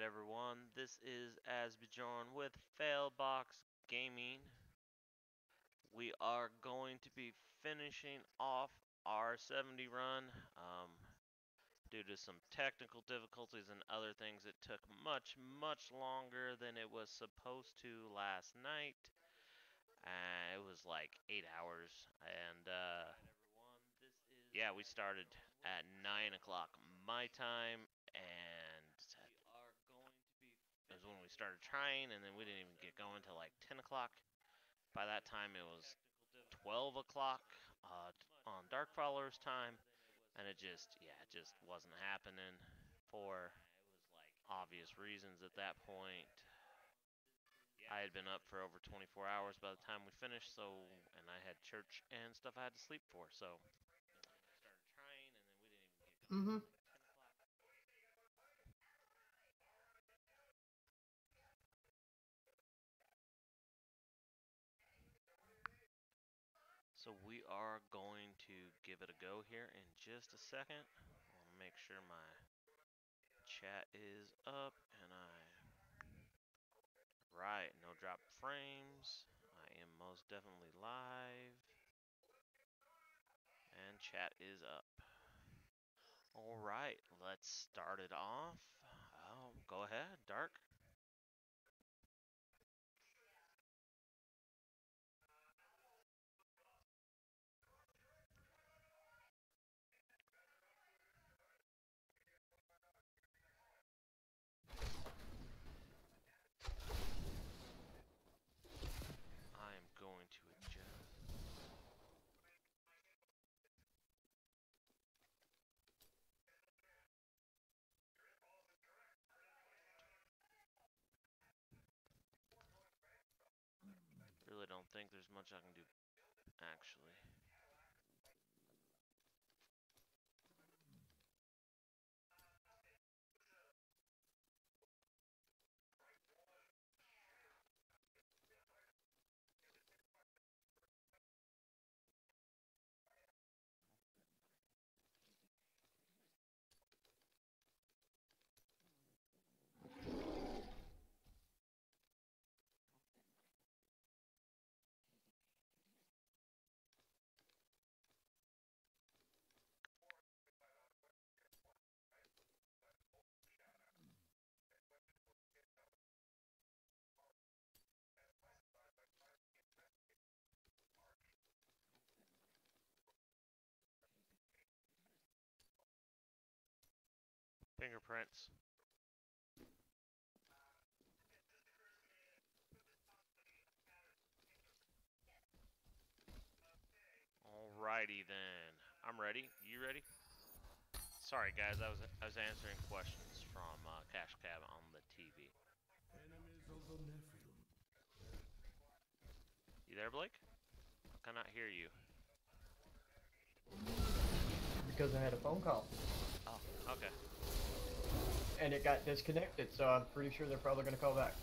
everyone, this is Asbjorn with Failbox Gaming. We are going to be finishing off our 70 run. Due to some technical difficulties and other things, it took much longer than it was supposed to last night. It was like 8 hours, and yeah, we started at 9 o'clock my time, and is when we started trying, and then we didn't even get going till like 10 o'clock. By that time, it was 12 o'clock on Darkfaller's time, and it just wasn't happening for obvious reasons at that point. I had been up for over 24 hours by the time we finished, and I had church and stuff I had to sleep for, so. Mm-hmm. So we are going to give it a go here in just a second. I want to make sure my chat is up and right, no drop frames. I am most definitely live and chat is up. All right, let's start it off. Go ahead, Dark. I am going to adjust. Really don't think there's much I can do, actually. Fingerprints. Alrighty then. I'm ready. You ready? Sorry guys, I was answering questions from Cash Cab on the TV. Enemies of the Nephilim. You there, Blake? I cannot hear you. Because I had a phone call. Oh, okay. And it got disconnected, so I'm pretty sure they're probably going to call back.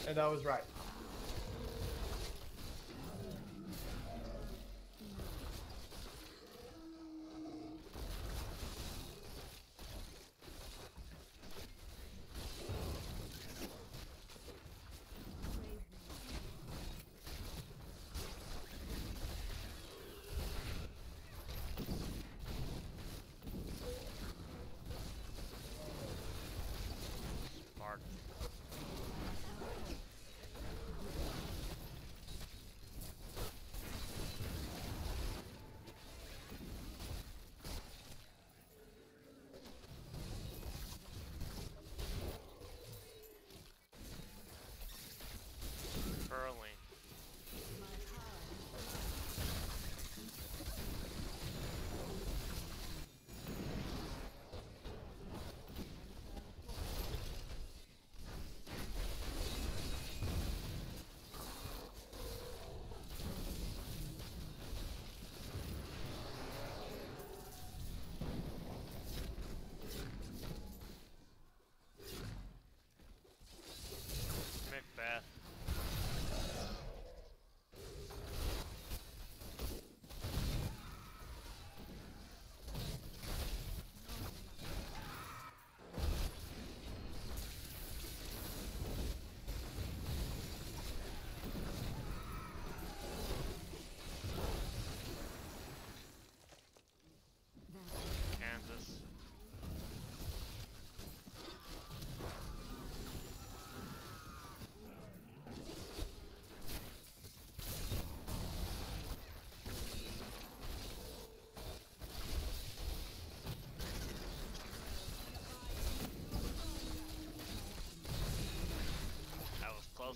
And I was right. Mark.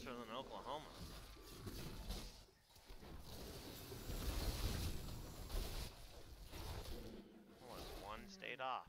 closer than Oklahoma. Was one state off.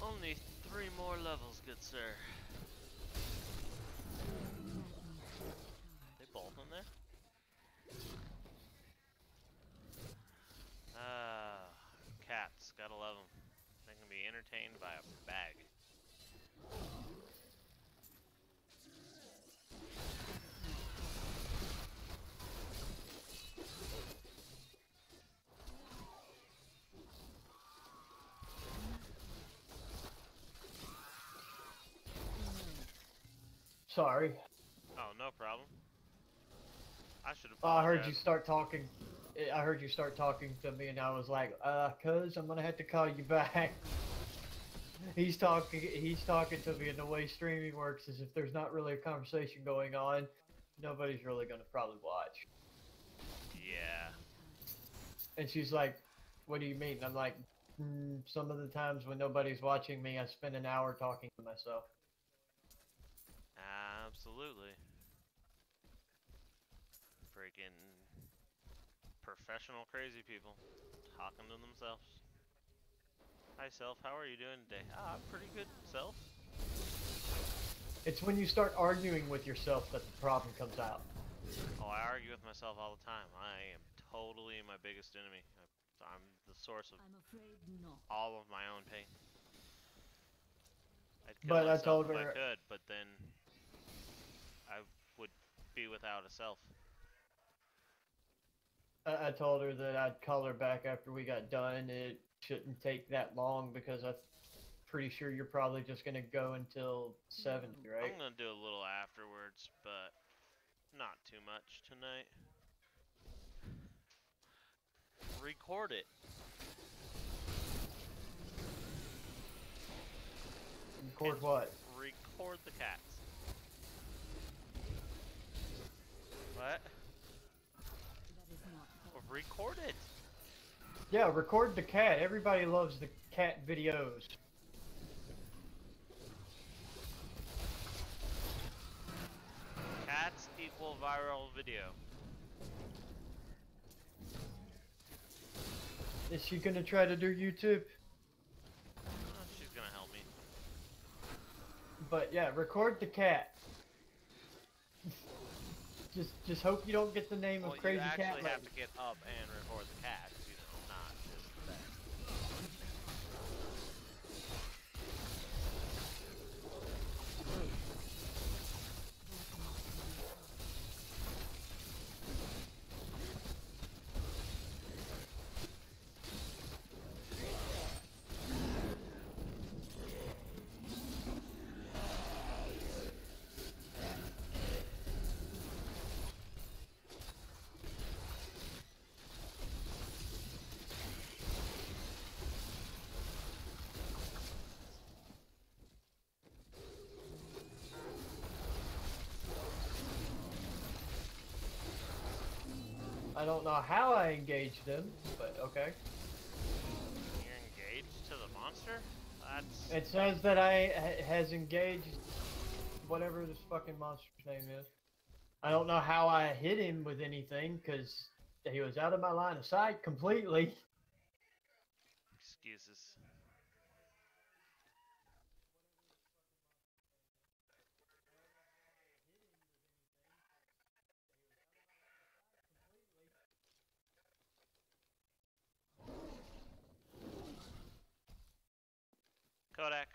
Only 3 more levels, good sir. They both in there? Cats, gotta love them. They can be entertained by a bag. Sorry. Oh, no problem. I should have. I heard you start talking. I heard you start talking to me, and I was like, cuz I'm gonna have to call you back. He's talking to me, and the way streaming works is if there's not really a conversation going on, nobody's really gonna probably watch. Yeah. And she's like, what do you mean? I'm like, some of the times when nobody's watching me, I spend an hour talking to myself. Absolutely. Freaking professional crazy people talking to themselves. Hi, Self. How are you doing today? I'm pretty good, Self. It's when you start arguing with yourself that the problem comes out. Oh, I argue with myself all the time. I am totally my biggest enemy. I'm the source of all of my own pain. I'd kill myself I told if her I could, but then I would be without a self. I told her that I'd call her back after we got done. It shouldn't take that long because I'm pretty sure you're probably just gonna go until 70, right? I'm gonna do a little afterwards, but not too much tonight. Record it. Record what? Record the cats. What? Record it. Yeah, record the cat. Everybody loves the cat videos. Cats equal viral video. Is she gonna try to do YouTube? She's gonna help me. But yeah, record the cat. Just hope you don't get the name of Crazy Cat. You actually Lady. have to get up and record the cats, you know, not just that. don't know how I engaged them, but okay. You're engaged to the monster? That's... It says that I has engaged whatever this fucking monster's name is. I don't know how I hit him with anything because he was out of my line of sight completely. Excuses. Kodak.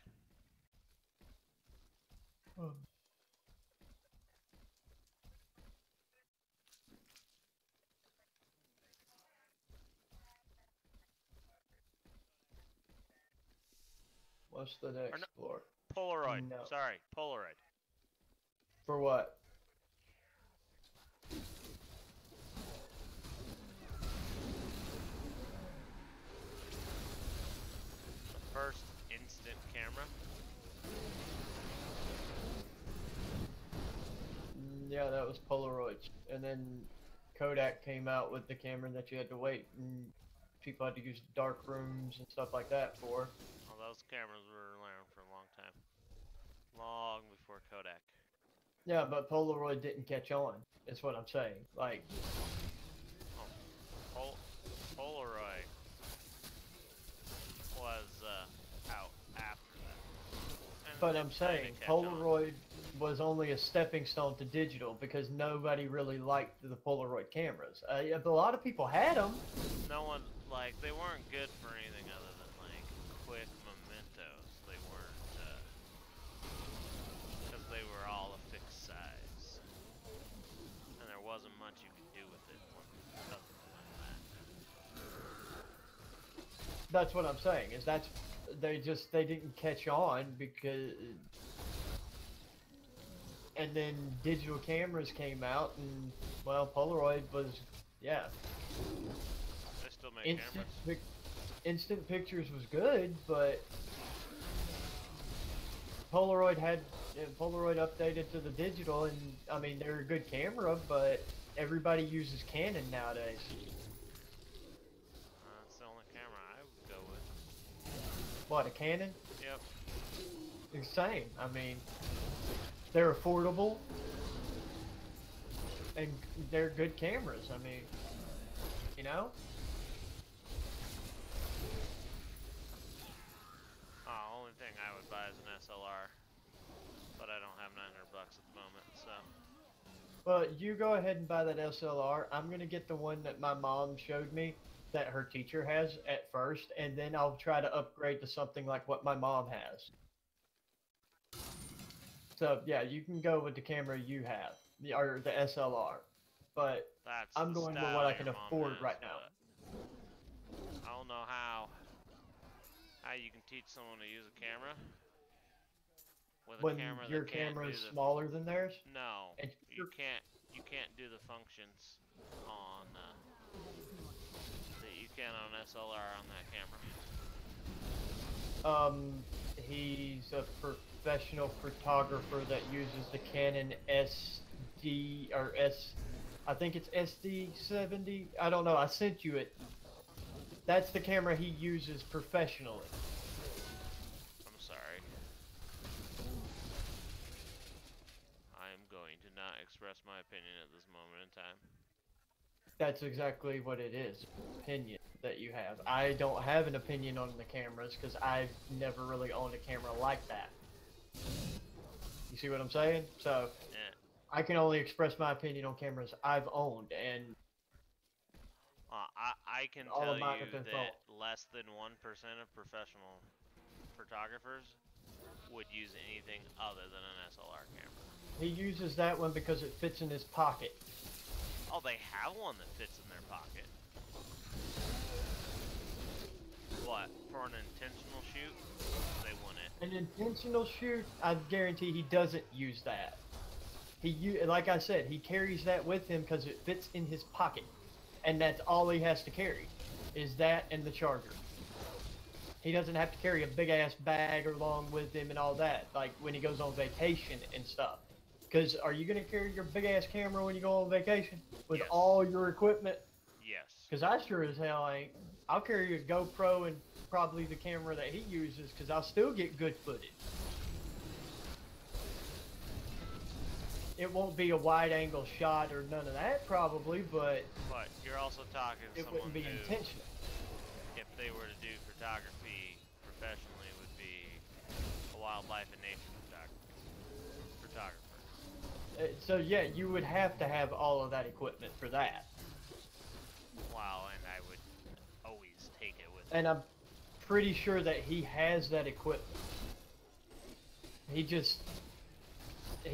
What's the next no- floor? Polaroid. No. Sorry, Polaroid. For what? The first instant camera. Yeah, that was Polaroids. And then Kodak came out with the camera that you had to wait and people had to use dark rooms and stuff like that for. Well, those cameras were around for a long time. Long before Kodak. Yeah, but Polaroid didn't catch on. Is what I'm saying. Like, Polaroid was out after that. And but it I'm kinda saying kept on. Polaroid was only a stepping stone to digital because nobody really liked the Polaroid cameras. A lot of people had them. No one, like, they weren't good for anything other than, like, quick mementos. They weren't, because they were all a fixed size. And there wasn't much you could do with it other than that. That's what I'm saying. Is that's they didn't catch on because. And then digital cameras came out, and well, Polaroid was, yeah. They still make cameras. Instant pictures was good, but Polaroid updated to the digital, and I mean they're a good camera, but everybody uses Canon nowadays. That's the only camera I would go with. What, a Canon? Yep. It's the same. I mean, they're affordable, and they're good cameras. I mean, you know? Only thing I would buy is an SLR, but I don't have $900 at the moment, so. Well, you go ahead and buy that SLR. I'm gonna get the one that my mom showed me that her teacher has at first, and then I'll try to upgrade to something like what my mom has. So yeah, you can go with the camera you have, or the SLR. But That's I'm the going with style what I your can mom afford has, right now. but I don't know how you can teach someone to use a camera with a When camera your that can't camera do is the smaller than theirs, no, and you can't do the functions on that you can on SLR on that camera. he's a professional photographer that uses the Canon SD or I think it's SD70. I don't know. I sent you it. That's the camera he uses professionally. I'm sorry. I'm going to not express my opinion at this moment in time. That's exactly what it is. Opinion that you have. I don't have an opinion on the cameras because I've never really owned a camera like that. You see what I'm saying? So Yeah. I can only express my opinion on cameras I've owned, and I can all tell of mine you have been that less than 1% of professional photographers would use anything other than an SLR camera. he uses that one because it fits in his pocket. Oh, they have one that fits in their pocket. What, for an intentional shoot? They wouldn't. An intentional shoot, I guarantee he doesn't use that. Like I said, he carries that with him because it fits in his pocket. And that's all he has to carry, is that and the charger. He doesn't have to carry a big-ass bag along with him and all that, like when he goes on vacation and stuff. Because are you going to carry your big-ass camera when you go on vacation? With Yes. all your equipment? Because I sure as hell ain't. I'll carry a GoPro and probably the camera that he uses because I'll still get good footage. It won't be a wide angle shot or none of that probably, but But you're also talking it someone wouldn't be who, intentional. if they were to do photography professionally, would be a wildlife and nature photographer. So yeah, you would have to have all of that equipment for that. Wow, and I would always take it with me. And I'm pretty sure that he has that equipment. He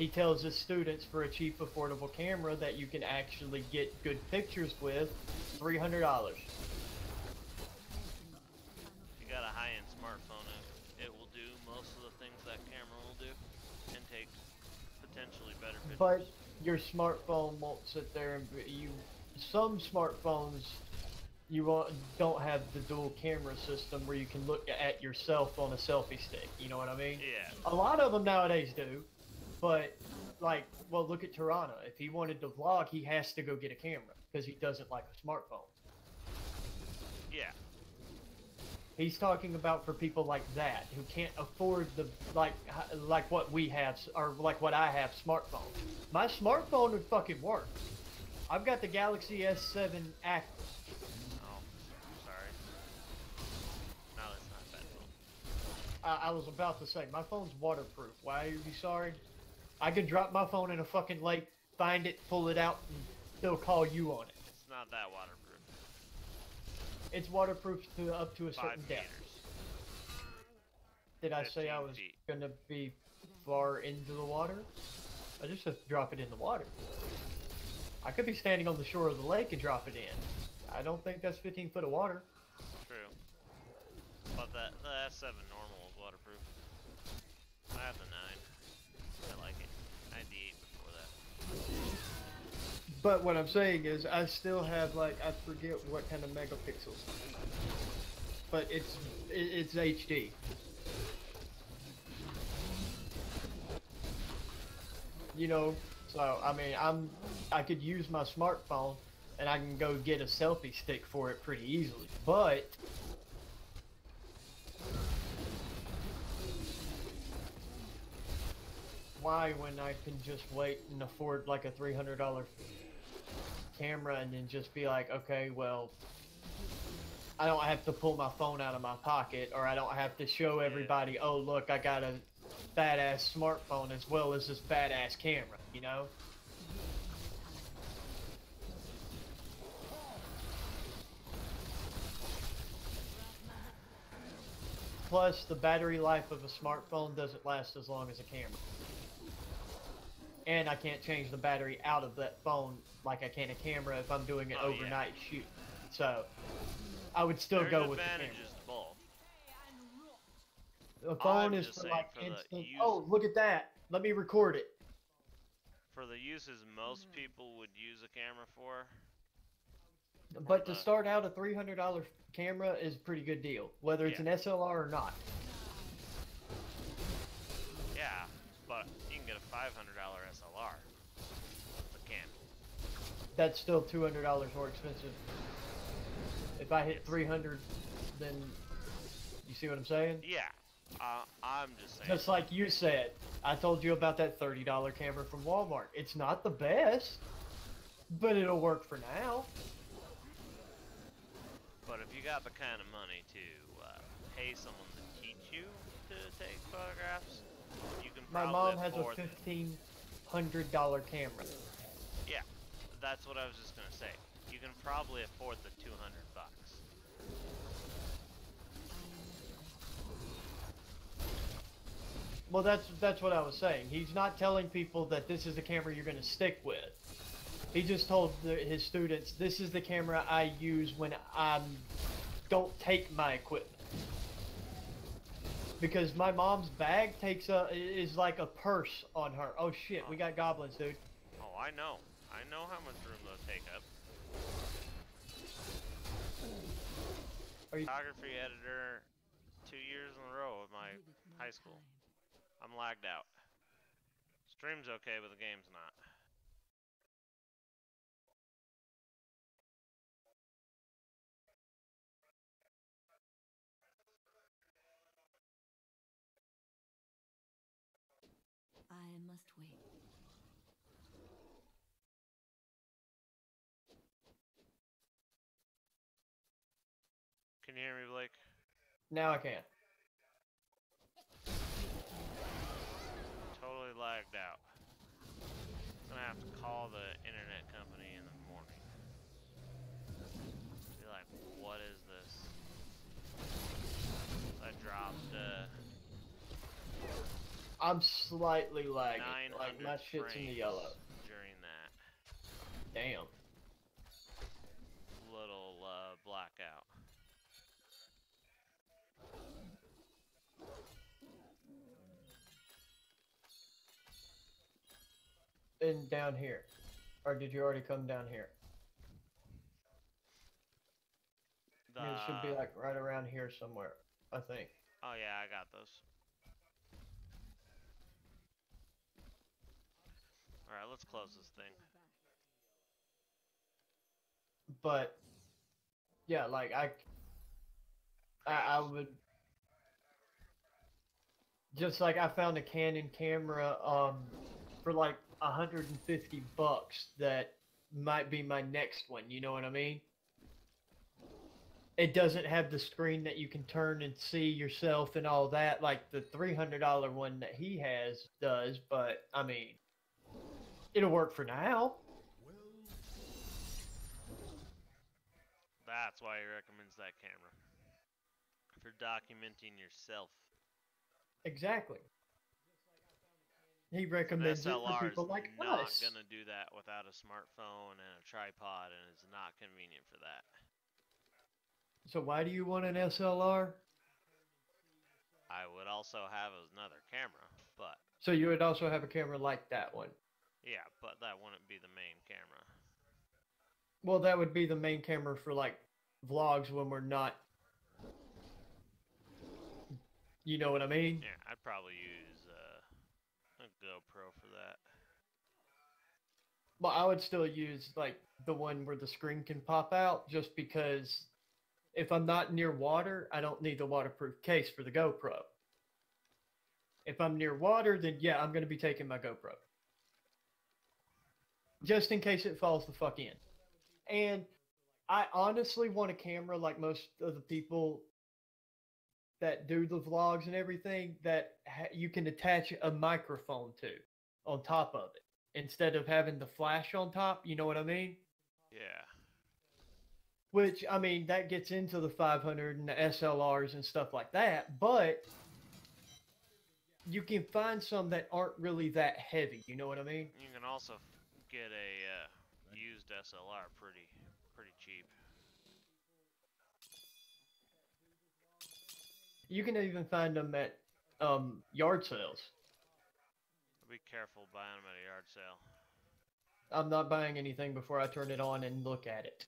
tells his students for a cheap, affordable camera that you can actually get good pictures with, $300. If you got a high-end smartphone, it will do most of the things that camera will do, and take potentially better pictures. But your smartphone won't sit there and some smartphones don't have the dual camera system where you can look at yourself on a selfie stick. You know what I mean? Yeah. A lot of them nowadays do, but like, well, look at Tirana. If he wanted to vlog, he has to go get a camera because he doesn't like a smartphone. Yeah. He's talking about for people like that who can't afford the like what we have or like what I have smartphone. My smartphone would fucking work. I've got the Galaxy S7 active. Oh, sorry. No, that's not a bad phone. I was about to say my phone's waterproof. Why are you sorry? I could drop my phone in a fucking lake, find it, pull it out, and still call you on it. It's not that waterproof. It's waterproof to up to a 5 certain depth. meters. Did I say I 15 was feet. gonna be far into the water? I just have to drop it in the water. I could be standing on the shore of the lake and drop it in. I don't think that's 15 foot of water. True. But the S7 normal is waterproof. I have the 9. I like it. I had the 8 before that. But what I'm saying is, I still have like I forget what kind of megapixels, but it's HD. You know, so I mean, I could use my smartphone, and I can go get a selfie stick for it pretty easily. But why, when I can just wait and afford like a $300 camera and then just be like, okay, well, I don't have to pull my phone out of my pocket, or I don't have to show everybody, oh look, I got a badass smartphone as well as this badass camera, you know? Plus, the battery life of a smartphone doesn't last as long as a camera. And I can't change the battery out of that phone like I can a camera if I'm doing an Oh, yeah. overnight shoot. So, I would still There's go with the camera. advantages to both. The phone I'm is just for saying like for the instant. use- Oh, look at that! Let me record it. For the uses most people would use a camera for, But to start out, a $300 camera is a pretty good deal, whether it's Yeah. an SLR or not. yeah, but you can get a $500 SLR with a Canon. That's still $200 more expensive. If I hit 300, then you see what I'm saying? Yeah, I'm just saying. Just like you said, I told you about that $30 camera from Walmart. It's not the best, but it'll work for now. But if you got the kind of money to pay someone to teach you to take photographs, you can My probably mom has a afford them. $1,500 camera. Yeah, that's what I was just gonna say. You can probably afford the $200. Well, that's what I was saying. He's not telling people that this is the camera you're going to stick with. He just told his students, this is the camera I use when I don't take my equipment. Because my mom's bag is like a purse on her. Oh shit, we got goblins, dude. Oh, I know. I know how much room those take up. Are you? Photography editor 2 years in a row at my high school. I'm lagged out. Stream's okay, but the game's not. I must wait. Can you hear me, Blake? Now I can. Totally lagged out. I'm gonna have to call the internet company in the morning. Be like, what is this? I dropped I'm slightly lagging. 900 Like my shit's in the yellow. during that Damn. little blackout. And down here. Or did you already come down here? The, It should be like right around here somewhere, I think. oh yeah, I got those. Alright, let's close this thing. But yeah, like I would just like I found a Canon camera for like $150 that might be my next one, you know what I mean? It doesn't have the screen that you can turn and see yourself and all that like the $300 one that he has does, but I mean, it'll work for now. That's why he recommends that camera. For documenting yourself. Exactly. He recommends it for SLR people is like not us. gonna do that without a smartphone and a tripod, and it's not convenient for that. So why do you want an SLR? I would also have another camera, but So you would also have a camera like that one. yeah, but that wouldn't be the main camera. Well, that would be the main camera for like vlogs when we're not. You know what I mean? Yeah, I'd probably use a GoPro for that. But I would still use like the one where the screen can pop out just because if I'm not near water, I don't need the waterproof case for the GoPro. If I'm near water, then yeah, I'm going to be taking my GoPro. Just in case it falls the fuck in. And I honestly want a camera like most of the people that do the vlogs and everything that you can attach a microphone to on top of it instead of having the flash on top. You know what I mean? Yeah. Which, I mean, that gets into the 500 and the SLRs and stuff like that, but you can find some that aren't really that heavy. You know what I mean? You can also get a used SLR pretty cheap. You can even find them at yard sales. Be careful buying them at a yard sale. I'm not buying anything before I turn it on and look at it.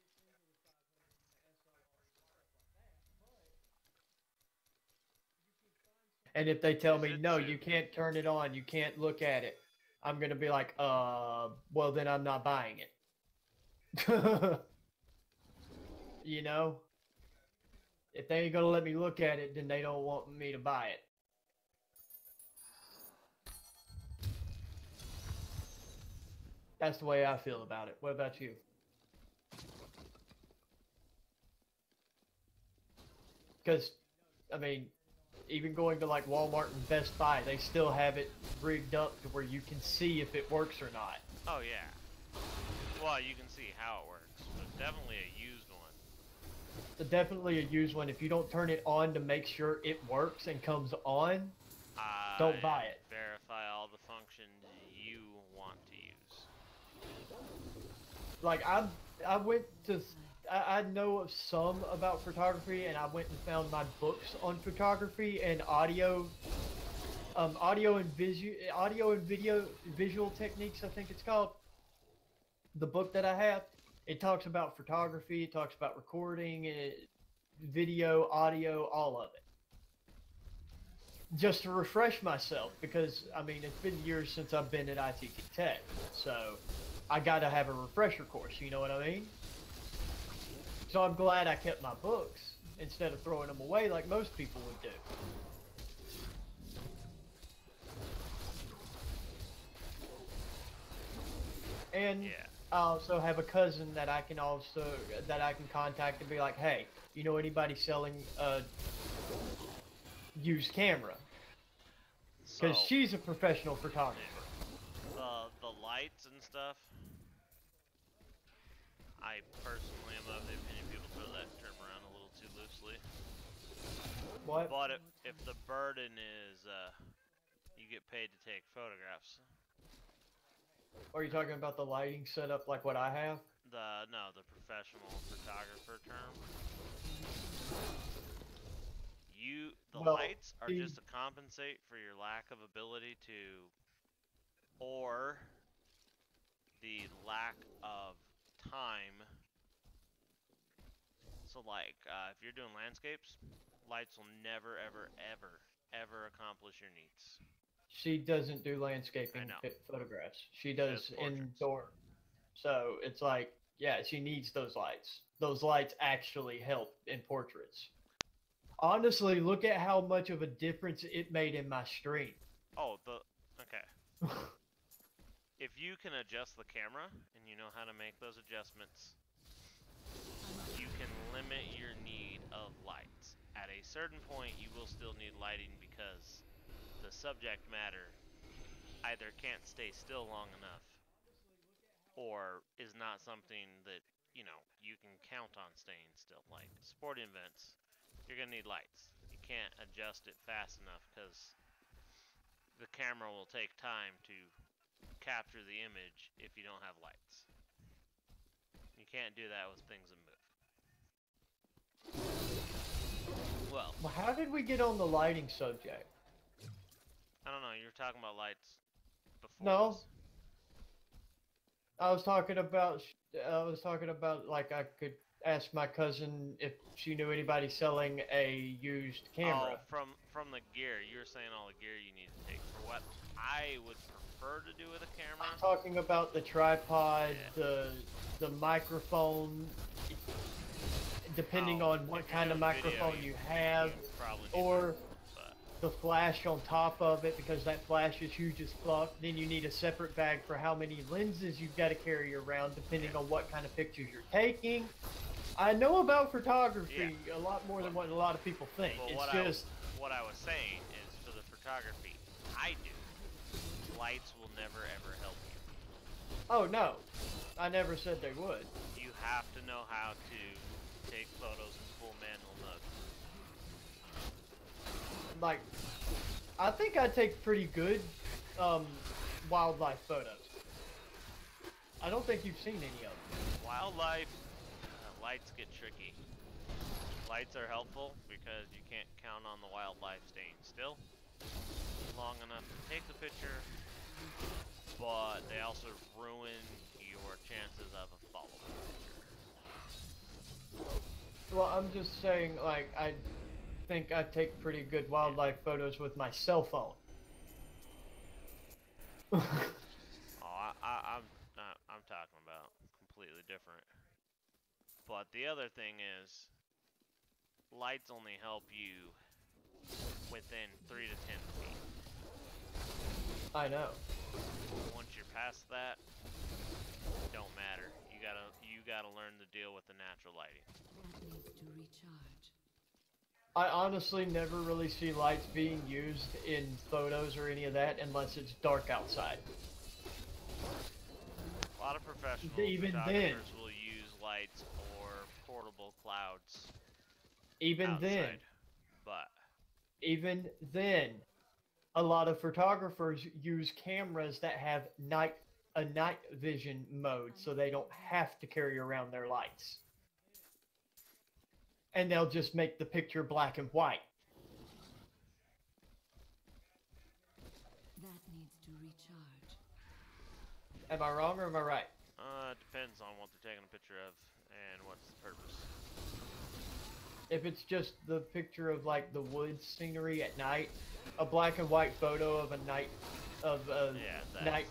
And if they tell me, no, you can't turn it on, you can't look at it, I'm going to be like, well, then I'm not buying it. You know? If they ain't going to let me look at it, then they don't want me to buy it. That's the way I feel about it. What about you? Because, I mean, even going to like Walmart and Best Buy, they still have it rigged up to where you can see if it works or not. Oh yeah. Well, you can see how it works, but definitely a used one. Definitely a used one. If you don't turn it on to make sure it works and comes on, don't buy it. Verify all the functions you want to use. Like I went to, I know some about photography, and I went and found my books on photography and audio and video visual techniques, I think it's called. The book that I have, it talks about photography, it talks about recording, video, audio, all of it. Just to refresh myself, because I mean it's been years since I've been at ITT Tech, so I gotta have a refresher course, you know what I mean? So I'm glad I kept my books instead of throwing them away like most people would do. And Yeah. I also have a cousin that I can contact and be like, hey, you know anybody selling a used camera? Because So, she's a professional photographer. the lights and stuff. I personally am of the opinion people throw that term around a little too loosely. What? But if the burden is you get paid to take photographs, Are you talking about the lighting setup like what I have? the professional photographer term. The Well, lights are see- just to compensate for your lack of ability to, or the lack of time. So like, if you're doing landscapes, lights will never, ever, ever, ever accomplish your needs. She doesn't do landscaping I know. photographs. She does does portraits. indoor. So it's like, yeah, she needs those lights. Those lights actually help in portraits. Honestly, look at how much of a difference it made in my stream. Oh, okay. If you can adjust the camera and you know how to make those adjustments, you can limit your need of lights. At a certain point, you will still need lighting because the subject matter either can't stay still long enough or is not something that, you can count on staying still. Like sporting events, you're going to need lights. You can't adjust it fast enough because the camera will take time to capture the image if you don't have lights. You can't do that with things that move. Well, Well, how did we get on the lighting subject? I don't know. You were talking about lights before. No. This. I was talking about like I could ask my cousin if she knew anybody selling a used camera. Oh, from the gear. You were saying all the gear you need to take. For what I would prefer to do with a camera. I'm talking about the tripod, Yeah. the microphone, depending on what if you're kind of doing video, microphone you have, you probably need or more, but the flash on top of it, because that flash is huge as fuck. Then you need a separate bag for how many lenses you've got to carry around, depending on what kind of pictures you're taking. I know about photography a lot more than what a lot of people think. But It's what I was saying is for the photography I do, lights will never ever help you. oh no, I never said they would. You have to know how to take photos in full manual mode. Like, I think I take pretty good wildlife photos. I don't think you've seen any of them. Wildlife, lights get tricky. Lights are helpful because you can't count on the wildlife staying still long enough to take the picture, but they also ruin your chances of a follow-up picture. Well, I'm just saying, like, I think I take pretty good wildlife photos with my cell phone. Oh, I'm talking about completely different. But the other thing is, lights only help you within 3 to 10 feet. I know. Once you're past that, don't matter. You gotta learn to deal with the natural lighting. That needs to recharge. I honestly never really see lights being used in photos or any of that unless it's dark outside. A lot of professional Even then. photographers will use lights or portable clouds Even outside. But even then, a lot of photographers use cameras that have a night vision mode, so they don't have to carry around their lights. And they'll just make the picture black and white. That needs to recharge. Am I wrong or am I right? it depends on what they're taking a picture of and what's the purpose. If it's just the picture of like the woods scenery at night, a black and white photo of a night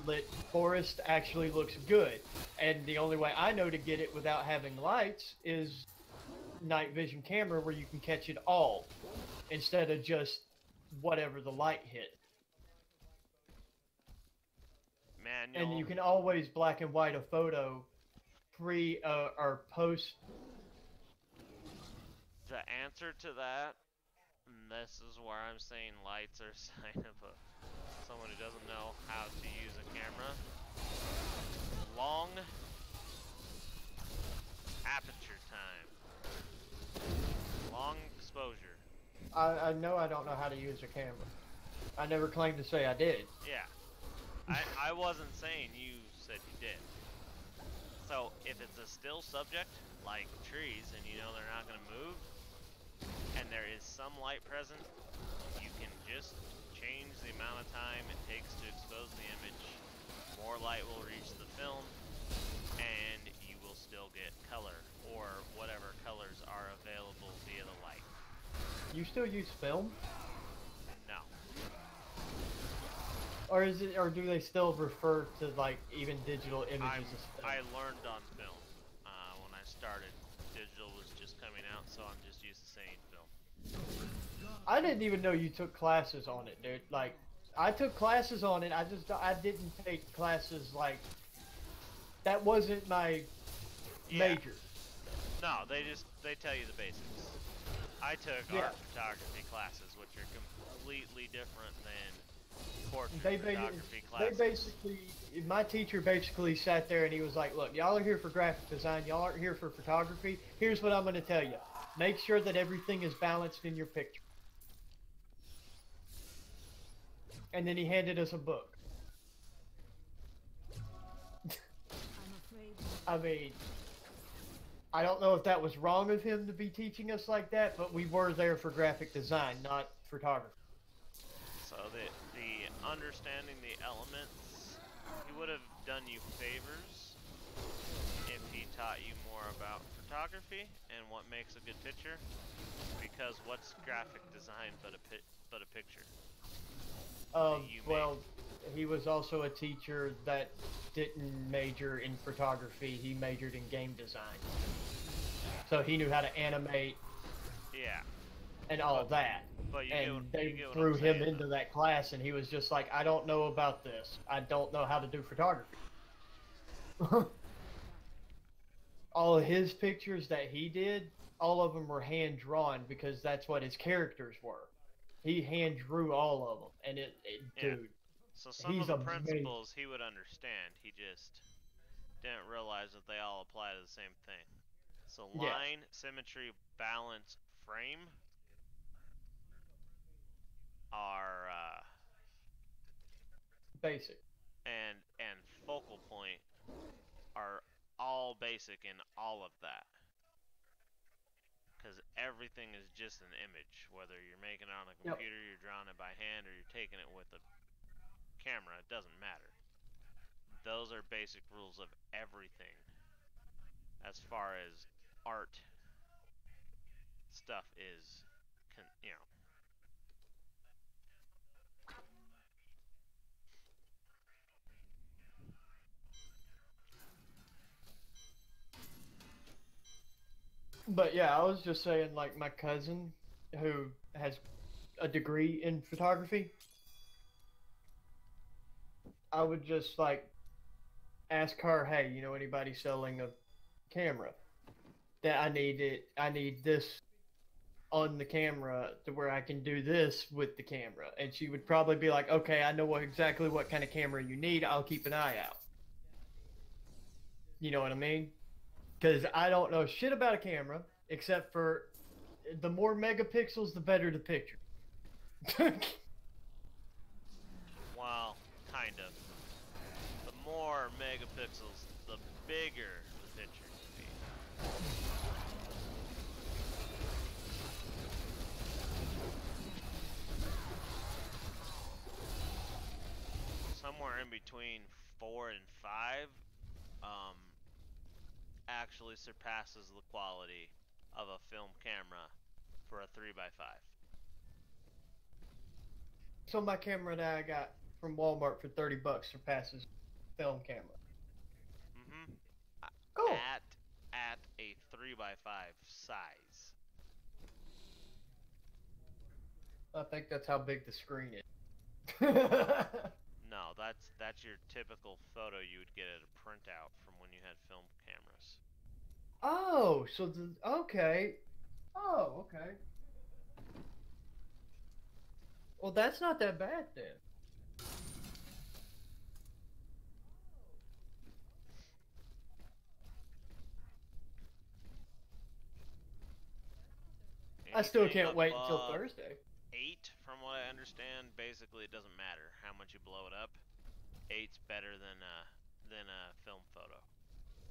lit forest actually looks good. And the only way I know to get it without having lights is night vision camera, where you can catch it all instead of just whatever the light hit. Man, manual. and you can always black and white a photo pre or post. The answer to that, and this is where I'm saying lights are a sign of someone who doesn't know how to use a camera. Long aperture time. Long exposure. I know I don't know how to use a camera. I never claimed to say I did. Yeah. I wasn't saying you said you did. So if it's a still subject, like trees, and you know they're not going to move, and there is some light present, you can just change the amount of time it takes to expose the image. More light will reach the film, and you will still get color, or whatever colors are available via the light. You still use film, No. or is it, or do they still refer to like even digital images as film? I learned on film. When I started, digital was just coming out, so I'm just used to saying film. I didn't even know you took classes on it, dude. Like, I took classes on it. I didn't take classes like that. Wasn't my Yeah. major. No, they tell you the basics. I took Yeah. art photography classes, which are completely different than portrait They photography classes. basically, my teacher basically sat there and he was like, "Look, y'all are here for graphic design. Y'all aren't here for photography. Here's what I'm going to tell you: make sure that everything is balanced in your picture." And then he handed us a book. I'm afraid I mean, I don't know if that was wrong of him to be teaching us like that, but we were there for graphic design, not photography. So the understanding the elements, he would have done you favors if he taught you more about photography and what makes a good picture. Because what's graphic design but a picture? You Well, he was also a teacher that didn't major in photography. He majored in game design. So he knew how to animate Yeah. and all that. But you And get, they you get what threw I'm him saying, into that class, and he was just like, "I don't know about this. I don't know how to do photography." All of his pictures that he did, all of them were hand drawn because that's what his characters were. He hand drew all of them, and Yeah. dude, So some he's of the amazing. principles he would understand. He just didn't realize that they all apply to the same thing. So Yeah. line, symmetry, balance, frame are basic. and focal point are all basic in all of that. Because everything is just an image. Whether you're making it on a Yep. computer, you're drawing it by hand, or you're taking it with a camera, it doesn't matter. Those are basic rules of everything as far as art stuff is, you know. But yeah, I was just saying, like, my cousin, who has a degree in photography, I would just, like, ask her, "Hey, you know anybody selling a camera? That I need this on the camera to where I can do this with the camera." And she would probably be like, "Okay, I know exactly what kind of camera you need. I'll keep an eye out." You know what I mean? Because I don't know shit about a camera, except for the more megapixels, the better the picture. Well, kind of. The more megapixels, the bigger the picture can be. Somewhere in between 4 and 5 actually surpasses the quality of a film camera for a 3x5. So my camera that I got from Walmart for $30 surpasses film camera. Mm-hmm. Cool. At a 3x5 size. I think that's how big the screen is. No, that's your typical photo you would get at a printout from when you had film cameras. Oh, so the okay. Oh, okay. Well, that's not that bad then. I still Anything can't wait until above Thursday. 8, from what I understand, basically it doesn't matter how much you blow it up. 8's better than a film photo.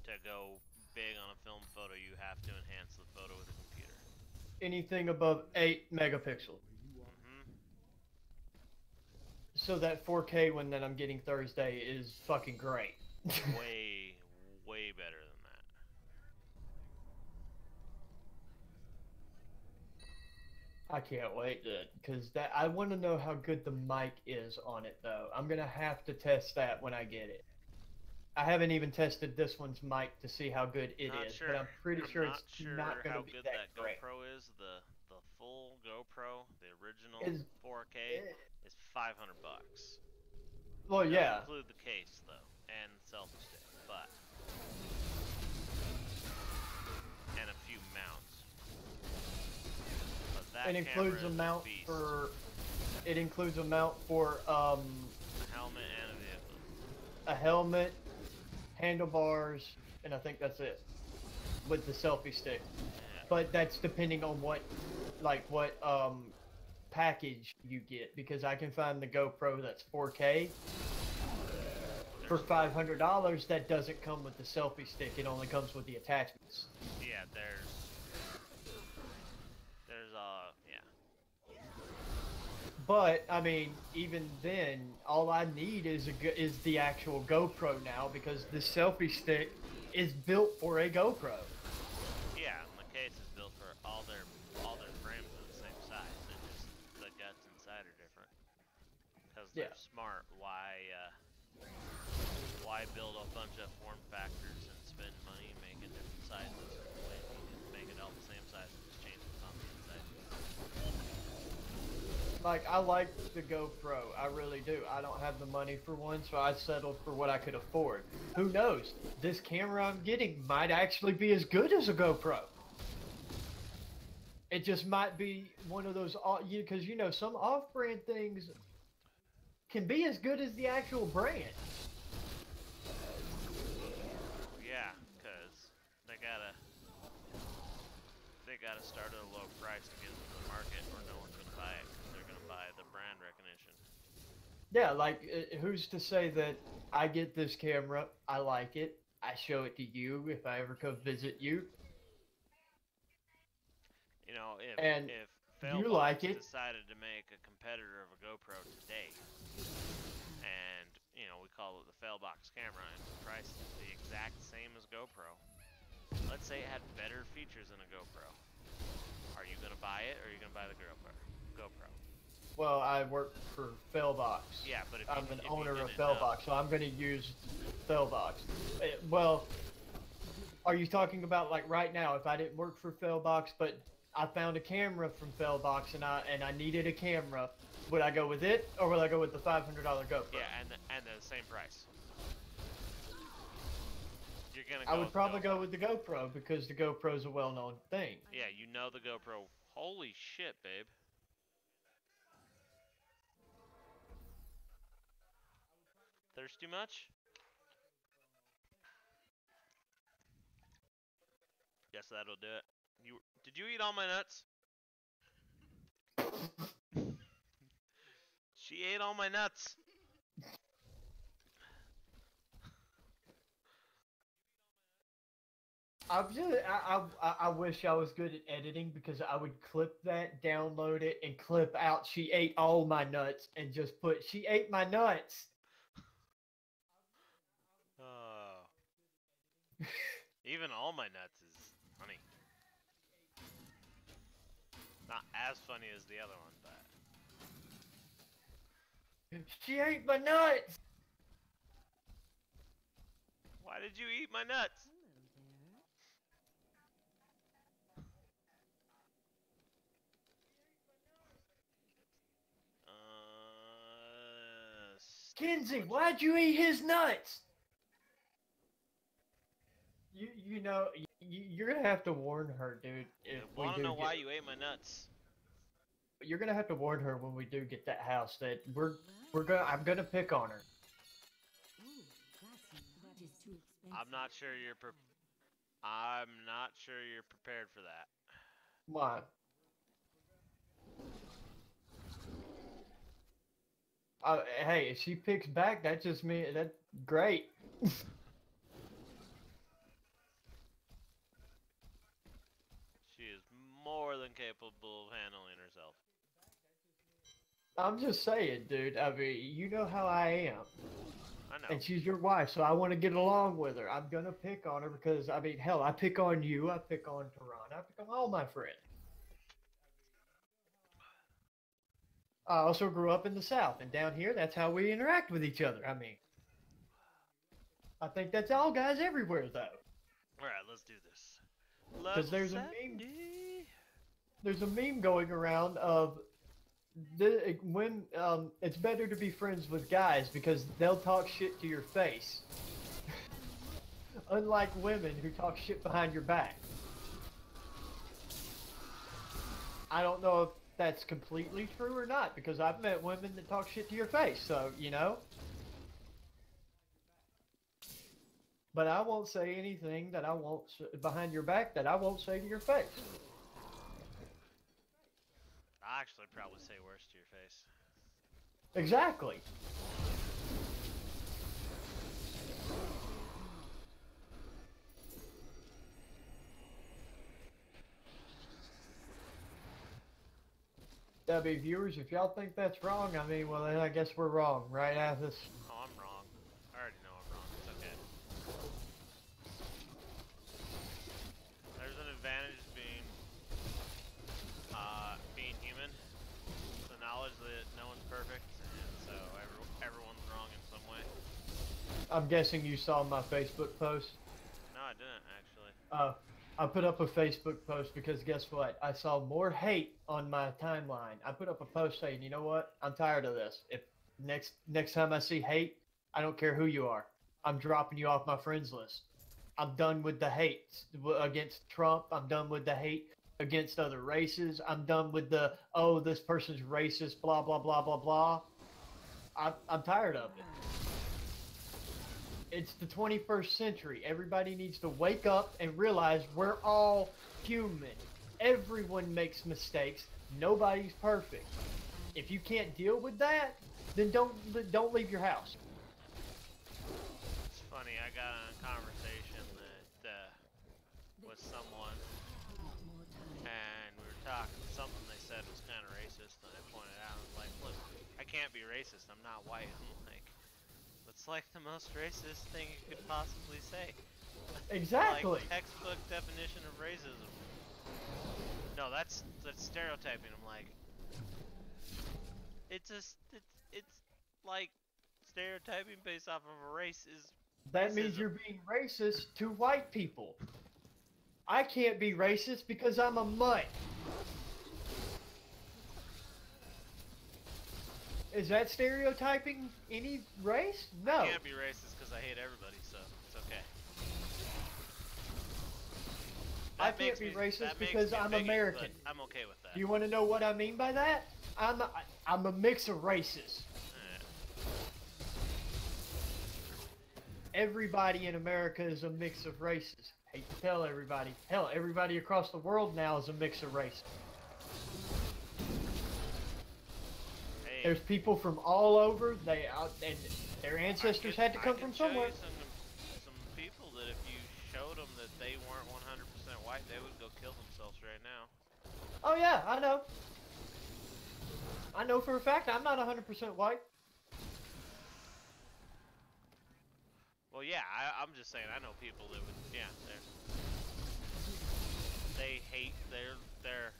To go big on a film photo, you have to enhance the photo with a computer. Anything above 8 megapixels. Hmm. So that 4K one that I'm getting Thursday is fucking great. Way, way better than that. I can't wait because that I want to know how good the mic is on it though. I'm gonna have to test that when I get it. I haven't even tested this one's mic to see how good it Not is, sure. but I'm pretty sure not it's sure not gonna how be good that that great. GoPro is. The full GoPro, the original Is 4K, is $500. well, Doesn't yeah. include the case though, and the selfie stick, but and a few mounts. But that It includes camera a is mount beast. for. It includes a mount for a helmet and a vehicle. a helmet, handlebars, and I think that's it. With the selfie stick. Yeah. But that's depending on what package you get because I can find the GoPro that's 4K for $500 that doesn't come with the selfie stick. It only comes with the attachments. Yeah, there's yeah. But I mean, even then, all I need is the actual GoPro now because the selfie stick is built for a GoPro. Yeah, and the case is built for all their frames are the same size. They're just the guts inside are different. Because they're Yeah. smart. Why build a bunch of form factors and spend money making different sizes when you can make it all the same size and just change what's on the inside? Like, I like the GoPro. I really do. I don't have the money for one, so I settled for what I could afford. Who knows? This camera I'm getting might actually be as good as a GoPro. It just might be one of those, because you know, some off-brand things can be as good as the actual brand. Yeah, because they gotta start at a low price to get into the market, or no one's gonna buy it because they're gonna buy the brand recognition. Yeah, like, who's to say that I get this camera, I like it, I show it to you if I ever come visit you, You know, and if you Failbox like it. decided to make a competitor of a GoPro today, and you know we call it the Failbox camera, and price is the exact same as GoPro. Let's say it had better features than a GoPro. Are you gonna buy it, or are you gonna buy the GoPro? Well, I work for Failbox. Yeah, but if I'm you, an if you owner of didn't know- Failbox, so I'm going to use Failbox. Well, are you talking about like right now? If I didn't work for Failbox, but I found a camera from Failbox and I needed a camera, would I go with it or would I go with the $500 GoPro? Yeah, and the same price. You're gonna. I would probably GoPro. go with the GoPro because the GoPro is a well-known thing. Yeah, you know the GoPro. Holy shit, babe. Thirsty much? Guess that'll do it. Did you eat all my nuts? She ate all my nuts. I wish I was good at editing because I would clip that, download it, and clip out "she ate all my nuts" and just put "she ate my nuts." Oh. Even all my nuts is funny. Not as funny as the other one, but She ate my nuts. why did you eat my nuts? Get Kenzie, why'd you eat his nuts? You know, you're gonna have to warn her, dude. If we Want to do know why get, you ate my nuts? you're gonna have to warn her when we do get that house that I'm gonna pick on her. Ooh, that is too expensive. I'm not sure you're prepared for that. Why? Hey, if she picks back, that just means that's great. She is more than capable of handling herself. I'm just saying, dude. I mean, you know how I am. I know. And she's your wife, so I want to get along with her. I'm gonna pick on her because, I mean, hell, I pick on you, I pick on Tehran, I pick on all my friends. I also grew up in the South, and down here, that's how we interact with each other. I mean, I think that's all guys everywhere, though. Alright, let's do this. Because there's a Level meme. 70. There's a meme going around of when it's better to be friends with guys because they'll talk shit to your face, unlike women who talk shit behind your back. I don't know if that's completely true or not because I've met women that talk shit to your face, so you know. But I won't say anything that I won't behind your back that I won't say to your face. I actually probably say worse to your face. Exactly. W viewers, if y'all think that's wrong, I mean, well, then I guess we're wrong, right, Athos? Oh, I'm wrong. I already know I'm wrong. It's okay. There's an advantage to being human. The knowledge that no one's perfect, and so everyone's wrong in some way. I'm guessing you saw my Facebook post. No, I didn't actually. I put up a Facebook post because guess what? I saw more hate on my timeline. I put up a post saying, you know what? I'm tired of this. If next time I see hate, I don't care who you are. I'm dropping you off my friends list. I'm done with the hate against Trump. I'm done with the hate against other races. I'm done with the, oh, this person's racist, blah, blah, blah, blah, blah. I'm tired of it. It's the 21st century. Everybody needs to wake up and realize we're all human. Everyone makes mistakes. Nobody's perfect. If you can't deal with that, then don't leave your house. It's funny. I got in a conversation that with someone, and we were talking. Something they said was kind of racist, and I pointed out, I was like, "Look, I can't be racist. I'm not white." I'm like, "It's like the most racist thing you could possibly say." Exactly. Like textbook definition of racism. No, that's stereotyping. I'm like, it's like stereotyping based off of a race is. That means you're being racist to white people. I can't be racist because I'm a mutt. Is that stereotyping any race? No. I can't be racist because I hate everybody, so it's okay. I can't be racist because I'm American. I'm okay with that. Do you want to know what I mean by that? I'm a mix of races. Everybody in America is a mix of races. Hate to tell everybody. Hell, everybody across the world now is a mix of races. Hey, There's people from all over. And their ancestors had to come from somewhere. Some people that if you showed them that they weren't 100% white, they would go kill themselves right now. Oh yeah, I know. I know for a fact I'm not 100% white. Well, yeah, I'm just saying. I know people that would, yeah, they hate. They're,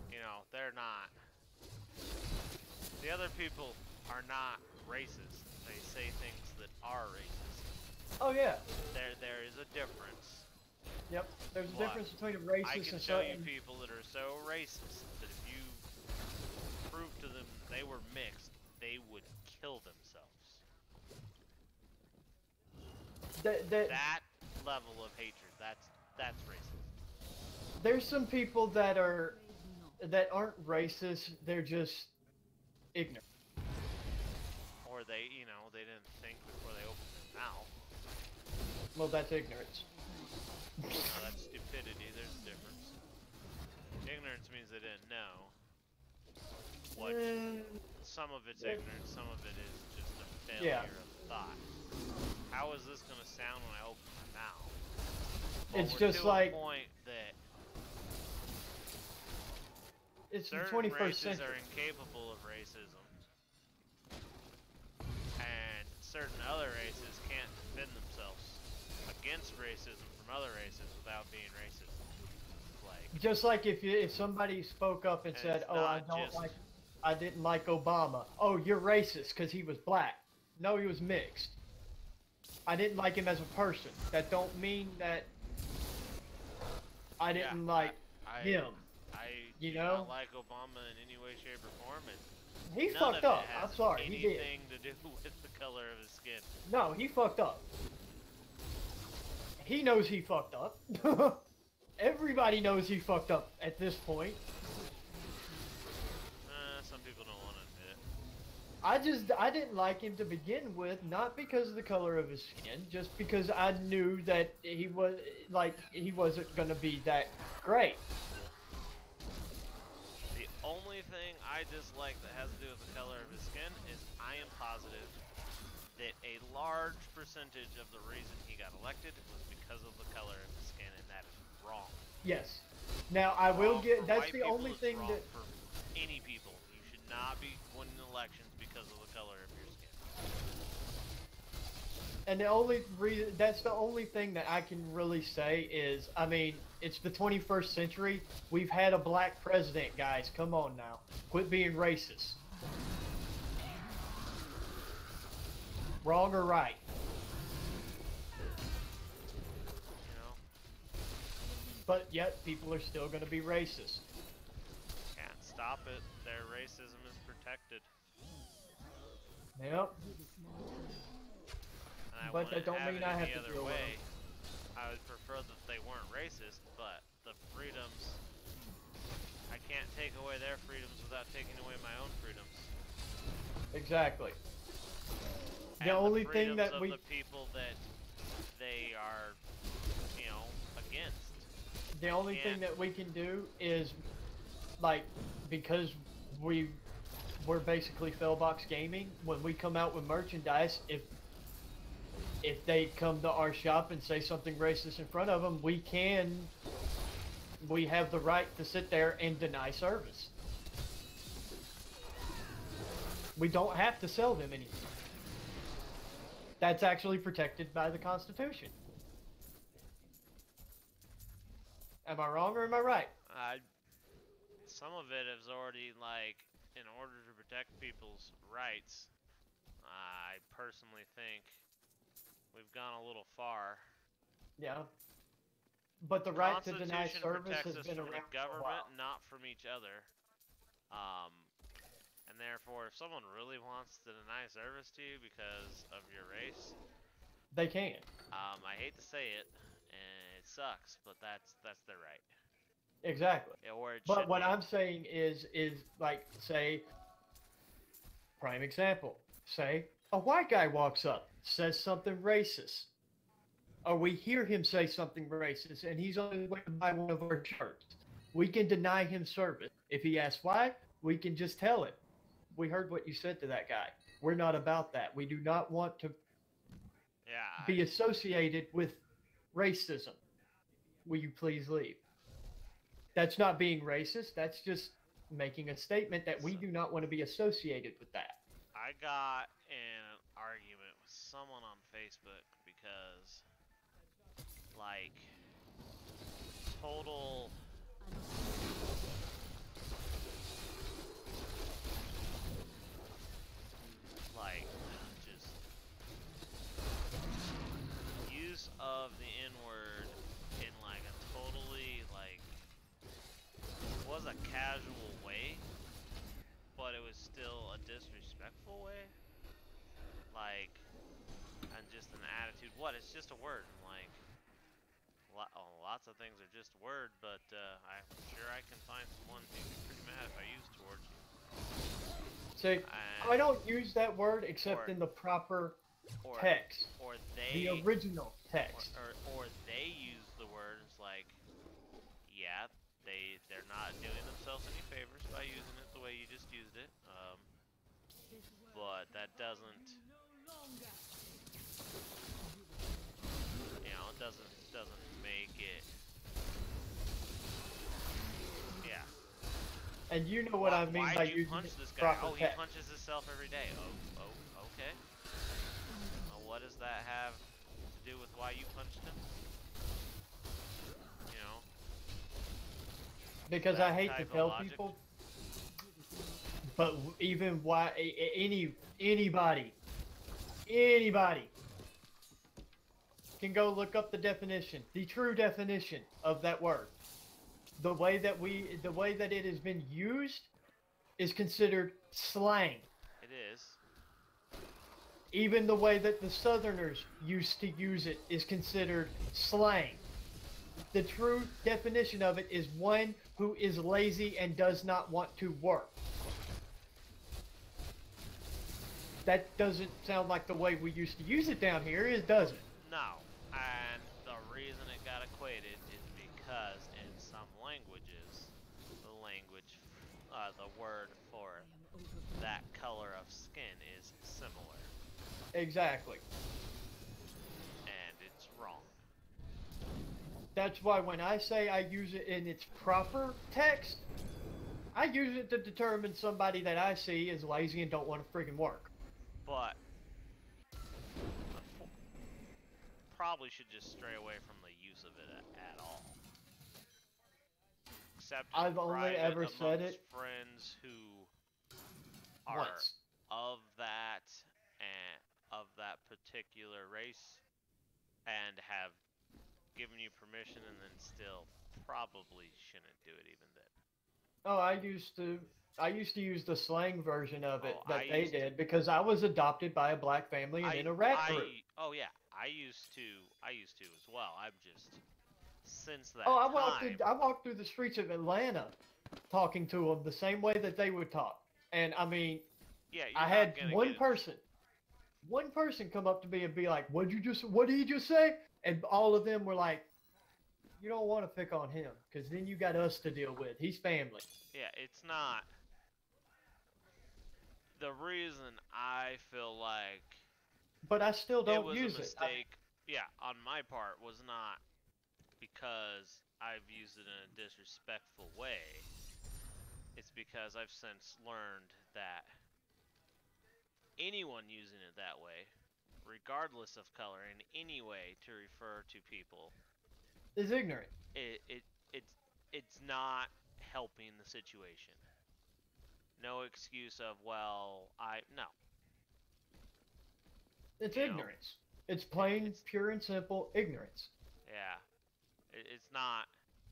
you know, they're not. The other people are not racist. They say things that are racist. Oh yeah. There is a difference. Yep. There's a But difference between a I racist can and show you something. people that are so racist that if you prove to them they were mixed, they would kill themselves. That That level of hatred, that's racist. there's some people that Afraid not. aren't racist. They're just ignorant. Or they, they didn't think before they opened their mouth. Well, that's ignorance. No, that's stupidity. There's a difference. Ignorance means they didn't know. What? Some of it's ignorance, some of it is just a failure Yeah. of thought. How is this gonna sound when I open my mouth? It's we're just to like- a point that It's the certain 21st races century. are incapable of racism, and certain other races can't defend themselves against racism from other races without being racist. Like, Just like if somebody spoke up and And said, it's "Oh, not just- I didn't like Obama." Oh, you're racist because he was black. No, he was mixed. I didn't like him as a person. That don't mean that I didn't like him. I You do know? not like Obama in any way, shape, or form, and He none fucked of up. it has I'm sorry, he did. anything to do with the color of his skin. No, he fucked up. He knows he fucked up. Everybody knows he fucked up at this point. Some people don't want to admit it. I didn't like him to begin with, not because of the color of his skin, just because I knew that he wasn't gonna be that great. The only thing I dislike that has to do with the color of his skin is I am positive that a large percentage of the reason he got elected was because of the color of his skin, and that is wrong. Yes. Now I will Wrong get. for That's white the people, only it's thing wrong that. for any people. You should not be winning elections because of the color of your skin. And the only reason, that's the only thing that I can really say is, I mean, it's the 21st century. We've had a black president, guys. Come on now. Quit being racist. Wrong or right? You know, But yet, people are still going to be racist. can't stop it. Their racism is protected, Yep. With a small time. and I But that wouldn't don't have mean it I any have to other deal with way. I would prefer that they weren't racist, but the freedoms. I can't take away their freedoms without taking away my own freedoms. Exactly. And The only thing freedoms that of we, the people that they are, against. the only thing can't- that we can do is, like, because we're basically Fellbox Gaming. When we come out with merchandise, if they come to our shop and say something racist in front of them, we have the right to sit there and deny service. We don't have to sell them anything. That's actually protected by the Constitution. Am I wrong or am I right? Some of it is already in order to protect people's rights. I personally think we've gone a little far. Yeah. But the right to deny Constitution service protects has us been from around the for a government, while. not from each other. And therefore, if someone really wants to deny service to you because of your race, They can. I hate to say it, and it sucks, but that's their right. Exactly. Yeah, or it But should what be. I'm saying is like, say, prime example. Say a white guy walks up, says something racist, or we hear him say something racist, and he's on his way to buy one of our shirts. We can deny him service. If he asks why, we can just tell him, "We heard what you said to that guy. We're not about that. We do not want to Yeah, be associated with racism. Will you please leave?" That's not being racist. That's just making a statement that we do not want to be associated with that. I got in an argument with someone on Facebook because, total. Just use of the N-word in a totally was a casual way, but it was still a disrespectful just an attitude. What? It's just a word. And like, lots of things are just a word, but I'm sure I can find someone who'd be pretty mad if I used towards you. See, And, I don't use that word except or- in the proper or text, or the they original text. or they use the words like, yeah, they're not doing themselves any favors by using it the way you just used it. But that doesn't, you know, it doesn't make it. Yeah. And you know what I mean Why'd by you using punch it this guy? proper Oh, he text. punches himself every day. Oh, okay. Well, what does that have to do with why you punched him? You know. Because that I hate to type of tell logic. people, but even why anybody can go look up the definition, the true definition of that word. The way that it has been used is considered slang. It is. Even the way that the Southerners used to use it is considered slang. The true definition of it is one who is lazy and does not want to work. That doesn't sound like the way we used to use it down here, does it? No. And the reason it got equated is because in some languages, the word for that color of skin is similar. Exactly. And it's wrong. That's why when I say I use it in its proper text, I use it to determine somebody that I see is lazy and don't want to friggin' work. But probably should just stray away from the use of it at all. Except in I've only private ever said amongst it friends who are once. of that particular race and have given you permission and then still probably shouldn't do it even then. Oh, I used to use the slang version of it Oh, that I they used to- did because I was adopted by a black family and in a rap group. Oh yeah, I used to as well. I'm just since that Oh, time. I walked through the streets of Atlanta talking to them the same way that they would talk. And I mean, Yeah, you're I not had gonna one get it. person come up to me and be like, what did he just say? And all of them were like, you don't want to pick on him because then you got us to deal with. He's family. Yeah, it's not. The reason I feel like But I still it don't was use a it. mistake, yeah, on my part was not because I've used it in a disrespectful way. It's because I've since learned that anyone using it that way, regardless of color, in any way to refer to people, Is ignorant. it's not helping the situation. No excuse of, well, no. It's You know, ignorance. It's plain, it's- pure and simple ignorance. Yeah. It's not.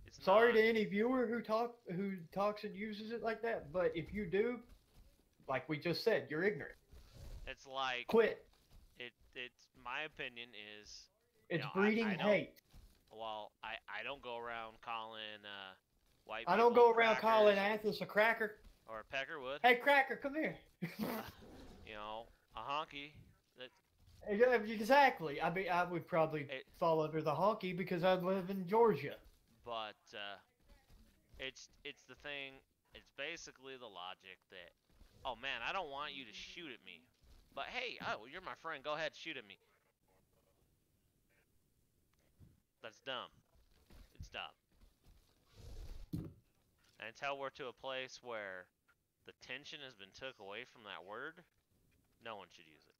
It's Sorry not, to any viewer who talks and uses it like that, but if you do, like we just said, you're ignorant. It's like Quit. It's my opinion is. It's know, breeding I don't- hate. Well, I don't go around calling white people I don't go around crackers calling Athos a cracker. or Peckerwood. Hey, cracker, come here. You know, a honky. Yeah, exactly. I mean, I would probably fall under the honky because I live in Georgia. But it's the thing. It's basically the logic that, oh man, I don't want you to shoot at me, but hey, oh, you're my friend. Go ahead, shoot at me. That's dumb. It's dumb. And until we're to a place where the tension has been took away from that word, no one should use it.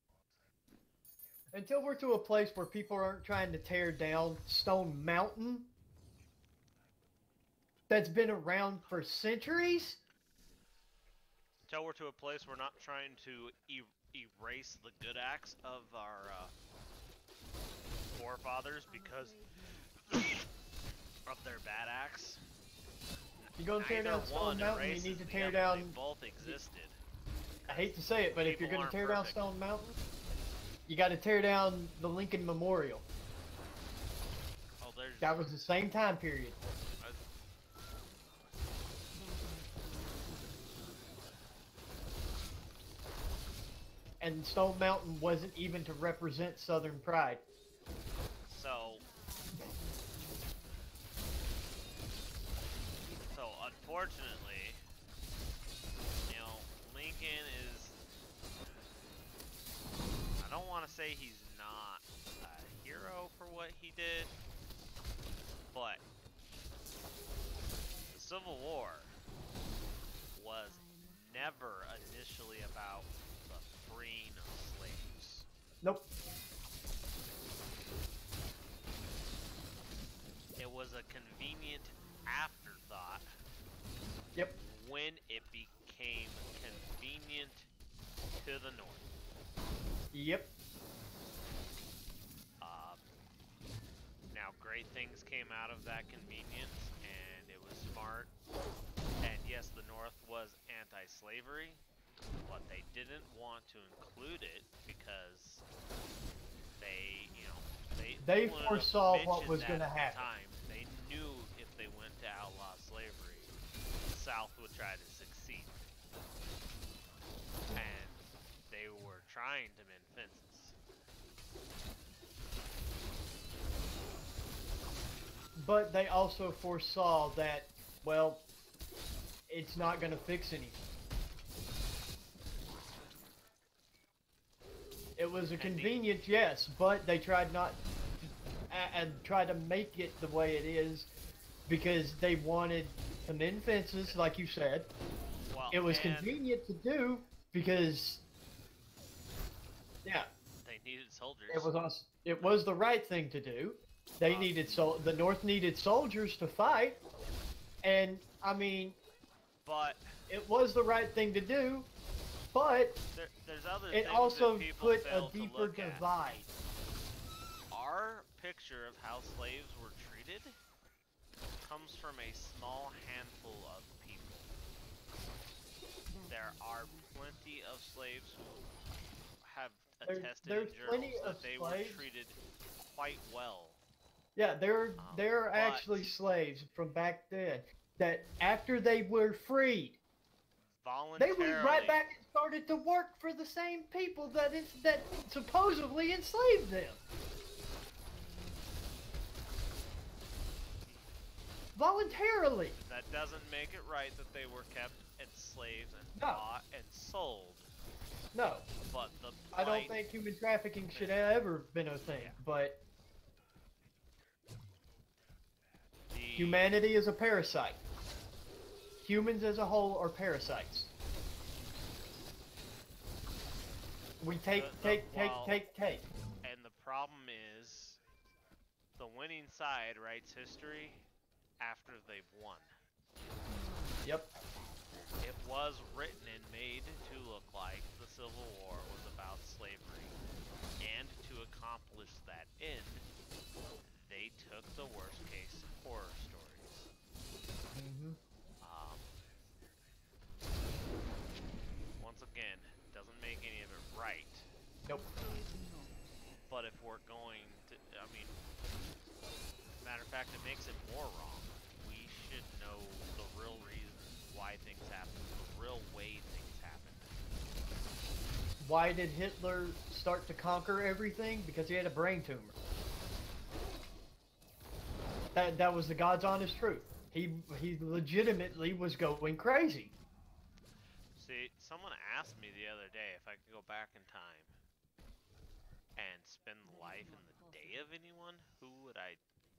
Until we're to a place where people aren't trying to tear down Stone Mountain that's been around for centuries. Until we're to a place we're not trying to erase the good acts of our forefathers because of their bad acts. You're going to tear Neither down one Stone Mountain, you erases need to the tear other. down... They both existed. I hate to say it, but if you're People going to aren't tear down perfect. Stone Mountain, You got to tear down the Lincoln Memorial. Oh, there's. That was the same time period. And Stone Mountain wasn't even to represent Southern pride. So unfortunately, you know, Lincoln is. I don't want to say he's not a hero for what he did, but the Civil War was never initially about the freeing of slaves. Nope. It was a convenient afterthought. Yep. When it became convenient to the North. Yep. Now, great things came out of that convenience, and it was smart. And yes, the North was anti-slavery, but they didn't want to include it because they, you know, They wouldn't have foresaw what mentioned was that going to at the happen. time. They knew if they went to outlaw slavery, the South would try to succeed. And they were trying to mend fences. But they also foresaw that, well, it's not going to fix anything. It was a convenience, yes, but they tried not and tried to make it the way it is because they wanted to mend fences, like you said. Well, It was and convenient to do because, yeah, they needed soldiers. it was the right thing to do. They needed the North needed soldiers to fight, and I mean, But it was the right thing to do, but there's other it things also that people put fail a to deeper look at. divide. Our picture of how slaves were treated comes from a small handful of people. There are plenty of slaves who have attested there's in plenty journals of that they slaves. were treated quite well. Yeah, there are but- actually slaves from back then that after they were freed, they Voluntarily. went right back and started to work for the same people that supposedly enslaved them. Voluntarily. That doesn't make it right that they were kept enslaved and No. bought and sold. No, But the I don't plight- think human trafficking should have ever been a thing, but the, humanity is a parasite. Humans as a whole are parasites. We take. And the problem is, the winning side writes history after they've won. Yep. It was written and made to look like the Civil War was about slavery. And to accomplish that end, they took the worst case horror stories. Once again, doesn't make any of it right. Nope. But if we're going to, I mean, matter of fact, it makes it more wrong. We should know the real reasons why things happen, the real way things happen. Why did Hitler start to conquer everything? Because he had a brain tumor. That was the God's honest truth. He legitimately was going crazy. See, someone asked me the other day if I could go back in time and spend the life and the day of anyone, who would I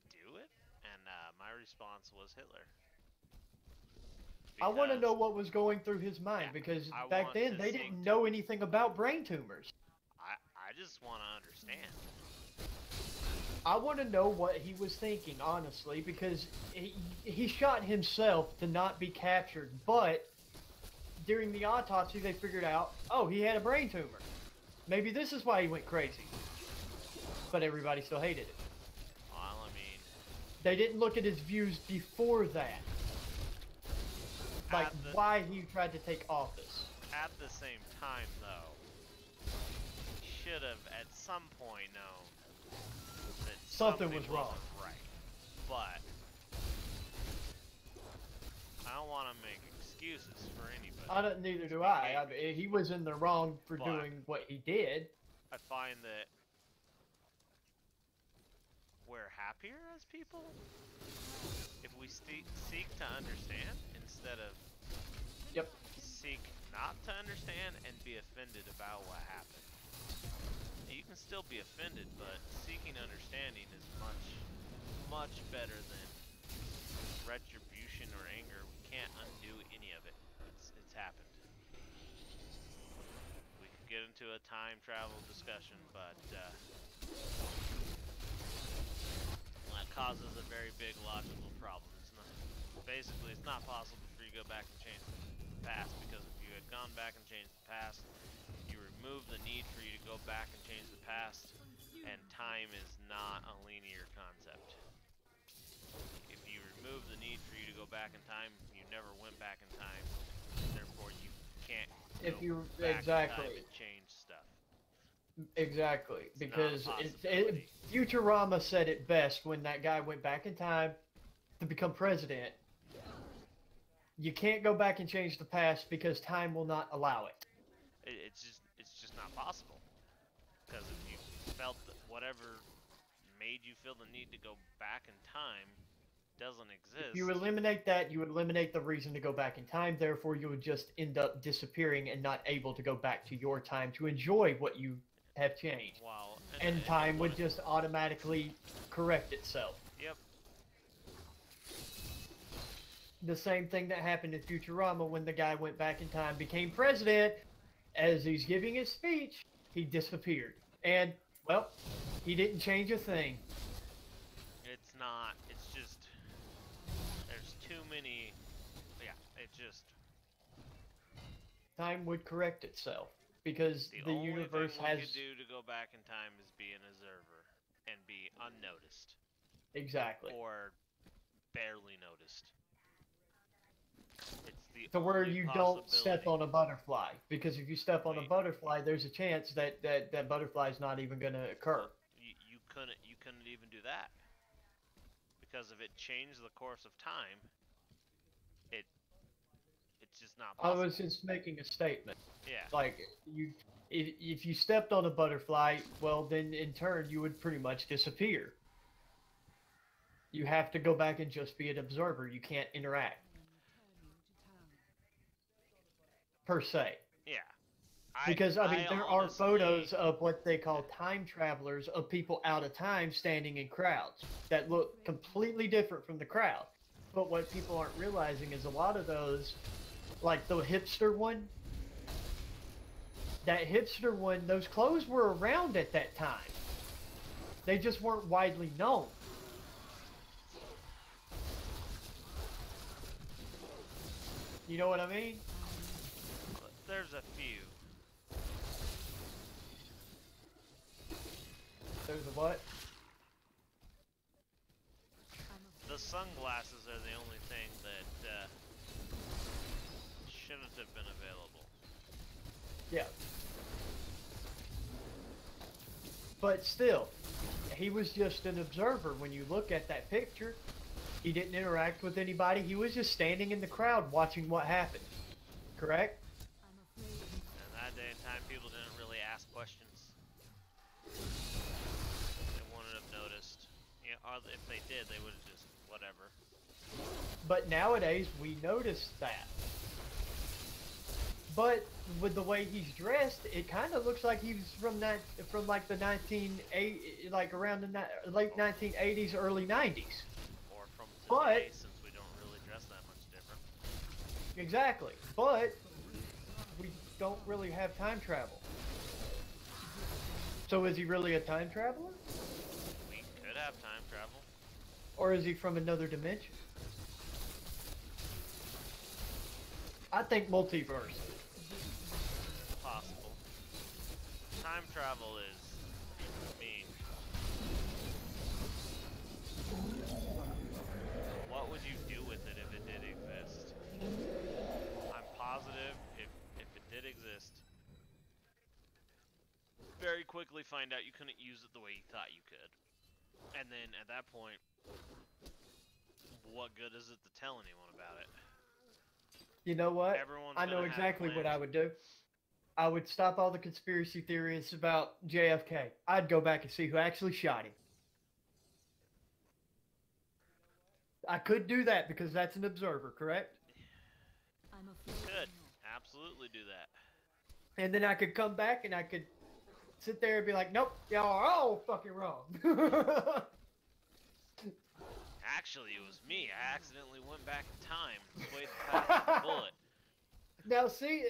do it? And my response was Hitler. I want to Because know what was going through his mind Yeah, because I back want then to they see didn't too. know anything about brain tumors. I just want to understand. I want to know what he was thinking, honestly, because he shot himself to not be captured, but during the autopsy they figured out, oh, he had a brain tumor. Maybe this is why he went crazy. But everybody still hated it. Well, I mean, They didn't look at his views before that. Like, At the- why he tried to take office. at the same time, though, should have at some point known that Something was wrong. wasn't right. But I don't want to make excuses for anybody. I don't. Neither do I. I mean, he was in the wrong for But- doing what he did. I find that we're happier as people if we seek to understand instead of Yep. seek not to understand and be offended about what happened. You can still be offended, but seeking understanding is much better than retribution or anger. We can't undo any of it. It's happened. We could get into a time travel discussion, but that causes a very big logical problem. Basically, it's not possible for you to go back and change the past, because if you had gone back and changed the past, you remove the need for you to go back and change the past, and time is not a linear concept. If you remove the need for you to go back in time, you never went back in time, therefore you can't If go you back in exactly. time and change stuff. Exactly, It's not a because possibility. Futurama said it best when that guy went back in time to become president. You can't go back and change the past because time will not allow it. It's just not possible. Because if you felt that whatever made you feel the need to go back in time doesn't exist. If you eliminate that, you would eliminate the reason to go back in time. Therefore, you would just end up disappearing and not able to go back to your time to enjoy what you have changed. Wow. And time would just automatically correct itself. Yep. The same thing that happened in Futurama when the guy went back in time, became president. As he's giving his speech, he disappeared. And, well, he didn't change a thing. It's not. It's just there's too many. Yeah. It just Time would correct itself because the the only universe thing we has could do to go back in time is be an observer and be unnoticed exactly or barely noticed. It's the to where only you don't step possibility. on a butterfly, because if you step on a Wait. butterfly, there's a chance that that butterfly is not even going to occur. You couldn't even do that, because if it changed the course of time, it's just not I possible. was just making a statement. Yeah. Like if you stepped on a butterfly, well then in turn you would pretty much disappear. You have to go back and just be an observer. You can't interact per se. Yeah. Because I mean there are honestly- photos of what they call time travelers, of people out of time standing in crowds that look completely different from the crowd. But what people aren't realizing is a lot of those, like the hipster one, those clothes were around at that time. They just weren't widely known. You know what I mean? There's a few. There's a what? The sunglasses are the only thing that shouldn't have been available. Yeah. But still, he was just an observer. When you look at that picture, he didn't interact with anybody. He was just standing in the crowd watching what happened. Correct? And that day and time, people didn't really ask questions. They wouldn't have noticed. You know, or if they did, they would have just whatever. But nowadays, we notice that. But with the way he's dressed, it kind of looks like he's from like the 1980, like around the late 1980s, early 90s. Or from But- today, since we don't really dress that much different. Exactly. But we don't really have time travel. So is he really a time traveler? We could have time travel. Or is he from another dimension? I think multiverse. Possible. Time travel is, I mean, what would you do with it if it did exist? I'm positive if it did exist, very quickly quickly find out you couldn't use it the way you thought you could. And then at that point, what good is it to tell anyone about it? You know what? Everyone's I know gonna have exactly what plans. I would do. I would stop all the conspiracy theories about JFK. I'd go back and see who actually shot him. I could do that because that's an observer, correct? I'm afraid Could not. absolutely do that. And then I could come back and I could sit there and be like, nope, y'all are all fucking wrong. Actually, it was me. I accidentally went back in time and swayed the path of the bullet. Now, see,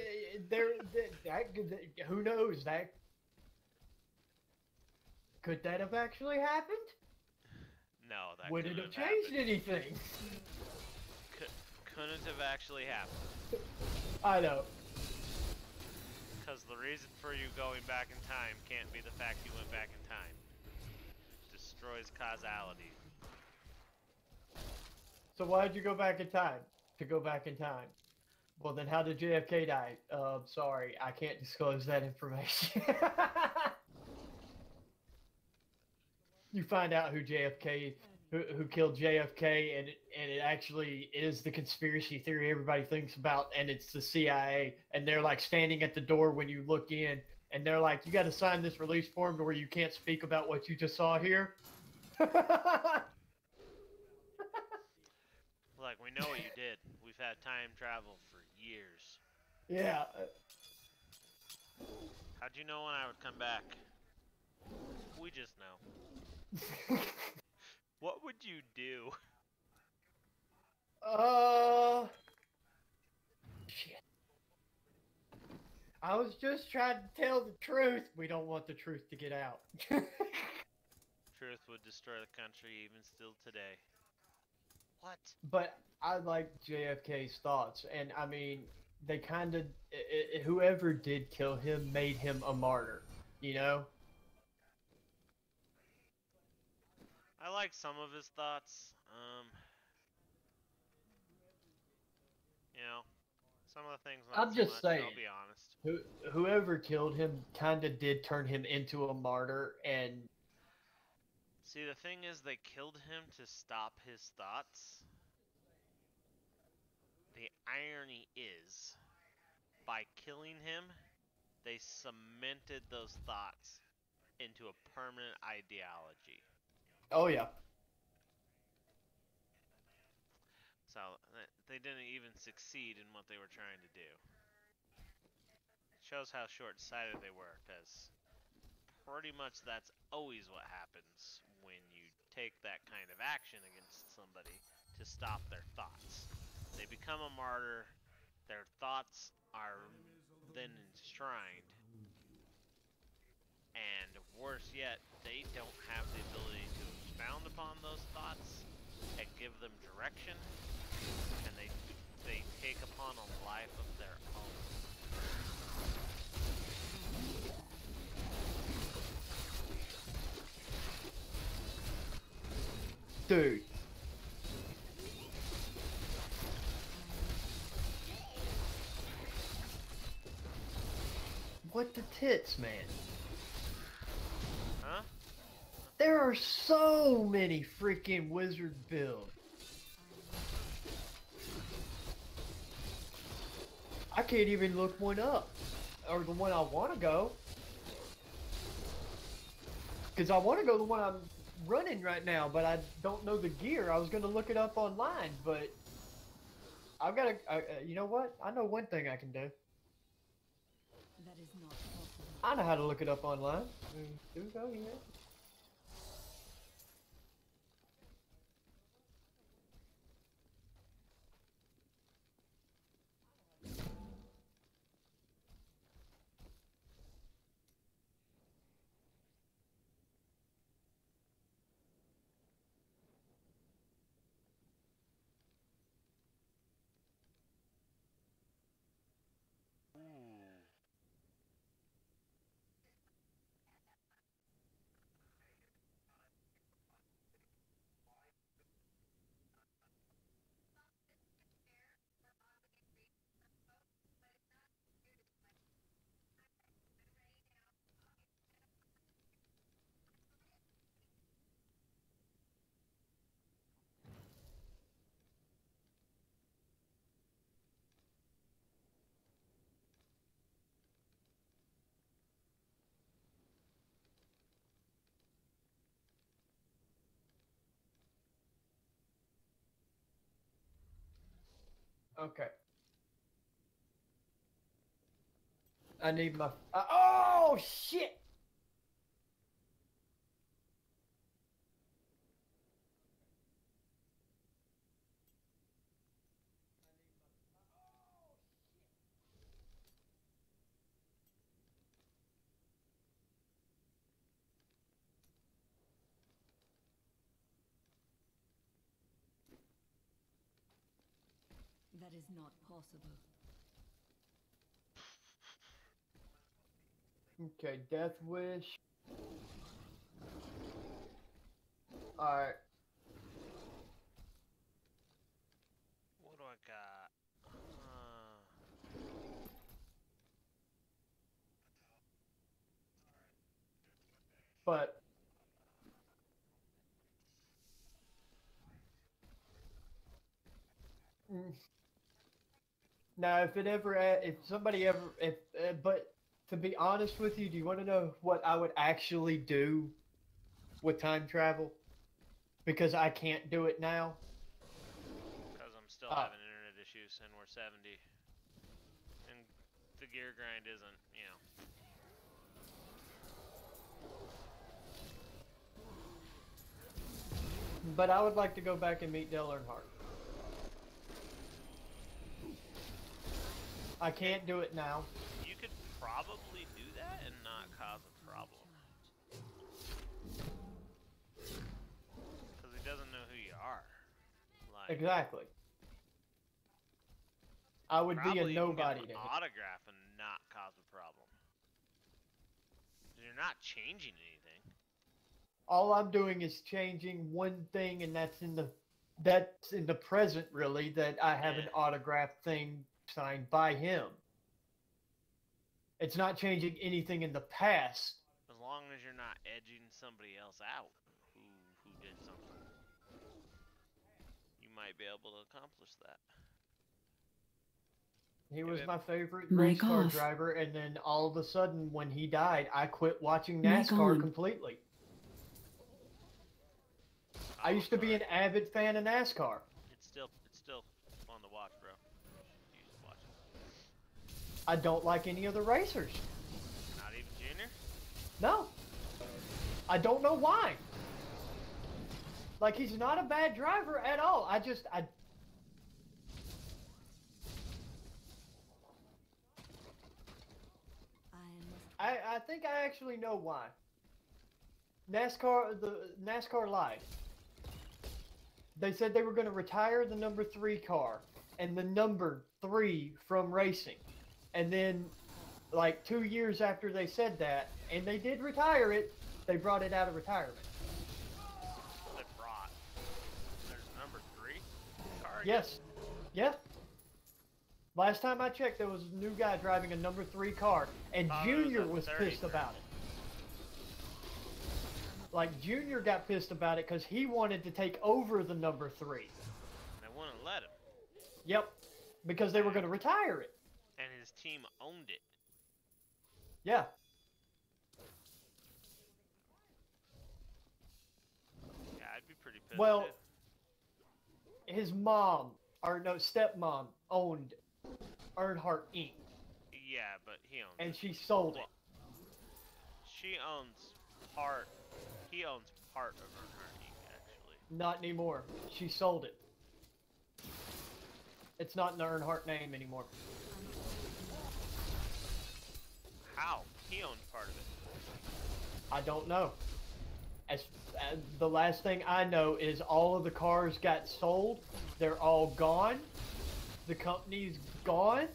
who knows? That could that have actually happened? No, that Would it couldn't have changed happened. anything? Couldn't have actually happened. I know. Because the reason for you going back in time can't be the fact you went back in time. It destroys causality. So why'd you go back in time? To go back in time. Well, then how did JFK die? Sorry, I can't disclose that information. You find out who who killed JFK, and it actually is the conspiracy theory everybody thinks about, and it's the CIA, and they're like standing at the door when you look in, and they're like, you got to sign this release form to where you can't speak about what you just saw here. Like, we know what you did. We've had time travel for years. Yeah. How'd you know when I would come back? We just know. What would you do? Shit. I was just trying to tell the truth. We don't want the truth to get out. Truth would destroy the country even still today. What? But I like JFK's thoughts, and I mean, they kind of, whoever did kill him made him a martyr, you know? I like some of his thoughts. You know, some of the things not I'm so just much, saying. I'll be honest. Whoever killed him kind of did turn him into a martyr, and See, the thing is, they killed him to stop his thoughts. The irony is, by killing him, they cemented those thoughts into a permanent ideology. oh yeah. So, they didn't even succeed in what they were trying to do. It shows how short-sighted they were, because pretty much that's always what happens when you take that kind of action against somebody to stop their thoughts. They become a martyr, their thoughts are then enshrined, and worse yet, they don't have the ability to expound upon those thoughts and give them direction, and they take upon a life of their own. Dude. What the tits, man? Huh? There are so many freaking wizard builds. I can't even look one up. Or the one I want to go. Because I want to go the one I'm running right now, but I don't know the gear. I was going to look it up online, but I've got to, you know what? I know one thing I can do. That is not possible. I know how to look it up online. Here we go, here. Okay. I need my. Oh shit! That is not possible. Okay, Death Wish. Alright. What do I got? But mm, now, if somebody ever, but to be honest with you, do you want to know what I would actually do with time travel? Because I can't do it now. Because I'm still Ah. having internet issues, and we're 70, and the gear grind isn't, you know. But I would like to go back and meet Dale Earnhardt. I can't do it now. You could probably do that and not cause a problem. Because he doesn't know who you are. Like, Exactly. I would be probably a you can nobody get to an him. autograph and not cause a problem. You're not changing anything. All I'm doing is changing one thing, and that's in the present, really, that I have an Yeah. autograph thing signed by him. It's not changing anything in the past. As long as you're not edging somebody else out who did something, you might be able to accomplish that. He was Yep. my favorite Mic race car off. driver, and then all of a sudden, when he died, I quit watching Mic NASCAR on. completely. I used to be an avid fan of NASCAR. It's still fun to watch, bro. You should watch it. I don't like any of the racers. Not even Junior? No. I don't know why. Like, he's not a bad driver at all. I I think I actually know why. NASCAR lied. They said they were going to retire the number 3 car and the number 3 from racing. And then, like 2 years after they said that, and they did retire it, they brought it out of retirement. They brought. There's number 3 car. Yes. Yeah. Last time I checked, there was a new guy driving a number 3 car, and Thought it was Junior a was 30 pissed about it. Like, Junior got pissed about it because he wanted to take over the number 3. They wouldn't let him. Yep. Because they were going to retire it. And his team owned it. Yeah. Yeah, I'd be pretty pissed. Well, too. his mom, or no, stepmom, owned Earnhardt Inc. Yeah, but he owns And it. she sold it. She owns part. He owns part of Earnhardt Inc. Actually. Not anymore. She sold it. It's not in the Earnhardt name anymore. How? He owns part of it. I don't know. As the last thing I know is all of the cars got sold. They're all gone. The company's gone.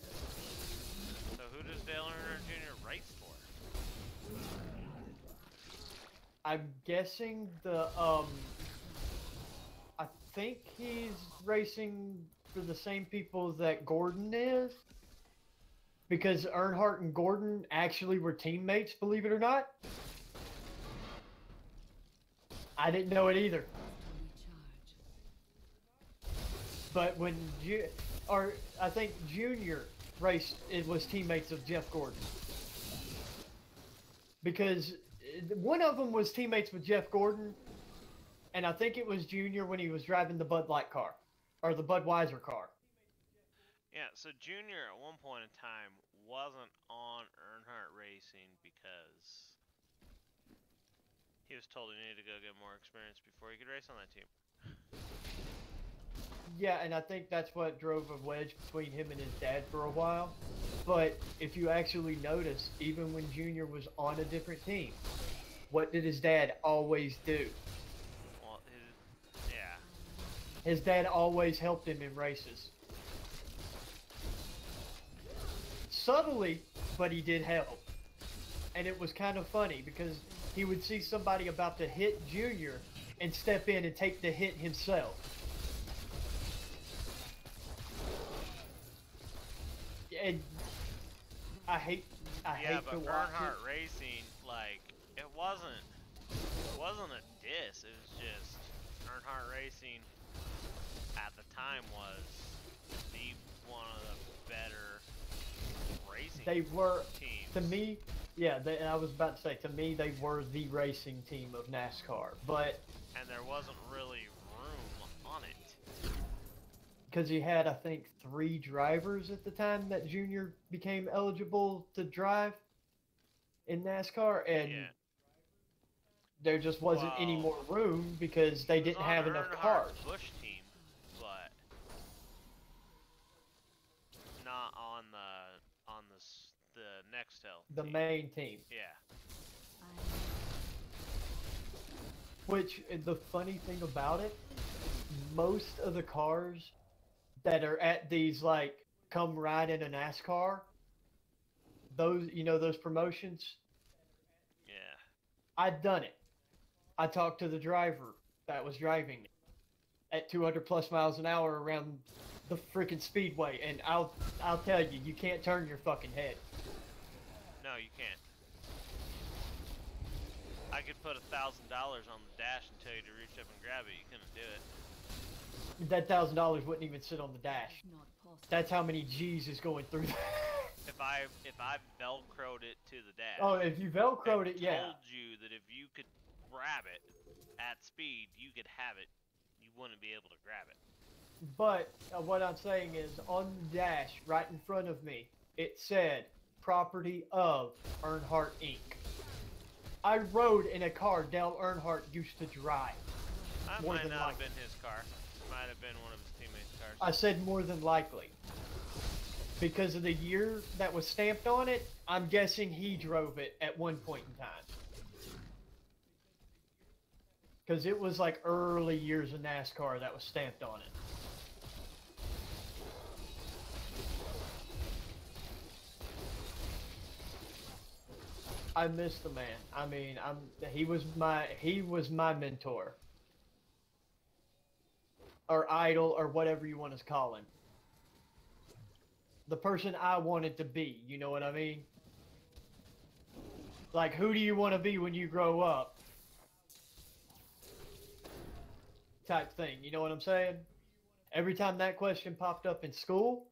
So who does Dale Earnhardt Jr. race for? I'm guessing I think he's racing for the same people that Gordon is. Because Earnhardt and Gordon actually were teammates, believe it or not. I didn't know it either. But when I think Junior raced, it was teammates of Jeff Gordon. Because one of them was teammates with Jeff Gordon, and I think it was Junior when he was driving the Bud Light car, or the Budweiser car. Yeah, so Junior at one point in time wasn't on Earnhardt Racing because he was told he needed to go get more experience before he could race on that team. Yeah, and I think that's what drove a wedge between him and his dad for a while. But if you actually notice, even when Junior was on a different team, what did his dad always do? Well, yeah. His dad always helped him in races. Subtly, but he did help. And it was kind of funny because he would see somebody about to hit Junior and step in and take the hit himself. And I hate Yeah, to but watch Earnhardt it. Racing, like, it wasn't a diss. It was just Earnhardt Racing at the time was one of the better racing They were, teams. to me, yeah, and I was about to say, to me, they were the racing team of NASCAR. But And there wasn't really room on it. because he had, I think, 3 drivers at the time that Junior became eligible to drive in NASCAR, and Yeah. there just wasn't any Well, more room because they It was didn't on have enough Earnhardt's cars. Bush team, but not on the Nextel The team. main team. Yeah. Which, the funny thing about it, most of the cars that are at these, like, come ride in a NASCAR, those, those promotions, Yeah. I'd done it. I talked to the driver that was driving it at 200 plus miles an hour around the freaking speedway, and I'll tell you, you can't turn your fucking head. No, you can't. I could put $1,000 on the dash and tell you to reach up and grab it. You couldn't do it. That $1,000 wouldn't even sit on the dash. Not possible. That's how many G's is going through that. If I Velcroed it to the dash. Oh, if you Velcroed and it, yeah. told you that if you could grab it at speed, you could have it. You wouldn't be able to grab it. But what I'm saying is, on the dash right in front of me, it said, property of Earnhardt Inc. I rode in a car Dale Earnhardt used to drive. That More might than not have likely. been his car. It might have been one of his teammates' cars. I said more than likely. Because of the year that was stamped on it, I'm guessing he drove it at one point in time. Because it was like early years of NASCAR that was stamped on it. I miss the man. I mean, he was my mentor. Or idol, or whatever you want to call him. The person I wanted to be, you know what I mean? Like, who do you want to be when you grow up? Type thing, you know what I'm saying? Every time that question popped up in school,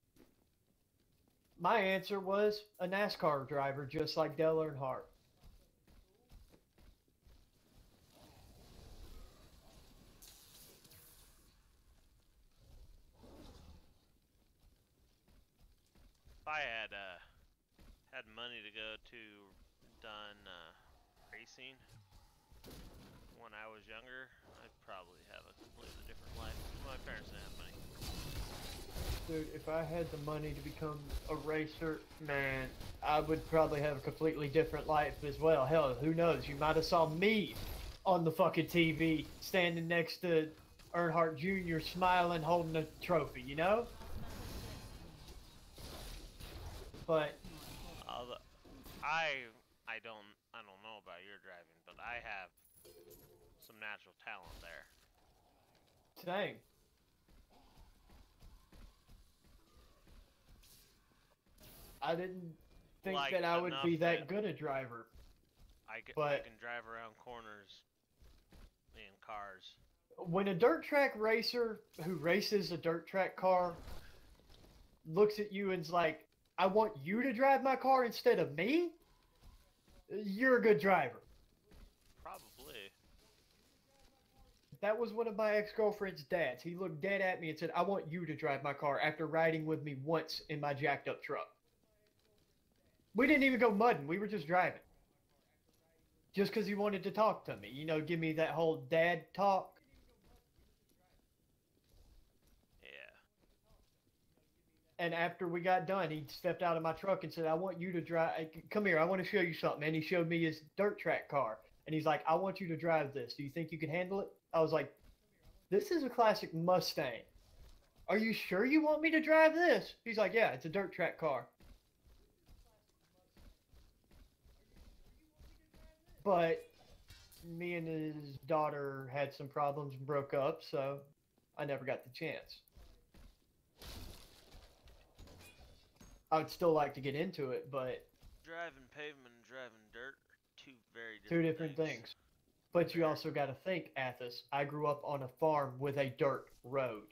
my answer was a NASCAR driver just like Dale Earnhardt. If I had money to go to done racing when I was younger, I'd probably have a completely different life. My parents didn't have money. Dude, if I had the money to become a racer, man, I would probably have a completely different life as well. Hell, who knows? You might have saw me on the fucking TV standing next to Earnhardt Jr. smiling, holding a trophy, you know? But Although, I don't know about your driving, but I have some natural talent there. same. I didn't think Like, that I would enough be that that- good a driver. I But- can drive around corners in cars. When a dirt track racer who races a dirt track car looks at you and's like, I want you to drive my car instead of me, you're a good driver. Probably. that was one of my ex-girlfriend's dads. He looked dead at me and said, "I want you to drive my car," after riding with me once in my jacked up truck. We didn't even go mudding. We were just driving. Just because he wanted to talk to me. You know, give me that whole dad talk. Yeah. And after we got done, he stepped out of my truck and said, "I want you to drive. Come here. I want to show you something." And he showed me his dirt track car. And he's like, "I want you to drive this. Do you think you can handle it?" I was like, "This is a classic Mustang. Are you sure you want me to drive this?" He's like, "Yeah, it's a dirt track car." But me and his daughter had some problems and broke up, so I never got the chance. I would still like to get into it, but Driving pavement and driving dirt are two very two different different things. But you also got to think, Athos, I grew up on a farm with a dirt road.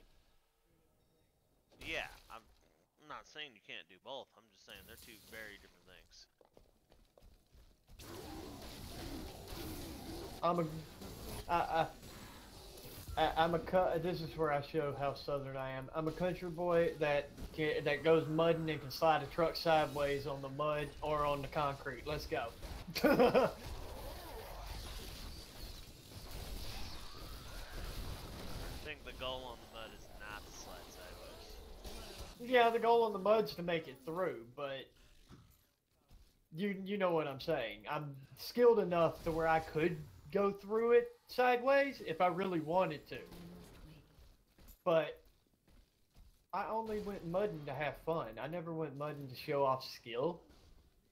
Yeah, I'm not saying you can't do both. I'm just saying they're two very different things. This is where I show how southern I am. I'm a country boy that goes mudding and can slide a truck sideways on the mud or on the concrete. Let's go. I think the goal on the mud is not to slide sideways. Yeah, the goal on the mud's to make it through, but you know what I'm saying. I'm skilled enough to where I could go through it sideways if I really wanted to. But I only went mudding to have fun. I never went mudding to show off skill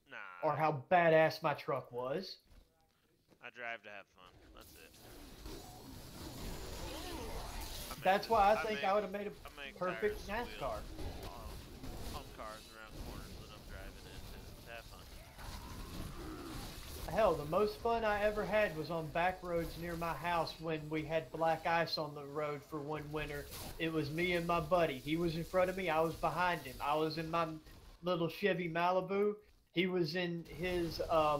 Nah. or how badass my truck was. I drive to have fun. That's it. That's why I think I would have made a make perfect tires NASCAR. on cars around corners when I'm driving it to have fun. Hell, the most fun I ever had was on back roads near my house when we had black ice on the road for one winter. It was me and my buddy. He was in front of me. I was behind him. I was in my little Chevy Malibu. He was in his, I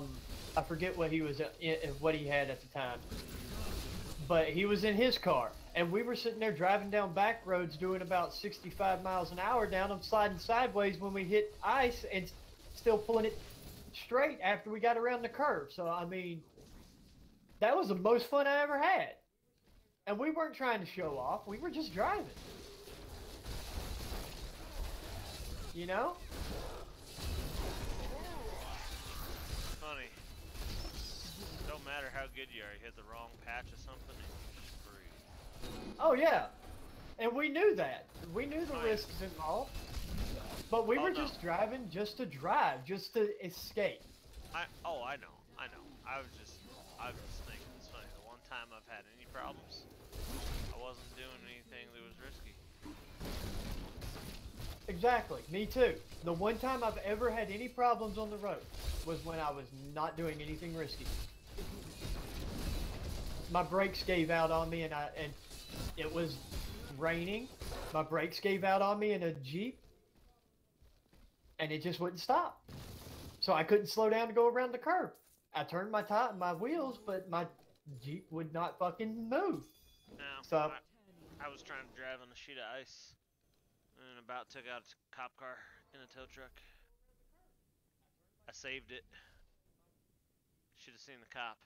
forget what he was, what he had at the time. But he was in his car. And we were sitting there driving down back roads doing about 65 miles an hour down them, sliding sideways when we hit ice and still pulling it straight after we got around the curve. So, I mean, that was the most fun I ever had. And we weren't trying to show off. We were just driving. You know? Funny. Don't matter how good you are, you hit the wrong patch of something and you're screwed. Oh, yeah. And we knew that. We knew the Oh, yeah. risks involved. But we were just driving just to drive, just to escape. I know. I was just thinking it's funny. The one time I've had any problems, I wasn't doing anything that was risky. Exactly. Me too. The one time I've ever had any problems on the road was when I was not doing anything risky. My brakes gave out on me and it was raining. My brakes gave out on me in a Jeep. And it just wouldn't stop. So I couldn't slow down to go around the curve. I turned my wheels, but my Jeep would not fucking move. Now, So I was trying to drive on a sheet of ice and about took out a cop car in a tow truck. I saved it. Should have seen the cop.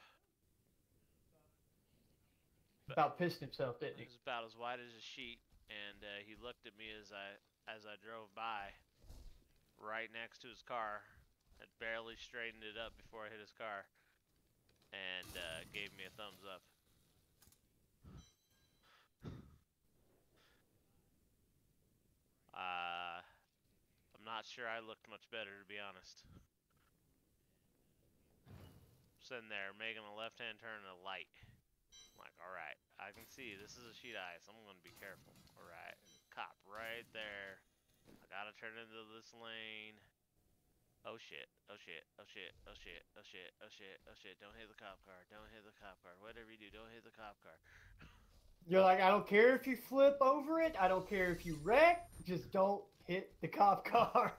about pissed himself, didn't he? It was about as wide as a sheet, and he looked at me as I drove by, right next to his car. Had barely straightened it up before I hit his car, and gave me a thumbs up. I'm not sure I looked much better, to be honest. Sitting there making a left-hand turn at a light. I'm like, alright, I can see this is a sheet of ice. I'm gonna be careful. Alright, cop right there. I gotta turn into this lane. Oh shit, oh shit, oh shit, oh shit, oh shit, oh shit, oh shit. Don't hit the cop car. Don't hit the cop car. Whatever you do, don't hit the cop car. You're like, I don't care if you flip over it. I don't care if you wreck. Just don't hit the cop car.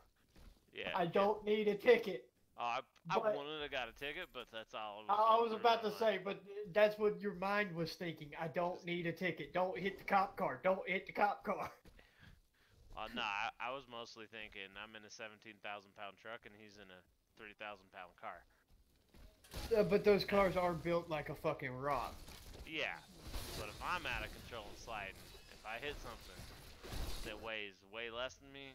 Yeah. I don't need a ticket. I But- wouldn't have got a ticket, but that's all. I going was through about my to mind. say, but that's what your mind was thinking. I don't need a ticket. Don't hit the cop car. Don't hit the cop car. No, I was mostly thinking I'm in a 17,000-pound truck and he's in a 30,000-pound car. But those cars are built like a fucking rock. Yeah, but if I'm out of control and sliding, if I hit something that weighs way less than me,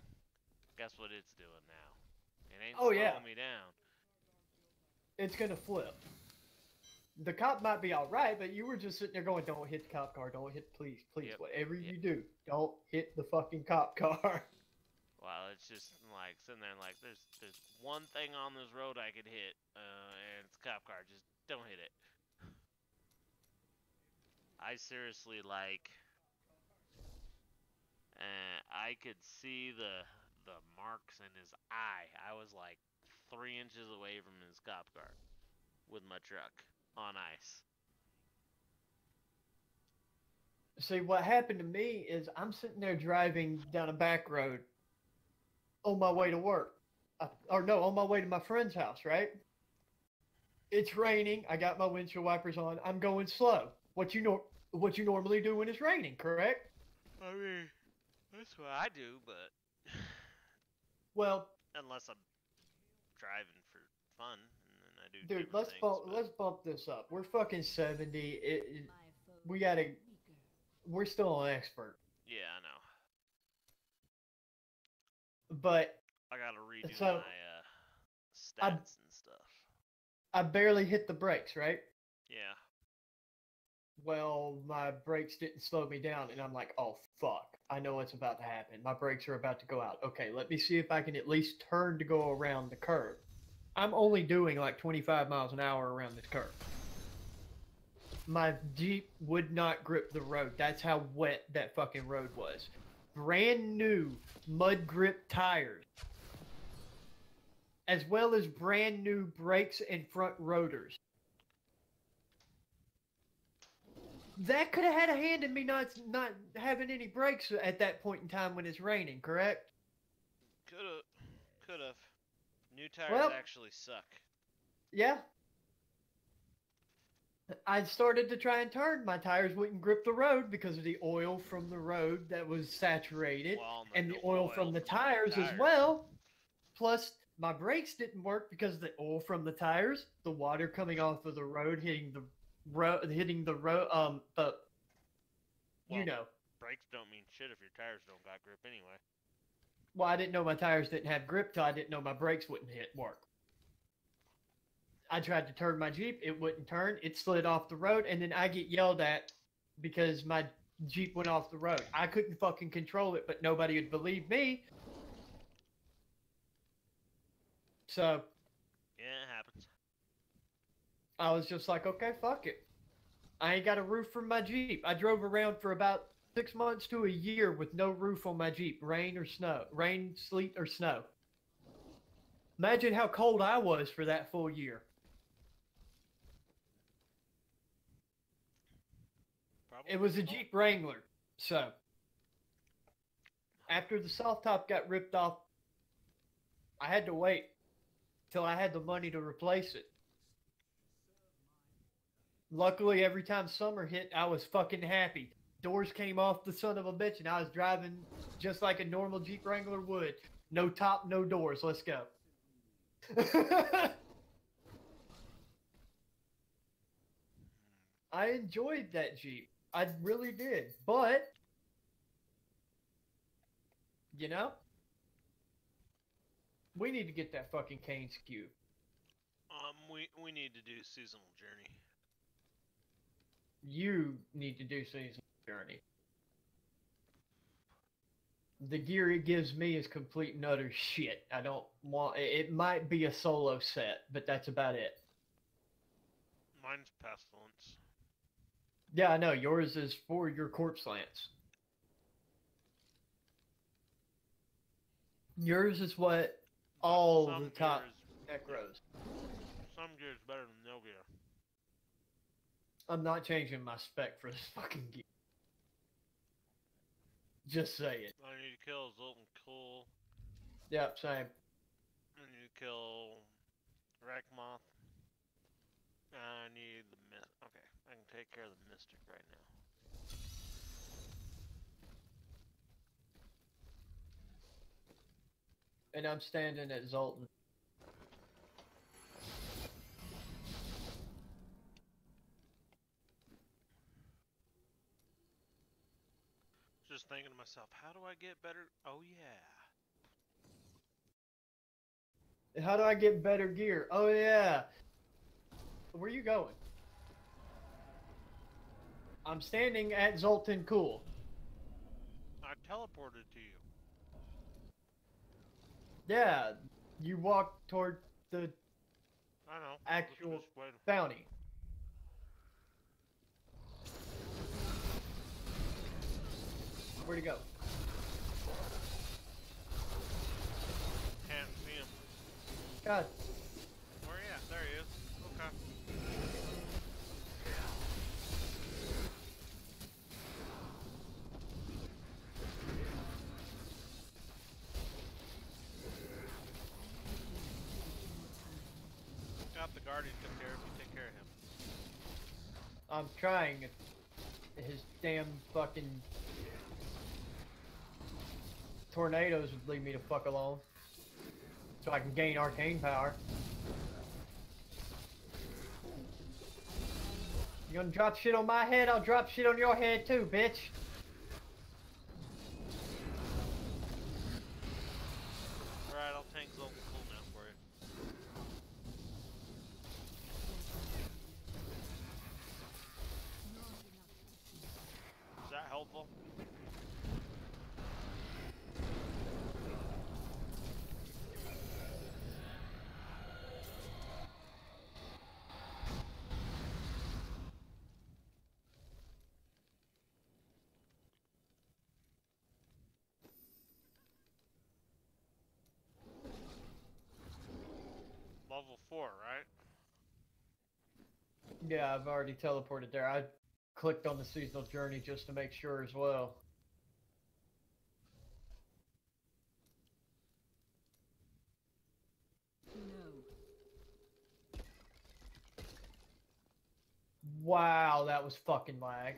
guess what it's doing now? It ain't Oh, slowing yeah. me down. It's gonna flip. The cop might be all right, but you were just sitting there going, "Don't hit the cop car. Don't hit. Please, please. Yep. Whatever Yep. you do, don't hit the fucking cop car." Well, it's just like sitting there like there's one thing on this road I could hit, and it's a cop car. Just don't hit it. I seriously like, I could see the marks in his eye. I was like 3 inches away from his cop car with my truck on ice. See, what happened to me is I'm sitting there driving down a back road on my way to work. On my way to my friend's house, right? It's raining. I got my windshield wipers on. I'm going slow. What you normally do when it's raining, correct? I mean, that's what I do, but Well, unless I'm driving for fun, and then I do. dude, different things, but- let's bump this up. We're fucking 70. My foe We gotta. weaker. We're still an expert, Yeah, I know. but I gotta redo So, my I- stats and stuff. I barely hit the brakes, right? Yeah. Well, my brakes didn't slow me down, and I'm like, oh, fuck. I know what's about to happen. My brakes are about to go out. Okay, let me see if I can at least turn to go around the curve. I'm only doing like 25 miles an hour around this curve. My Jeep would not grip the road. That's how wet that fucking road was. Brand new mud grip tires, as well as brand new brakes and front rotors. That could have had a hand in me not having any brakes at that point in time when it's raining, correct? Could have. New tires Well- actually suck. Yeah. I started to try and turn. My tires wouldn't grip the road because of the oil from the road that was saturated, Well, and the oil from the tires as well. Plus, my brakes didn't work because of the oil from the tires, the water coming off of the road hitting the road, but you Well, know. Brakes don't mean shit if your tires don't got grip anyway. Well, I didn't know my tires didn't have grip till I didn't know my brakes wouldn't work. I tried to turn my Jeep, it wouldn't turn, it slid off the road, and then I get yelled at because my Jeep went off the road. I couldn't fucking control it, but nobody would believe me. So Yeah, it happens. I was just like, okay, fuck it. I ain't got a roof for my Jeep. I drove around for about 6 months to a year with no roof on my Jeep, rain, sleet, or snow. Imagine how cold I was for that full year. Probably. It was a Jeep Wrangler. So, after the soft top got ripped off, I had to wait till I had the money to replace it. Luckily, every time summer hit, I was fucking happy. Doors came off the son of a bitch, and I was driving just like a normal Jeep Wrangler would. No top, no doors. Let's go. I enjoyed that Jeep. I really did. But, you know, we need to get that fucking cane skew. We need to do seasonal journey. You need to do season journey. The gear it gives me is complete and utter shit. I don't want it. Might be a solo set, but that's about it. Mine's pestilence. Yeah, I know. Yours is for your corpse lance. Yours is what all Some the top gear necros. Some gear is better than no gear. I'm not changing my spec for this fucking gear. Just say it. I need to kill Zoltan Cool. Yep, same. I need to kill Wreck Moth. I need the mist. Okay, I can take care of the Mystic right now. And I'm standing at Zoltan. Just thinking to myself, how do I get better? Oh yeah. How do I get better gear? Oh yeah. Where you going? I'm standing at Zoltan Cool. I teleported to you. Yeah, you walk toward the I know. actual Just wait. bounty. Where'd he go? Can't see him. God, Where he at? There he is. Okay. Got the Guardian took care of. You take care of him. I'm trying. His damn fucking tornadoes would leave me the fuck alone. So I can gain arcane power. You gonna drop shit on my head? I'll drop shit on your head too, bitch. Alright, I'll tank Zoltan cooldown for you. Is that helpful? Level 4, right? Yeah, I've already teleported there. I clicked on the seasonal journey just to make sure as well. No. Wow, that was fucking lag.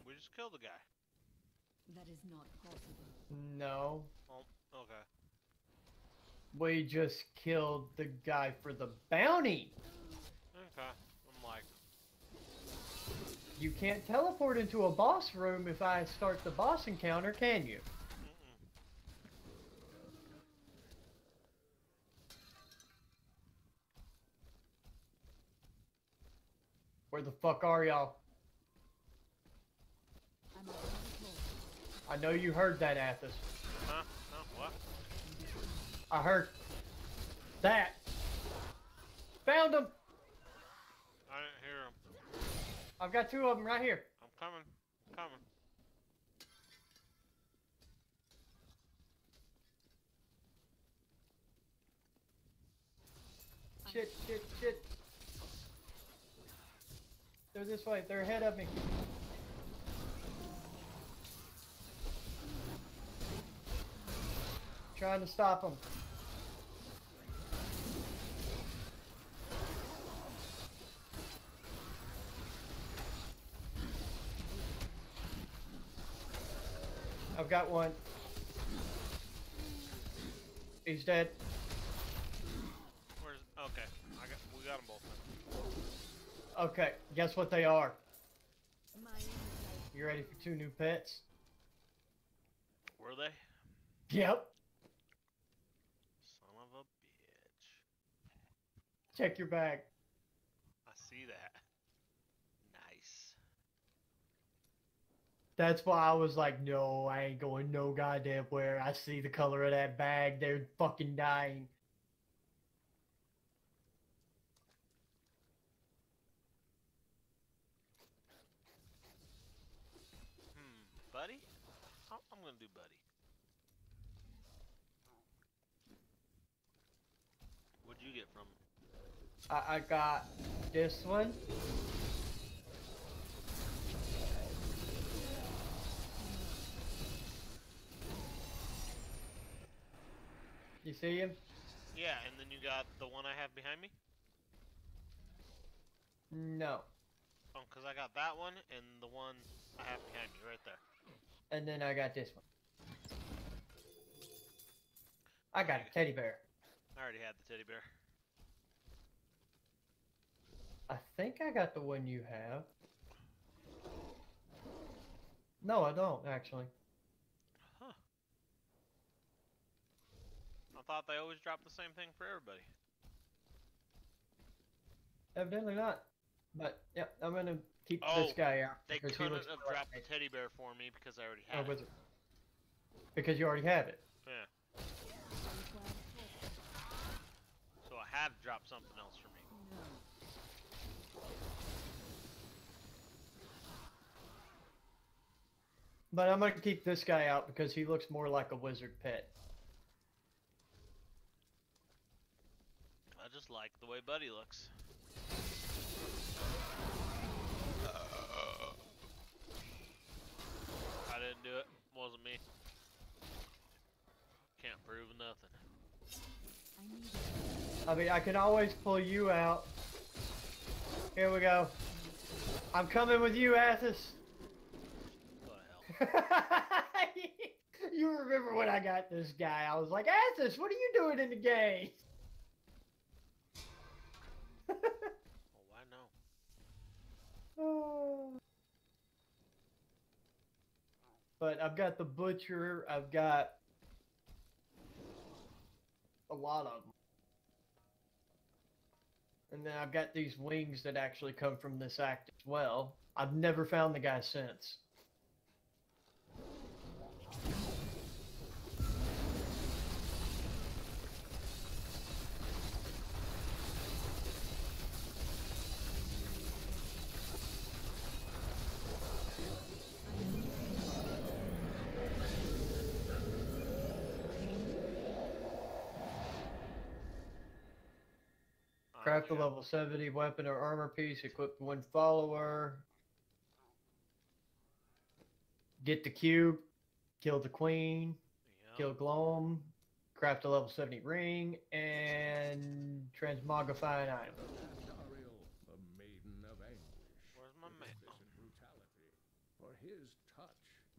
We just killed the guy. That is not possible. No. Oh, okay. We just killed the guy for the bounty. Okay. I'm like, You can't teleport into a boss room if I start the boss encounter, can you? Where the fuck are y'all? I'm out of control. I know you heard that, Athos. huh? No, what? I heard that. Found him. I didn't hear him. I've got two of them right here. I'm coming. I'm coming. Shit, shit, shit. They're this way. They're ahead of me. Trying to stop them. I've got one. He's dead. Where's? Okay. We got them both. Okay, guess what they are? My insight. You ready for two new pets? Were they? Yep. Son of a bitch. Check your bag. I see that. Nice. That's why I was like, no, I ain't going no goddamn where. I see the color of that bag. They're fucking dying. Buddy? I'm gonna do buddy. What'd you get from him? I got this one. You see him? Yeah, and then you got the one I have behind me? No. Oh, because I got that one and the one I have behind me right there. And then I got this one. I got a teddy bear. I already had the teddy bear. I think I got the one you have. No, I don't, actually. Huh. I thought they always dropped the same thing for everybody. Evidently not. But, yep, I'm gonna keep Oh, this guy out. They because he couldn't looks have more dropped the like- teddy bear for me because I already Oh, had it. was it? Because you already have it. Yeah. So I had to drop something else for me. But I'm gonna keep this guy out because he looks more like a wizard pet. I just like the way Buddy looks. I didn't do it. Wasn't me. Can't prove nothing. I mean, I can always pull you out. Here we go. I'm coming with you, Athos. What the hell? You remember when I got this guy? I was like, Athos, what are you doing in the game? Oh, I know. Oh. But I've got the butcher. I've got a lot of them. And then I've got these wings that actually come from this act as well. I've never found the guy since. Craft a Yeah. level 70 weapon or armor piece, equip one follower. Get the cube, kill the queen, Yeah. kill Gloam, craft a level 70 ring, and transmogrify an item. Dariel, the maiden of anguish. Where's my with mail? efficient brutality. For his touch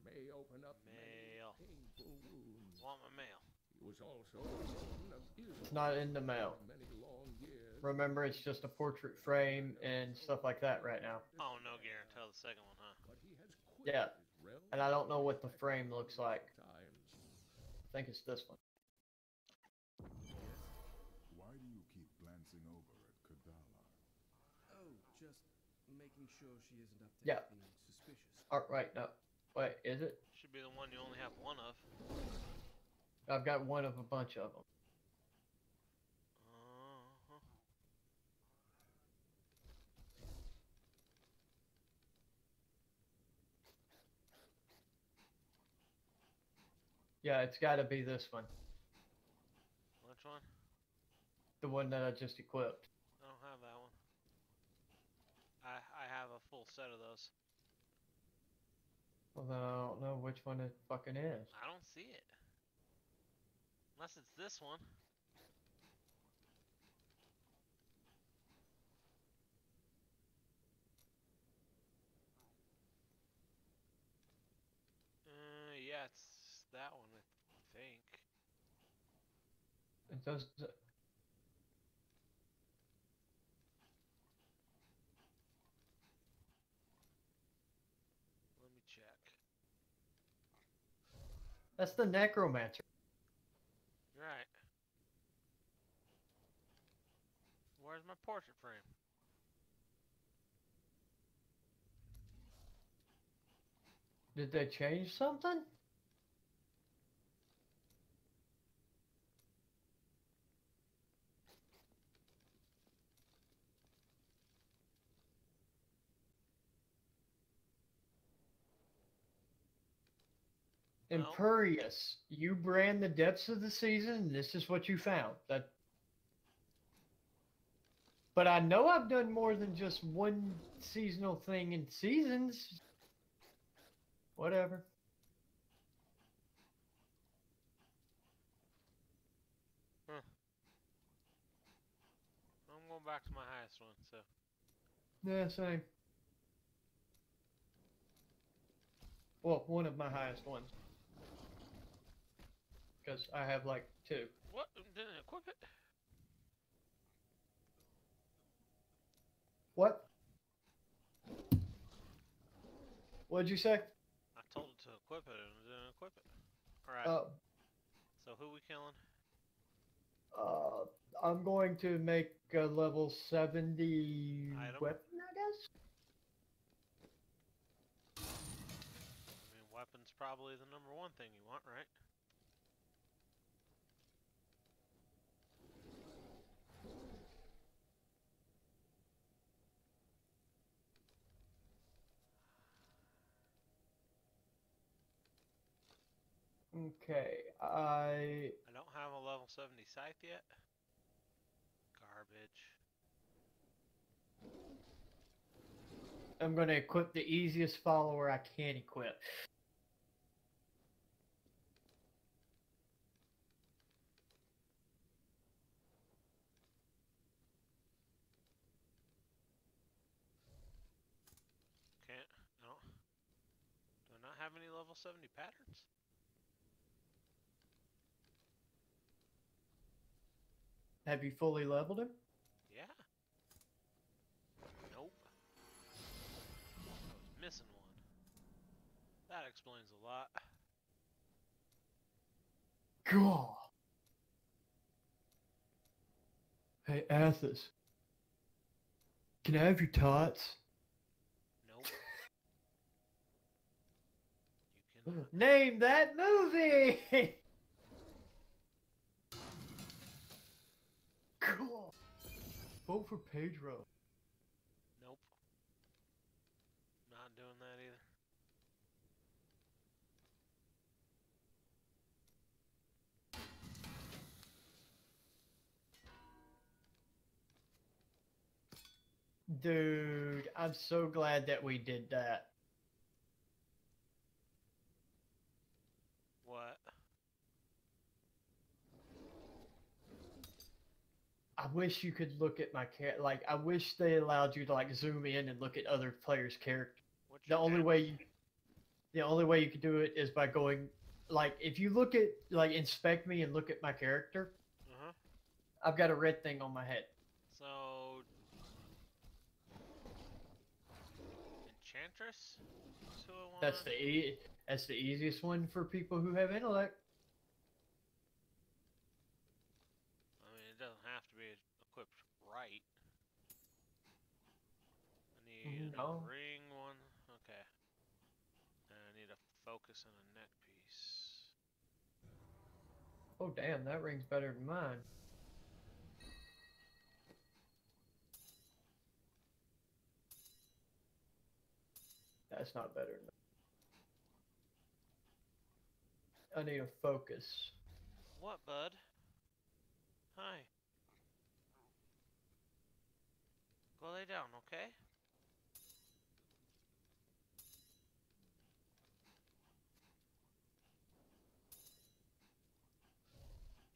may open up Mail. many painful wounds. Want my mail? He was also a son of Israel. It's not in the mail. for many long years. Remember, it's just a portrait frame and stuff like that right now. Oh, no guarantee the second one, huh? But he has quit Yeah, his realm and I don't know what the frame looks like. times. I think it's this one. Why do you keep glancing over at Kadala? Oh, just making sure she isn't up to Yeah. anything suspicious. Oh, right, no. Wait, is it? Should be the one you only have one of. I've got one of a bunch of them. Uh-huh. Yeah, it's got to be this one. Which one? The one that I just equipped. I don't have that one. I have a full set of those. Well, then I don't know which one it fucking is. I don't see it. Unless it's this one. Yeah, it's that one, I think. It does. Let me check. That's the necromancer. You're right. Where's my portrait frame? Did they change something? Well- Imperious. You ran the depths of the season, and this is what you found. That. But I know I've done more than just one seasonal thing in seasons. Whatever. I'm going back to my highest one, so. Yeah, same. Well, one of my highest ones. Because I have like 2. What? Didn't equip it? What? What'd you say? I told it to equip it and it didn't equip it. Alright, so who we killing? I'm going to make a level 70 Item? weapon, I guess? I mean, weapon's probably the number one thing you want, right? Okay, I don't have a level 70 scythe yet. Garbage. I'm going to equip the easiest follower I can equip. Can't. No. Do I not have any level 70 patterns? Have you fully leveled him? Yeah. Nope. I was missing one. That explains a lot. God. Hey, Athos. Can I have your tots? Nope. You cannot. Name that movie! Cool. Vote for Pedro. Nope. Not doing that either. Dude, I'm so glad that we did that. What? I wish you could look at my like I wish they allowed you to like zoom in and look at other players' characters. What's The your only camera? way you could do it is by going like if you look at like inspect me and look at my character, Uh-huh. I've got a red thing on my head. So... Enchantress? Is who I want. That's the easiest one for people who have intellect. I mean, it doesn't have to be equipped right. I need No. a ring one. Okay. And I need a focus and a neck piece. Oh damn, that ring's better than mine. That's not better than I need a focus. What, bud? Hi. Go lay down, okay?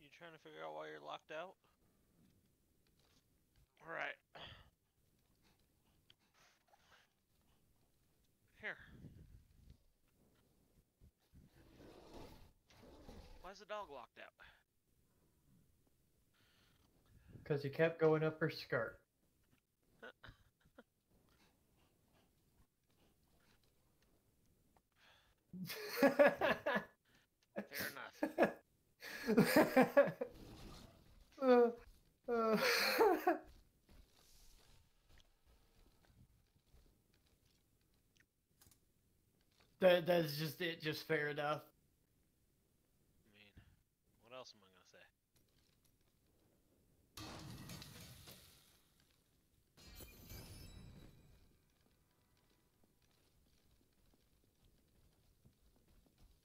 You trying to figure out why you're locked out? Alright. Here. Why is the dog locked out? Because he kept going up her skirt. Fair enough. Uh, uh, That's just it. Just fair enough. I mean, what else am I gonna say?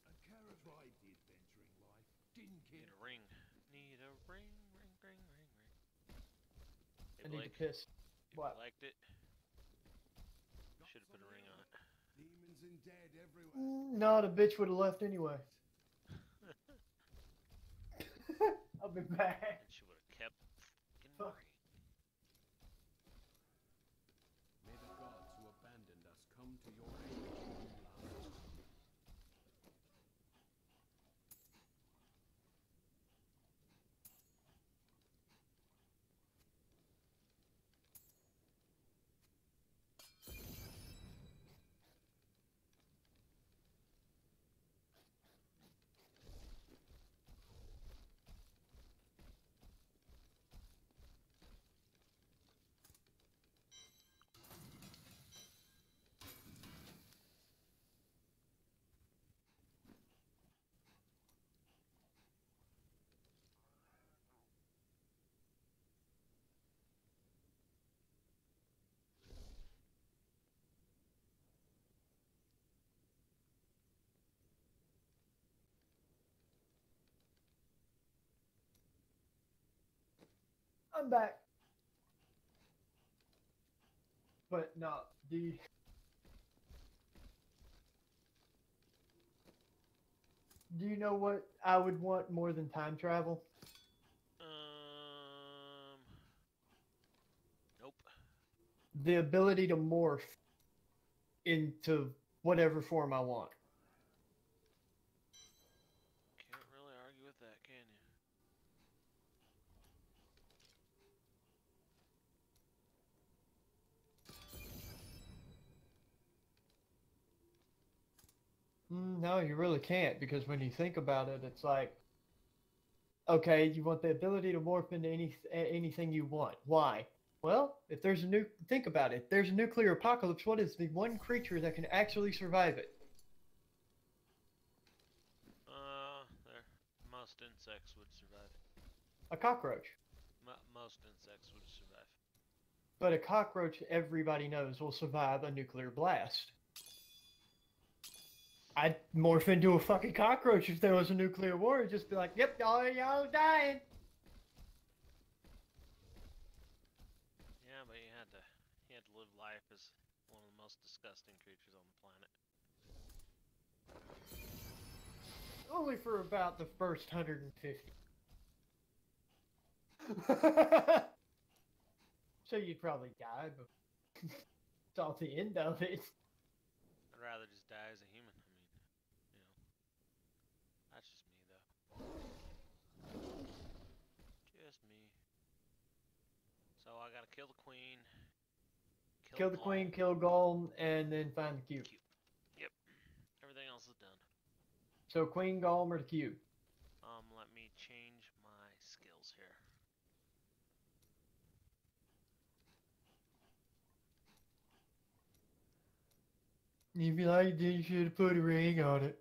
And Kara tried the adventuring life, didn't Need Kid? a ring. Need a ring, ring, ring, ring, ring. Hey, I need Blake, to piss. if What? you liked it, should have put a ring on it. Demons and dead everywhere. No, the bitch would have left anyway. I'll be back. And she would have kept fucking Fuck. ring. May the gods who abandoned us come to your aid. I'm back. But no, do you know what I would want more than time travel? Nope. The ability to morph into whatever form I want. Can't really argue with that, can you? No, you really can't, because when you think about it, it's like, okay, you want the ability to morph into anything you want. Why? Well, if there's think about it. If there's a nuclear apocalypse, what is the one creature that can actually survive it? There. Most insects would survive. A cockroach. Most insects would survive. But a cockroach, everybody knows, will survive a nuclear blast. I'd morph into a fucking cockroach if there was a nuclear war and just be like, yep, y'all dying. Yeah, but you had to live life as one of the most disgusting creatures on the planet. Only for about the first 150. So you'd probably die, but it's not the end of it. I'd rather just die as a human. I mean, that's just me though. Just me. So I gotta kill the queen. Kill the queen, kill Golem, and then find the cube. Yep. Everything else is done. So queen, Golem, or the cube? Let me change my skills here. If you liked it, you should have put a ring on it.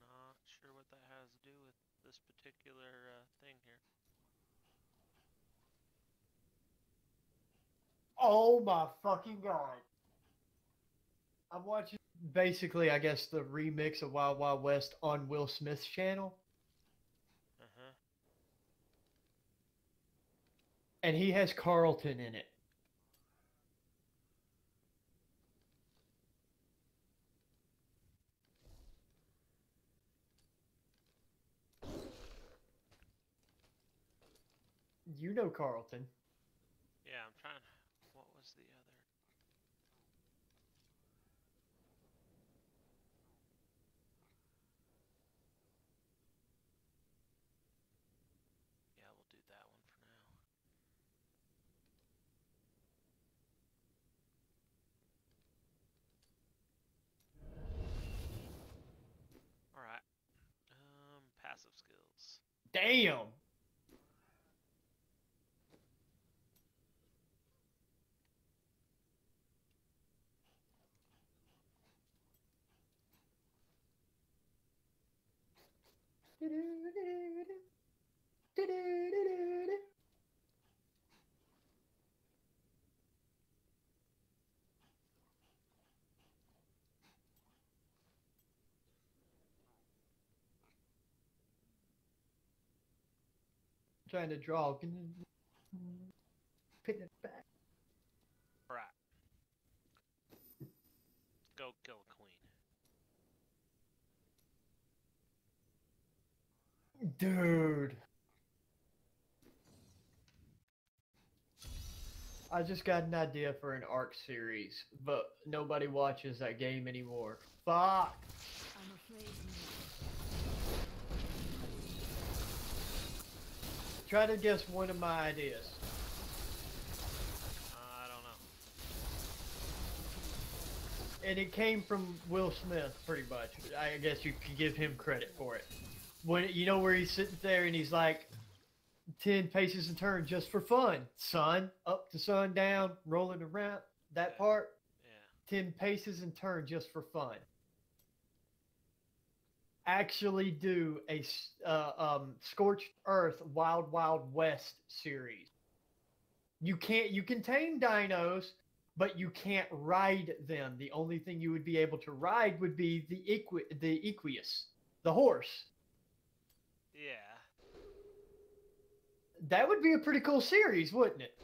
Not sure what that has to do with this particular thing here. Oh my fucking god. I'm watching basically, I guess, the remix of Wild Wild West on Will Smith's channel. Uh-huh. And he has Carlton in it. You know Carlton. Yeah, I'm trying. What was the other? Yeah, we'll do that one for now. Alright. Passive skills. Damn! Trying to draw. Putting it back. Right. Go kill a queen. Dude. I just got an idea for an Ark series, but nobody watches that game anymore. Fuck! I'm afraid Try to guess one of my ideas. I don't know. And it came from Will Smith, pretty much. I guess you could give him credit for it. When you know where he's sitting there and he's like, 10 paces and turn just for fun, son. Up to sundown, rolling around. That part, Yeah. 10 paces and turn just for fun. Actually do a Scorched Earth Wild Wild West series. You can tame dinos, but you can't ride them. The only thing you would be able to ride would be the Equus, the horse. Yeah. That would be a pretty cool series, wouldn't it?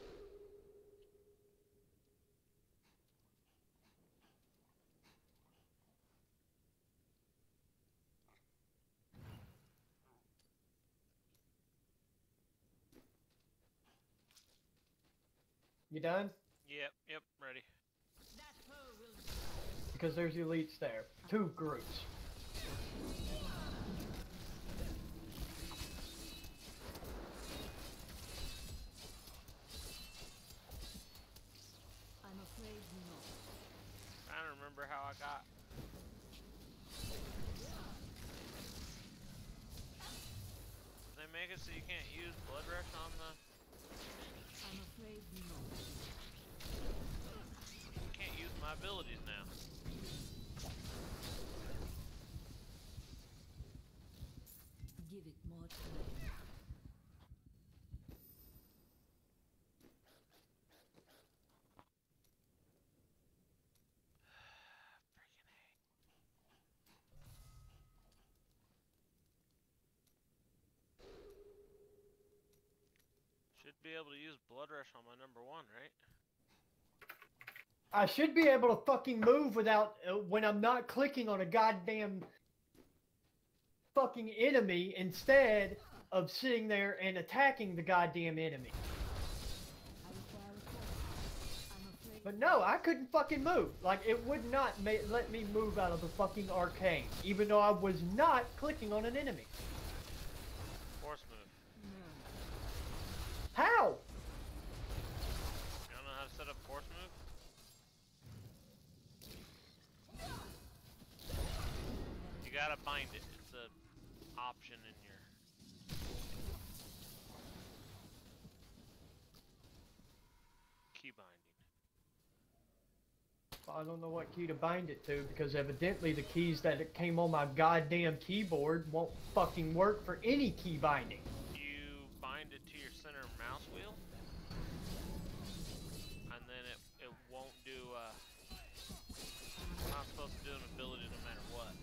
You done? Yep, ready. Because there's elites there. 2 groups. I'm afraid not. Trying to remember how I got. Did they make it so you can't use Blood Rush on the... I'm afraid not. I can't use my abilities now. Give it more time. Should be able to use Blood Rush on my number 1, right? I should be able to fucking move without when I'm not clicking on a goddamn fucking enemy instead of sitting there and attacking the goddamn enemy. I require a call. I'm afraid. But no, I couldn't fucking move. Like, it would not let me move out of the fucking arcane, even though I was not clicking on an enemy. Force move. No. How? You don't know how to set up force move? You gotta bind it. It's a option in your... key binding. I don't know what key to bind it to, because evidently the keys that it came on my goddamn keyboard won't fucking work for any key binding. You bind it to your center mouse wheel, and then it won't do, it's not supposed to do an ability no matter what.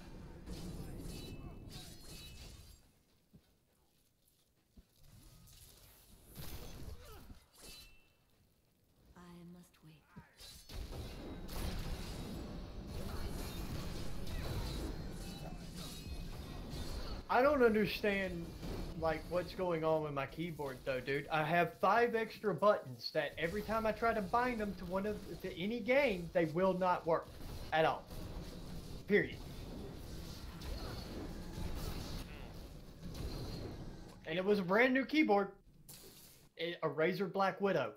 I must wait. I don't understand, like, what's going on with my keyboard, though, dude. I have 5 extra buttons that every time I try to bind them to any game, they will not work at all. Period. And it was a brand new keyboard. A Razer Black Widow.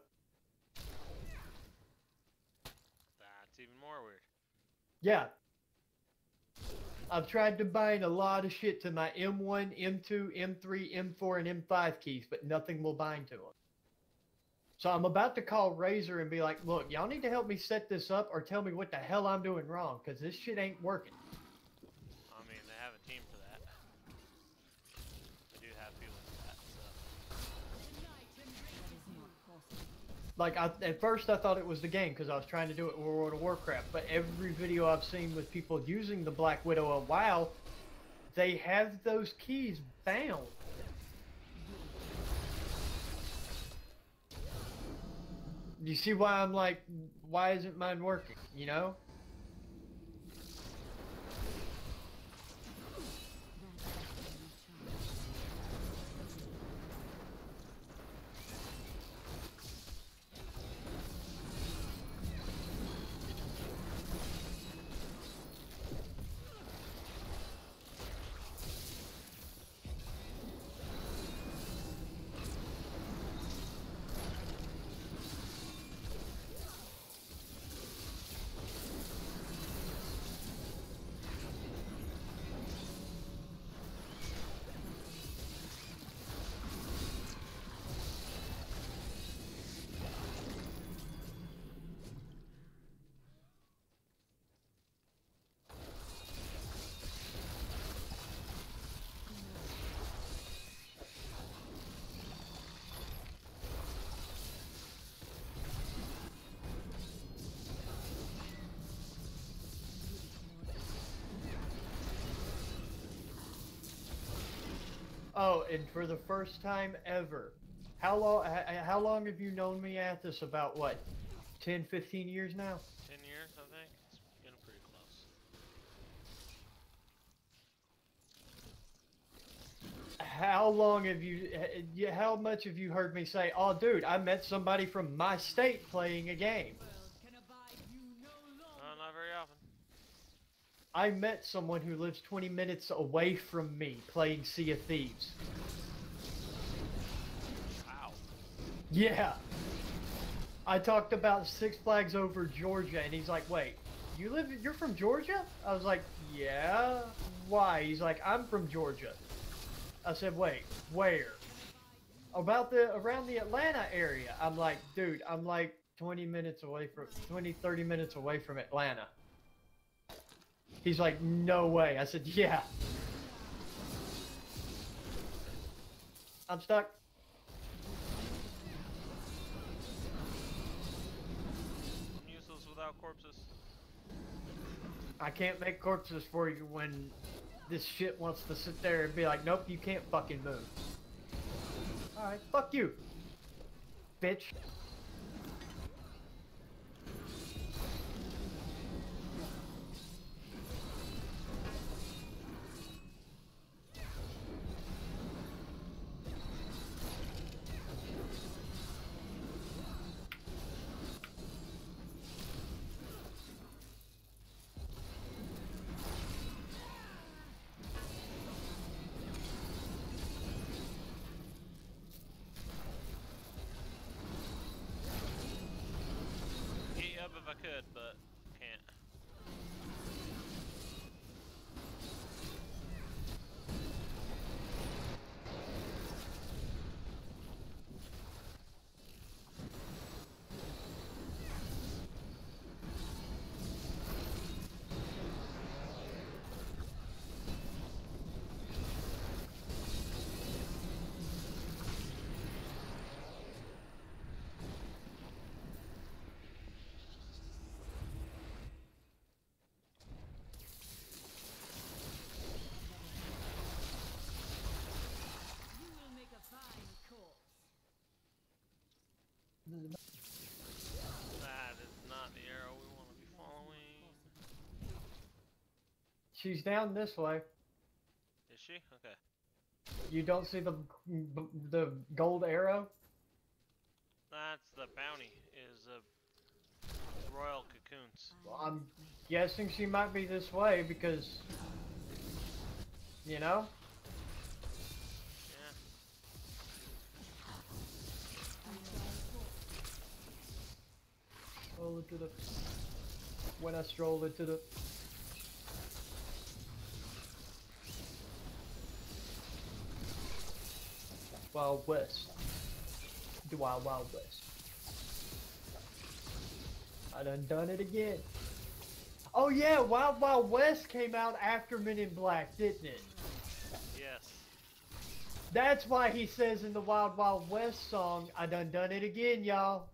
That's even more weird. Yeah. I've tried to bind a lot of shit to my M1, M2, M3, M4, and M5 keys, but nothing will bind to them. So I'm about to call Razer and be like, look, y'all need to help me set this up or tell me what the hell I'm doing wrong, because this shit ain't working. I mean, they have a team for that. Like, at first I thought it was the game because I was trying to do it in World of Warcraft, but every video I've seen with people using the Black Widow of WoW, they have those keys bound. You see why I'm like, why isn't mine working, you know? Oh, and for the first time ever, how long have you known me, Athos? About what, 10, 15 years now? 10 years, I think. It's getting pretty close. How long have how much have you heard me say, oh dude, I met somebody from my state playing a game? Not very often. I met someone who lives 20 minutes away from me playing Sea of Thieves. Wow. Yeah. I talked about Six Flags Over Georgia, and he's like, wait, you're from Georgia? I was like, yeah. Why? He's like, I'm from Georgia. I said, wait, where? Around the Atlanta area. I'm like, dude, I'm like 30 minutes away from Atlanta. He's like, no way. I said, yeah. I'm stuck. I'm useless without corpses. I can't make corpses for you when this shit wants to sit there and be like, nope, you can't fucking move. Alright, fuck you, bitch. If I could, but can't. That is not the arrow we want to be following. She's down this way. Is she? Okay. You don't see the gold arrow? That's the bounty, is royal cocoons. Well, I'm guessing she might be this way because, you know? Yeah. When I stroll into the Wild West. The Wild West. I done it again. Oh yeah, Wild West came out after Men in Black, didn't it? Yes. That's why he says in the Wild West song, I done it again, y'all.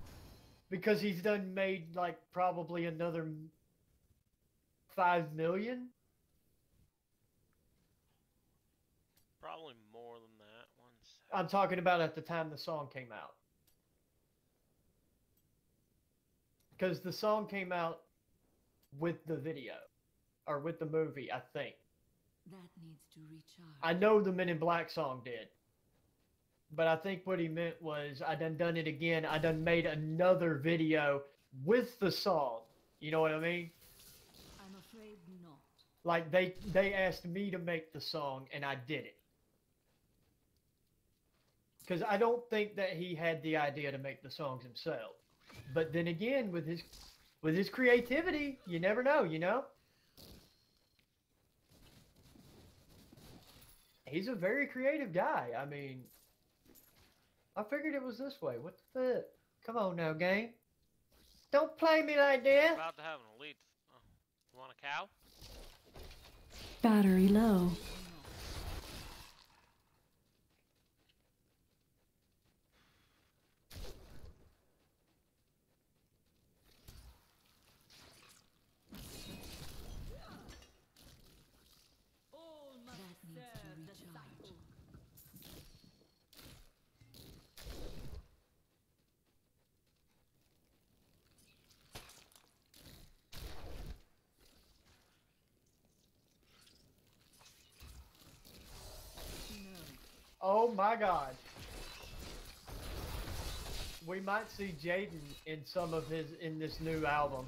Because he's done made like probably another 5 million. Probably more than that. One sec. I'm talking about at the time the song came out. Because the song came out with the video. Or with the movie, I think. That needs to recharge. I know the Men in Black song did. But I think what he meant was I done it again. I done made another video with the song. You know what I mean? I'm afraid not. Like they asked me to make the song and I did it. Because I don't think that he had the idea to make the songs himself. But then again, with his creativity, you never know, you know? He's a very creative guy. I mean, I figured it was this way. What the fuck? Come on now, gang. Don't play me like that. About to have an elite. You want a cow? Battery low. That needs to recharge. Oh my god. We might see Jaden in some of his in this new album.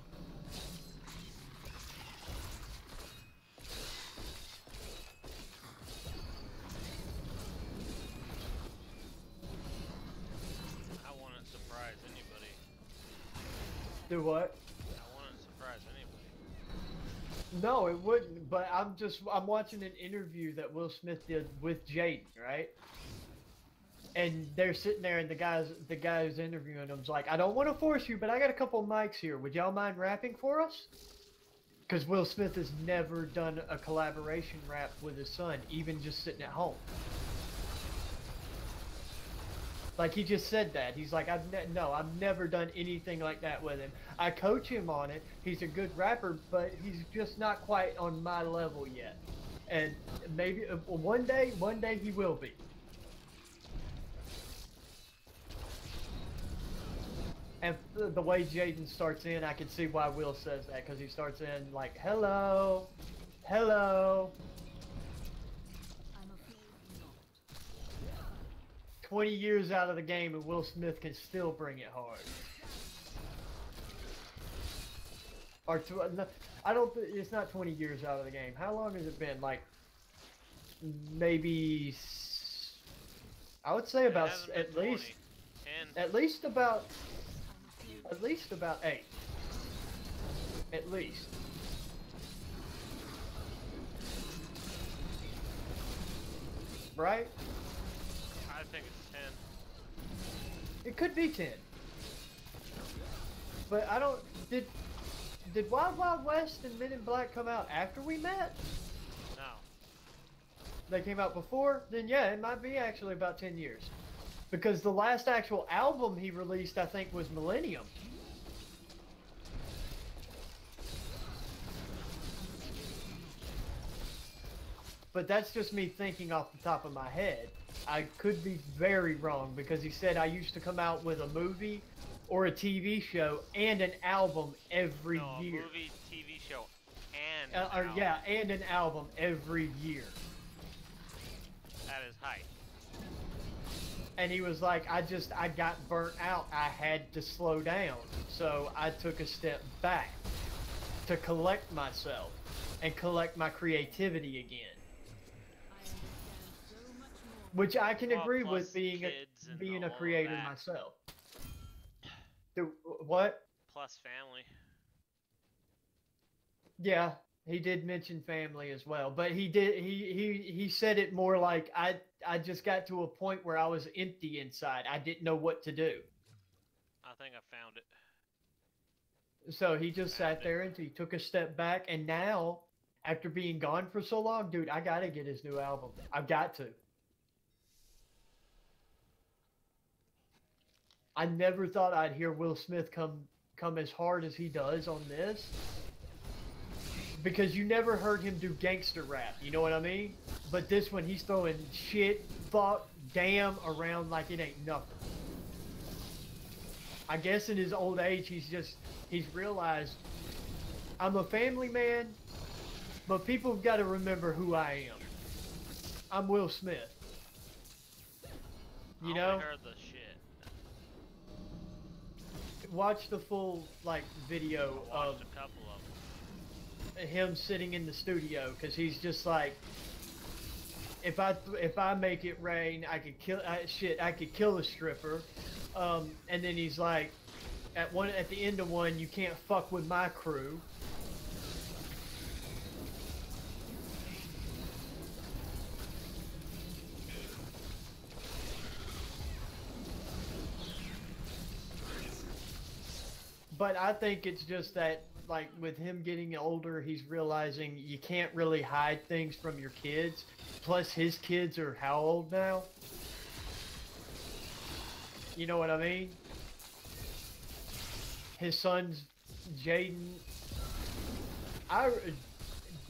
I wouldn't surprise anybody. Do what? I wouldn't surprise anybody. No, it wouldn't, but I'm watching an interview that Will Smith did with Jaden, right? And they're sitting there and the guy who's interviewing him's like, I don't want to force you, but I got a couple mics here. Would y'all mind rapping for us? Because Will Smith has never done a collaboration rap with his son, even just sitting at home. Like, he just said that. He's like, I've never done anything like that with him. I coach him on it. He's a good rapper, but he's just not quite on my level yet. And maybe one day he will be. And the way Jaden starts in, I can see why Will says that, because he starts in like, hello, hello. I'm afraid not. 20 years out of the game and Will Smith can still bring it hard. Or it's not 20 years out of the game. How long has it been? Like, maybe, I would say about at least about 8. At least. Right? I think it's 10. It could be 10. But I don't... Did Wild Wild West and Men in Black come out after we met? No. They came out before? Then yeah, it might be actually about 10 years. Because the last actual album he released, I think, was Millennium. But that's just me thinking off the top of my head. I could be very wrong because he said I used to come out with a movie or a TV show and an album every year. A movie, TV show, and an album. Yeah, and an album every year. That is hype. And he was like, I got burnt out. I had to slow down. So I took a step back to collect myself and collect my creativity again. Which I can agree with being a creator myself. What? Plus family. Yeah, he did mention family as well, but he said it more like I just got to a point where I was empty inside. I didn't know what to do. I think I found it. So he just sat there and he took a step back, and now, after being gone for so long, dude, I gotta get his new album. I've got to. I never thought I'd hear Will Smith come as hard as he does on this. Because you never heard him do gangster rap, you know what I mean? But this one, he's throwing shit, fuck, damn around like it ain't nothing. I guess in his old age, he's realized, I'm a family man, but people have got to remember who I am. I'm Will Smith. You I know? only heard the shit. Watch the full, like, video I of watched a couple of them. him sitting in the studio, because he's just like, if I make it rain, I could kill a stripper. And then he's like, at the end of one, you can't fuck with my crew. But I think it's just that, like, with him getting older, he's realizing you can't really hide things from your kids. Plus, his kids are how old now? You know what I mean? His son's Jaden.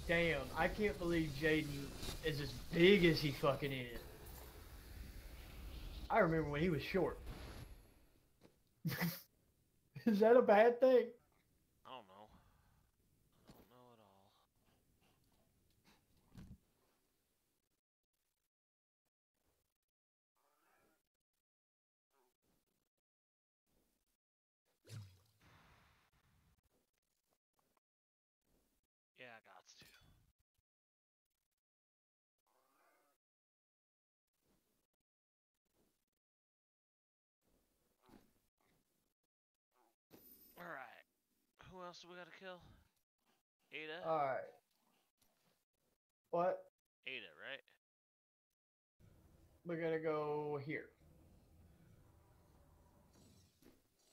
Damn, I can't believe Jaden is as big as he fucking is. I remember when he was short. Is that a bad thing? I don't know. I don't know at all. Yeah, I got to. Alright. Who else do we gotta kill? Ada? Alright. What? Ada, right? We're gonna go here.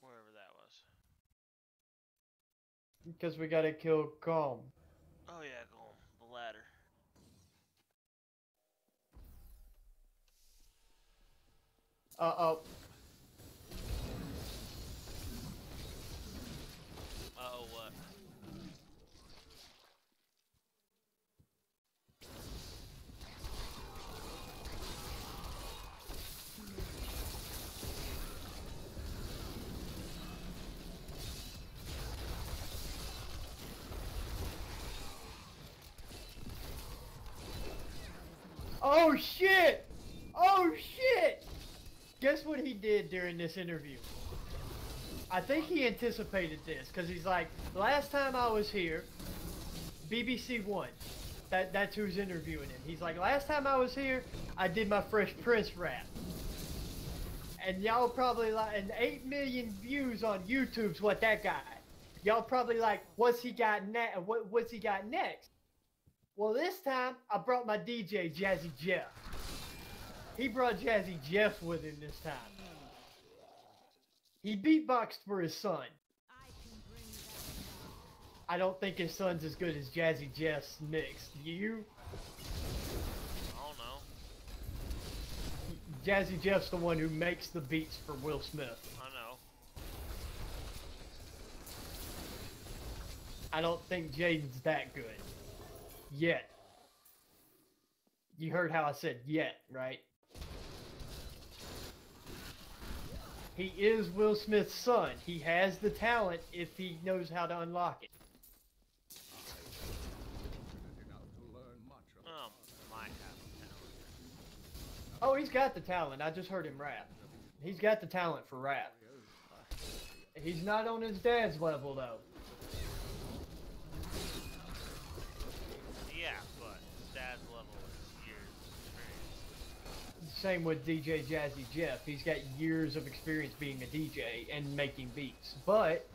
Wherever that was. Because we gotta kill Calm. Oh yeah, go on. The ladder. Uh-oh. Uh-oh, what? Oh shit! Oh shit! Guess what he did during this interview? I think he anticipated this, because he's like, last time I was here, BBC One. That's who's interviewing him. He's like, last time I was here, I did my Fresh Prince rap. And y'all probably like, and 8 million views on YouTube's what that got. Y'all probably like, what's he got what's he got next? Well, this time, I brought my DJ, Jazzy Jeff. He brought Jazzy Jeff with him this time. He beatboxed for his son. I don't think his son's as good as Jazzy Jeff's mix. Do you? I don't know. Jazzy Jeff's the one who makes the beats for Will Smith. I know. I don't think Jaden's that good. Yet. You heard how I said yet, right? He is Will Smith's son. He has the talent if he knows how to unlock it. Oh, might have talent. Oh, he's got the talent. I just heard him rap. He's got the talent for rap. He's not on his dad's level, though. Yeah, but dad's level is years of experience. Same with DJ Jazzy Jeff. He's got years of experience being a DJ and making beats. But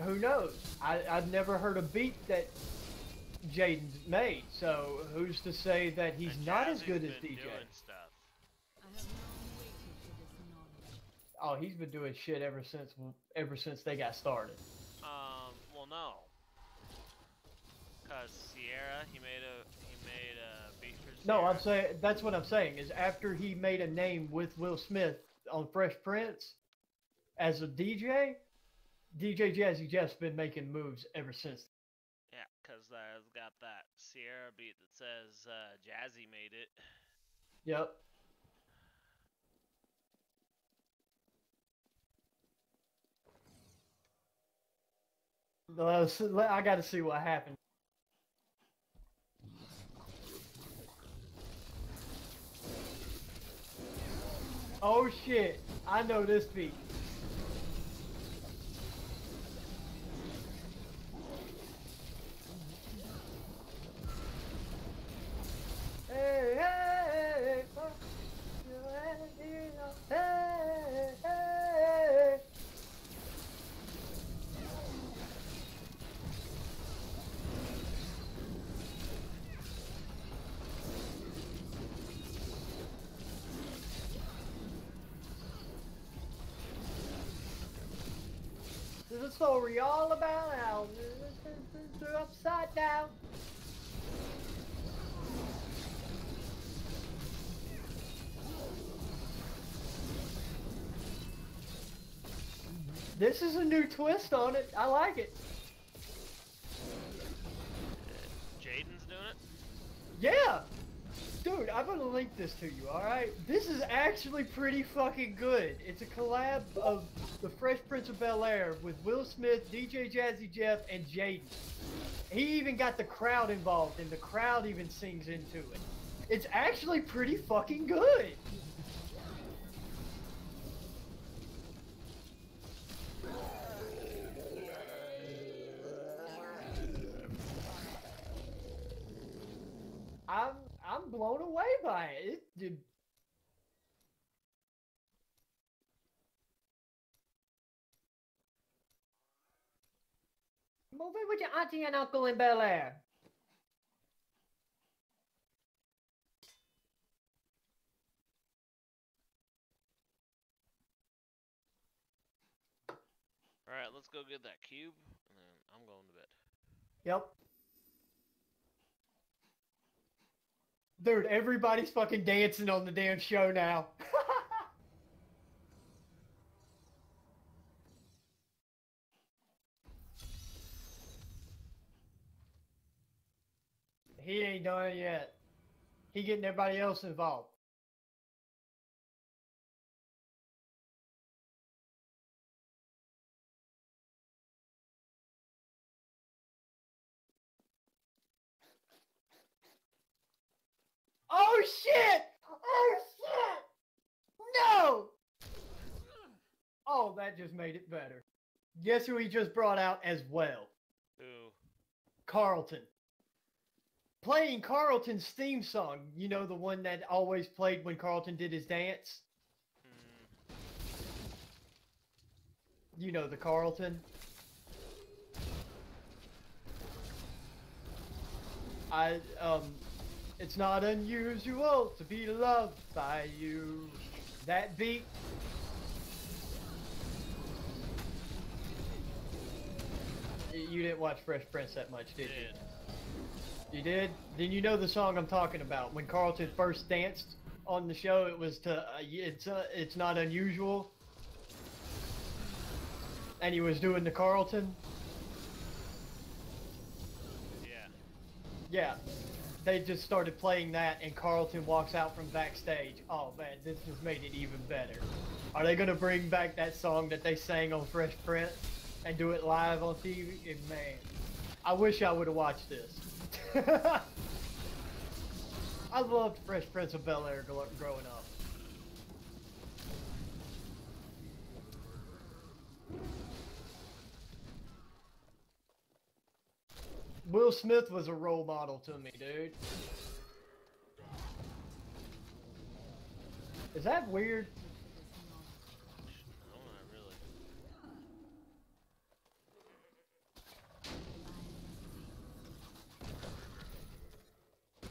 who knows? I've never heard a beat that Jaden's made. So who's to say that he's And not as Jazzy's good as been DJ? doing stuff. I have long waited for this knowledge. Oh, he's been doing shit ever since they got started. Well, no. Cause Sierra, he made a beat for No, I'm saying that's what I'm saying is after he made a name with Will Smith on Fresh Prince as a DJ, DJ Jazzy Jeff's been making moves ever since. Yeah, because I've got that Sierra beat that says Jazzy made it. Yep. I got to see what happened. Oh shit! I know this beat. Hey, hey, fuck you, hey, hey. There's a story all about how they're upside down. This is a new twist on it. I like it. Jaden's doing it? Yeah! Dude, I'm gonna link this to you, alright? This is actually pretty fucking good. It's a collab of The Fresh Prince of Bel-Air with Will Smith, DJ Jazzy Jeff, and Jaden. He even got the crowd involved, and the crowd even sings into it. It's actually pretty fucking good! I'm blown away by it. Move in with your auntie and uncle in Bel Air. Alright, let's go get that cube, and then I'm going to bed. Yep. Dude, everybody's fucking dancing on the damn show now. He ain't done it yet. He getting everybody else involved. Oh shit! Oh shit! No! Oh, that just made it better. Guess who he just brought out as well? Who? Carlton. Playing Carlton's theme song. You know, the one that always played when Carlton did his dance? You know, the Carlton. It's not unusual to be loved by you. That beat. You didn't watch Fresh Prince that much, did you? You did? Then you know the song I'm talking about. When Carlton first danced on the show, it was to It's Not Unusual. And he was doing the Carlton. Yeah. Yeah. They just started playing that, and Carlton walks out from backstage. Oh man, this just made it even better. Are they gonna bring back that song that they sang on Fresh Prince and do it live on TV? And man, I wish I would have watched this. I loved Fresh Prince of Bel-Air growing up. Will Smith was a role model to me, dude. Is that weird? No, not really.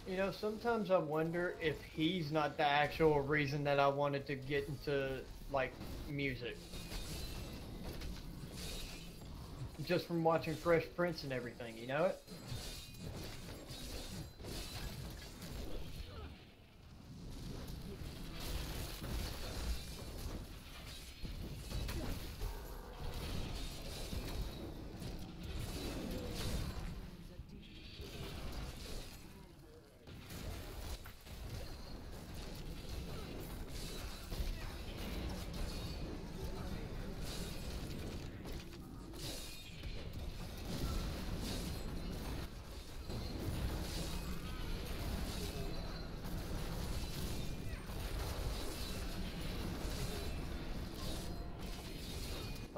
You know, sometimes I wonder if he's not the actual reason that I wanted to get into, like, music. Just from watching Fresh Prince and everything, you know it?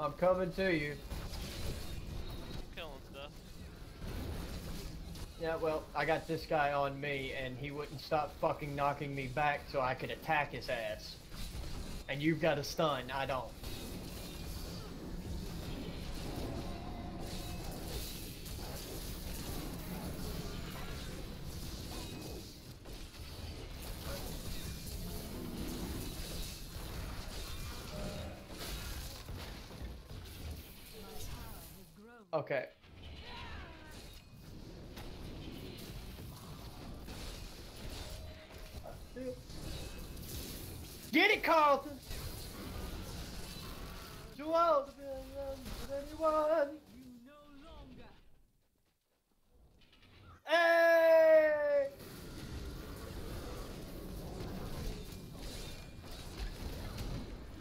I'm coming to you. Killing stuff. Yeah, well, I got this guy on me, and he wouldn't stop fucking knocking me back so I could attack his ass. And you've got a stun, I don't. Okay. Get it, Carlton! To all the billions of anyone! You no longer. Hey!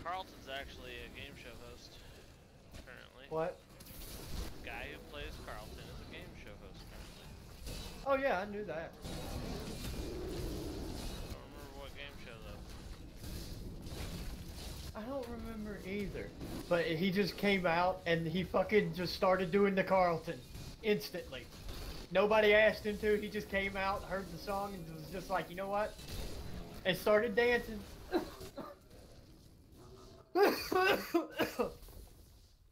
Carlton's actually a game show host, currently. What? The guy who plays Carlton is a game show host currently. Oh yeah, I knew that. I don't remember what game show though. I don't remember either. But he just came out and he fucking just started doing the Carlton. Instantly. Nobody asked him to, he just came out, heard the song, and was just like, you know what? And started dancing.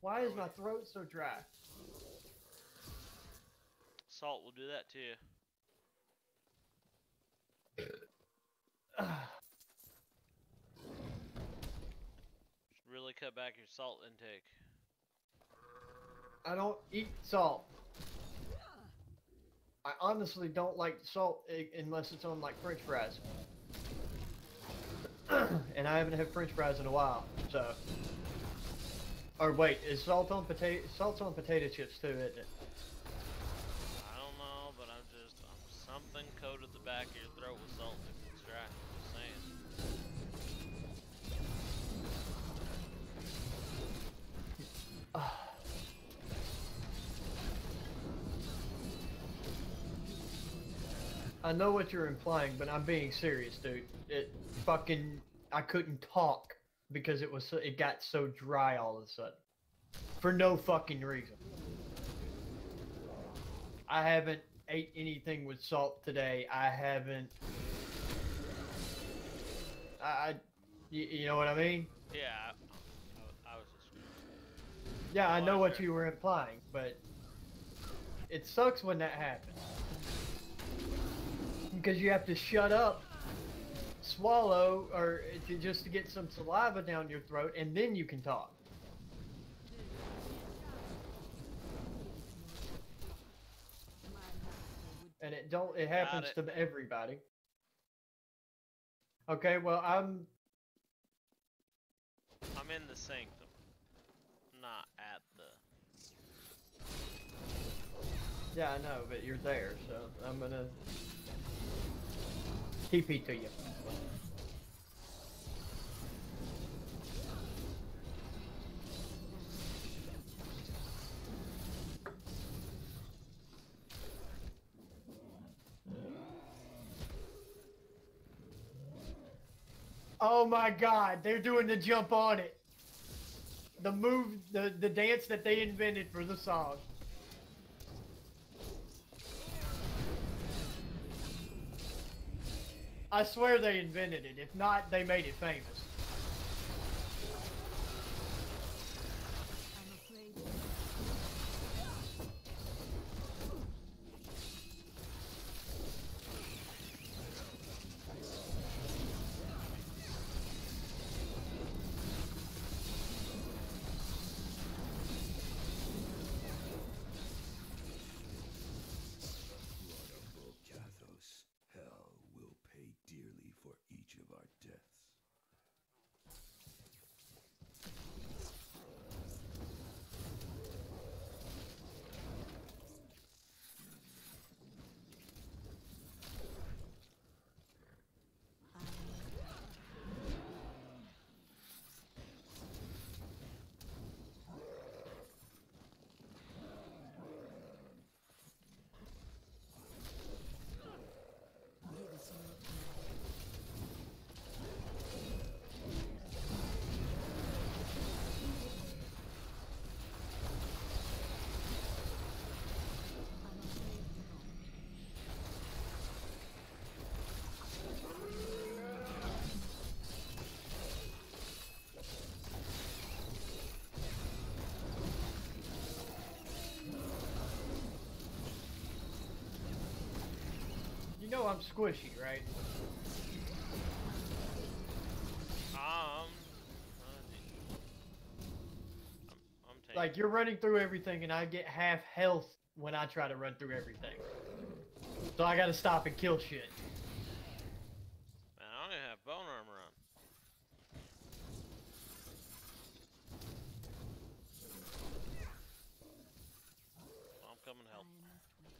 Why is my throat so dry? Salt will do that to you. Should really cut back your salt intake. I don't eat salt. I honestly don't like salt unless it's on like French fries. And I haven't had French fries in a while, so. Or wait, is salt on potato? Salt's on potato chips too, isn't it? I don't know, but I'm something coated the back of your throat with salt if it's dry. Just saying. I know what you're implying, but I'm being serious, dude. It fucking, I couldn't talk because it got so dry all of a sudden. For no fucking reason. I haven't ate anything with salt today. I haven't, you know what I mean? Yeah, I was just. Yeah, I know Well, what sure. you were implying, but it sucks when that happens. Because you have to shut up, swallow, or just to get some saliva down your throat, and then you can talk. And it happens it. to everybody. Okay, well, I'm in the sanctum, not at the. yeah, I know, but you're there, so I'm gonna TP to you. Oh my god, they're doing the jump on it. The move, the dance that they invented for the song. I swear they invented it. If not, they made it famous. I'm afraid. Kathos, hell will pay dearly for each of our deaths. I'm squishy, right? I'm taking. Like, you're running through everything, and I get half health when I try to run through everything. So I gotta stop and kill shit. Man, I don't even have bone armor on. Well, I'm coming to help. I must wait.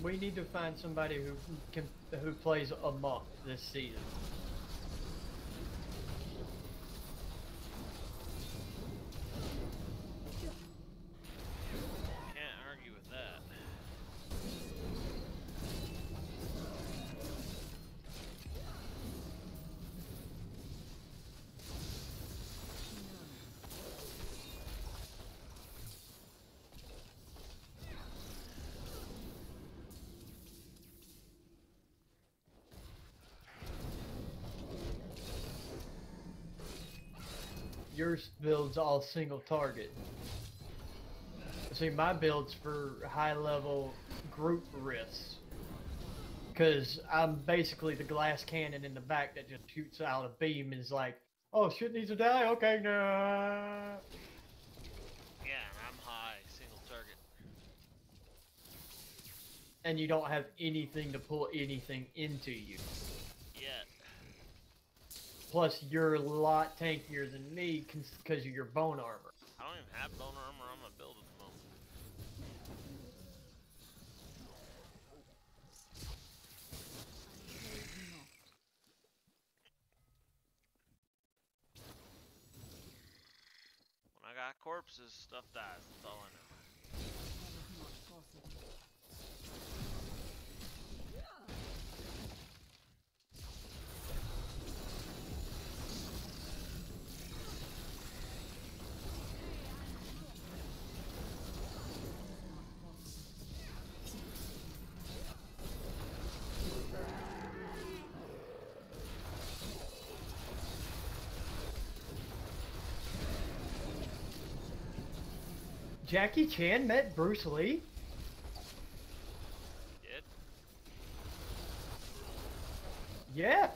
We need to find somebody who plays a monk this season. Can't argue with that. Yours builds all single target. See, my build's for high level group risks. Because I'm basically the glass cannon in the back that just shoots out a beam and is like, oh, shit needs to die? Okay, no. Yeah, and I'm high, single target. And you don't have anything to pull anything into you. Yet. Plus, you're a lot tankier than me because of your bone armor. I don't even have bone armor on my build at the moment. When I got corpses, stuff dies. That's all I know. That is not possible. Jackie Chan met Bruce Lee? Did? Yeah.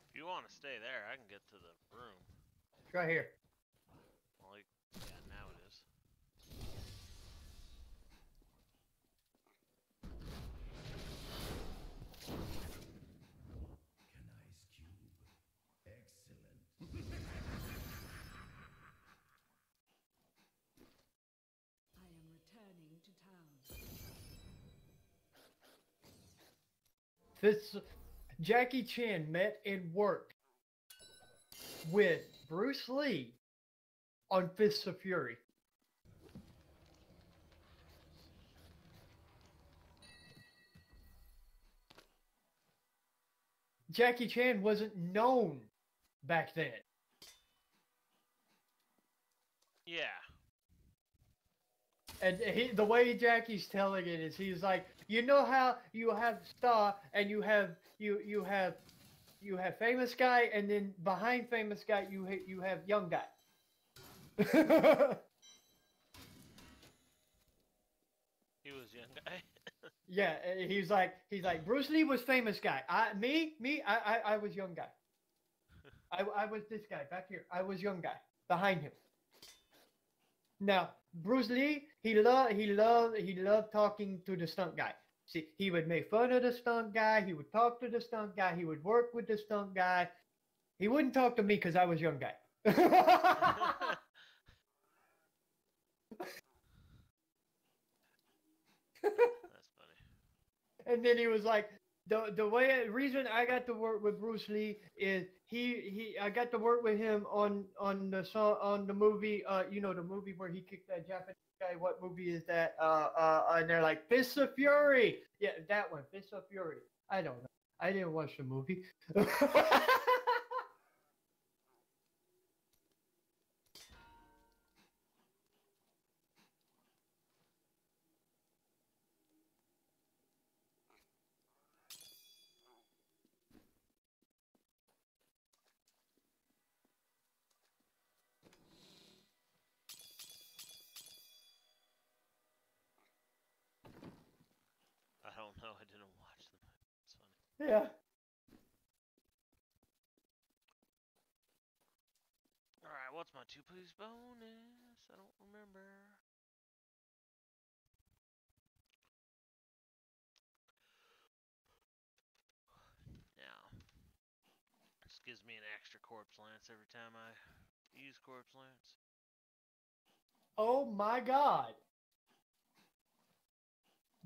If you want to stay there, I can get to the room. It's right here. Well, yeah, now it is. Ice cube. Excellent. I am returning to town. Jackie Chan met and worked with Bruce Lee on Fists of Fury. Jackie Chan wasn't known back then. Yeah. And the way Jackie's telling it is he's like, you know how you have Star and you have you have famous guy, and then behind famous guy you have young guy. He was young guy. Yeah, he's like Bruce Lee was famous guy. I was young guy. I was this guy back here. I was young guy behind him. Now Bruce Lee, he loved talking to the stunt guy. See, he would make fun of the stunt guy. He would talk to the stunt guy. He would work with the stunt guy. He wouldn't talk to me because I was young guy. That's funny. And then he was like, the reason I got to work with Bruce Lee is I got to work with him on the movie, the movie where he kicked that Japanese guy. What movie is that? And they're like Fists of Fury. Yeah, that one, Fists of Fury. I don't know. I didn't watch the movie. I don't know. I didn't watch them. It's funny. Yeah. All right, what's my 2 piece bonus? I don't remember. Now, this gives me an extra corpse lance every time I use corpse lance. Oh my God.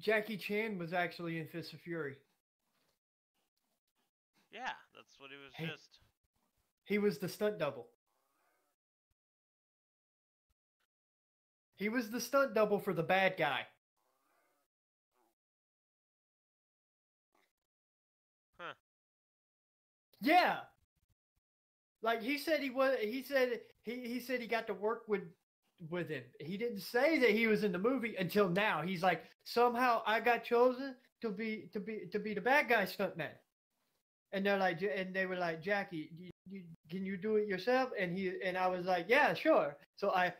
Jackie Chan was actually in Fists of Fury. Yeah, that's what he was Hey. just. He was the stunt double. He was the stunt double for the bad guy. Huh. Yeah. Like he said he said he got to work with him. He didn't say that he was in the movie until now. He's like, somehow I got chosen to be the bad guy stuntman. And they were like, Jackie, can you do it yourself? And I was like, yeah, sure. So I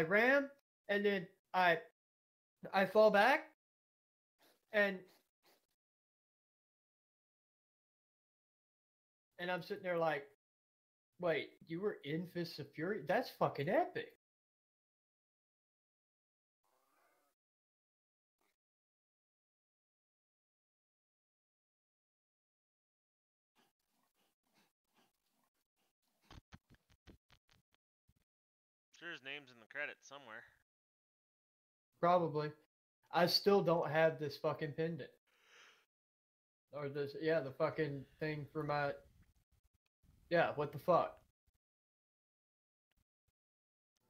ran, and then I fall back, and I'm sitting there like, wait, you were in Fists of Fury? That's fucking epic. Sure, his name's in the credits somewhere. Probably. I still don't have this fucking pendant. Or the fucking thing for my... Yeah, what the fuck?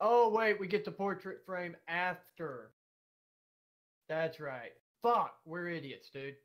Oh, wait, we get the portrait frame after. That's right. Fuck, we're idiots, dude.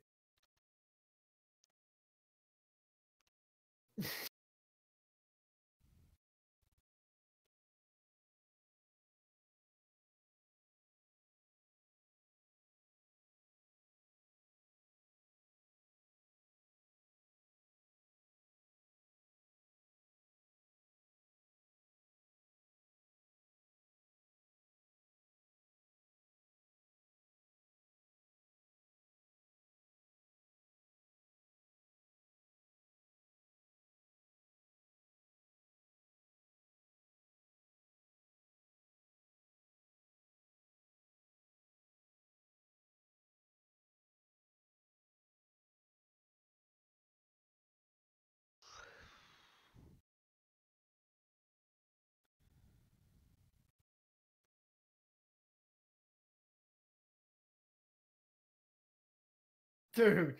Dude.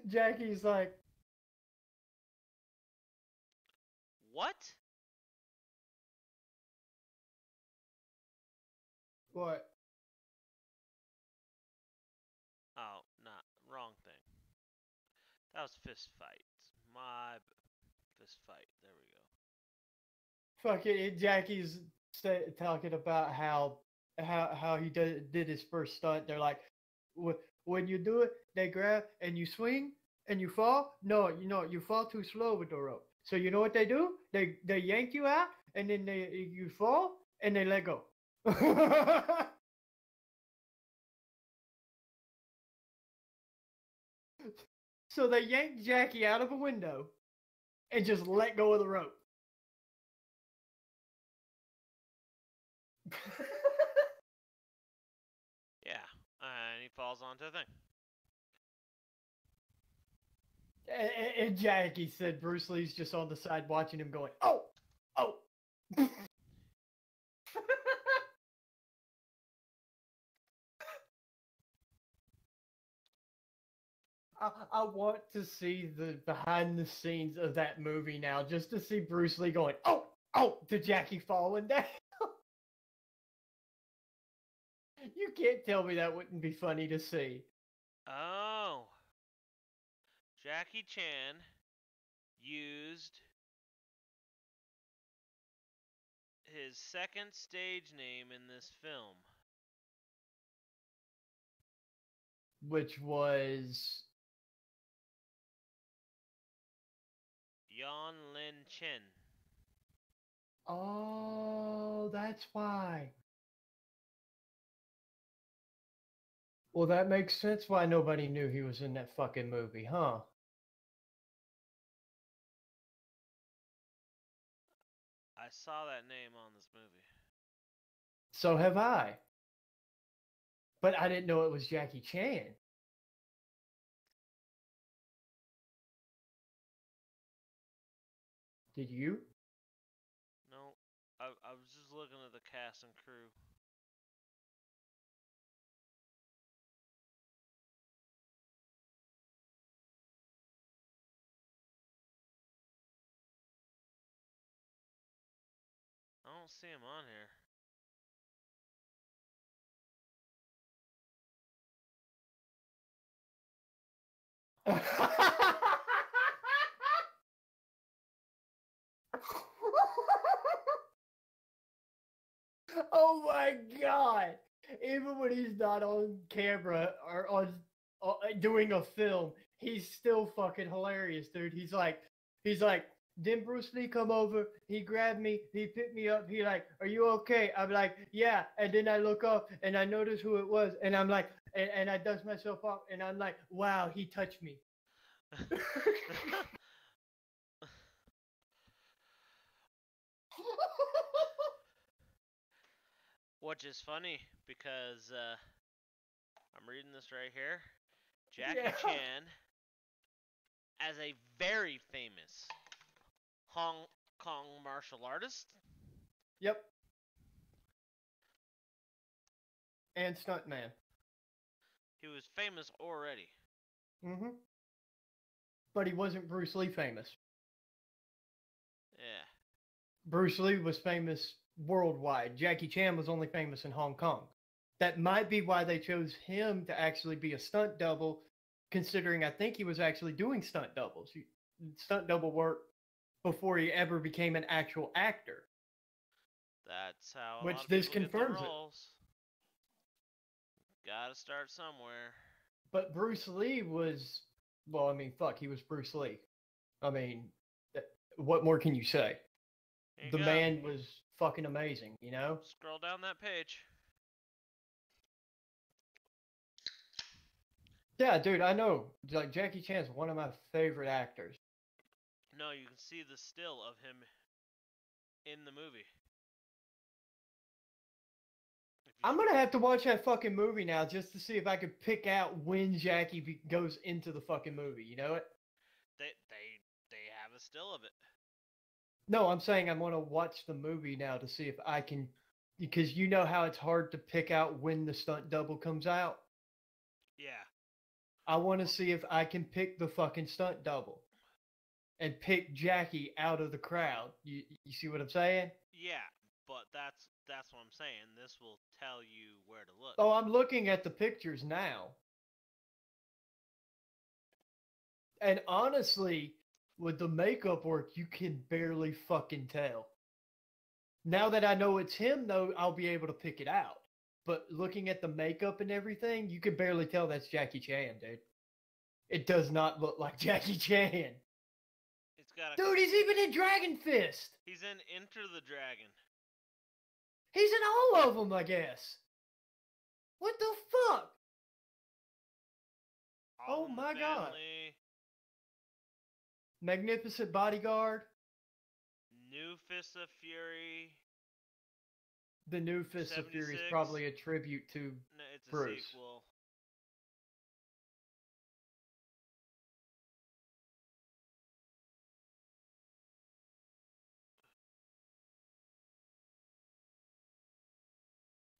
Jackie's like, What? what? Oh, not wrong thing. That was fist fights. Fist fight. There we go. Fucking Jackie's talking about how he did his first stunt. They're like, when you do it, they grab and you swing and you fall. No, you fall too slow with the rope. So you know what they do? They yank you out and then you fall and they let go. So they yanked Jackie out of a window and just let go of the rope. Yeah, and he falls onto a thing. And Jackie said Bruce Lee's just on the side watching him going, oh, oh. I want to see the behind the scenes of that movie now, just to see Bruce Lee going, oh, oh, to Jackie falling down. You can't tell me that wouldn't be funny to see. Oh. Jackie Chan used his second stage name in this film. Which was Yan Lin Chen. Oh, that's why. Well, that makes sense why nobody knew he was in that fucking movie, huh? I saw that name on this movie. So have I. But I didn't know it was Jackie Chan. Did you? No, I was just looking at the cast and crew. I don't see him on here. Oh my god! Even when he's not on camera or on doing a film, he's still fucking hilarious, dude. He's like, then Bruce Lee come over, he grabbed me, he picked me up, he like, are you okay? I'm like, yeah. And then I look up and I notice who it was, and I'm like, and I dust myself up, and I'm like, wow, he touched me. Which is funny because I'm reading this right here. Jackie Yeah. Chan, as a very famous Hong Kong martial artist. Yep. And stuntman. He was famous already. Mm-hmm. But he wasn't Bruce Lee famous. Yeah. Bruce Lee was famous worldwide. Jackie Chan was only famous in Hong Kong. That might be why they chose him to actually be a stunt double, considering I think he was actually doing stunt doubles. Stunt double work before he ever became an actual actor. That's how Which a lot of this people get their confirms it. roles. Gotta start somewhere. But Bruce Lee was, well, I mean, fuck, he was Bruce Lee. I mean, what more can you say? There you The go. man was fucking amazing, you know? Scroll down that page. Yeah, dude, I know. Like, Jackie Chan's one of my favorite actors. No, you can see the still of him in the movie. If you I'm gonna have to watch that fucking movie now just to see if I can pick out when Jackie goes into the fucking movie. You know it? They have a still of it. No, I'm saying I'm gonna watch the movie now to see if I can, because you know how it's hard to pick out when the stunt double comes out. Yeah. I want to see if I can pick the fucking stunt double, and pick Jackie out of the crowd. You see what I'm saying? Yeah, but that's what I'm saying. This will tell you where to look. Oh, I'm looking at the pictures now. And honestly, with the makeup work, you can barely fucking tell. Now that I know it's him, though, I'll be able to pick it out. but looking at the makeup and everything, you can barely tell that's Jackie Chan, dude. It does not look like Jackie Chan. It's got a. Dude, he's even in Dragon Fist. He's in Enter the Dragon. He's in all of them, I guess. What the fuck? All Oh in the my God. Family, Magnificent Bodyguard. New Fist of Fury. The new Fist of Fury is 76. probably a tribute to No, it's a Bruce. sequel.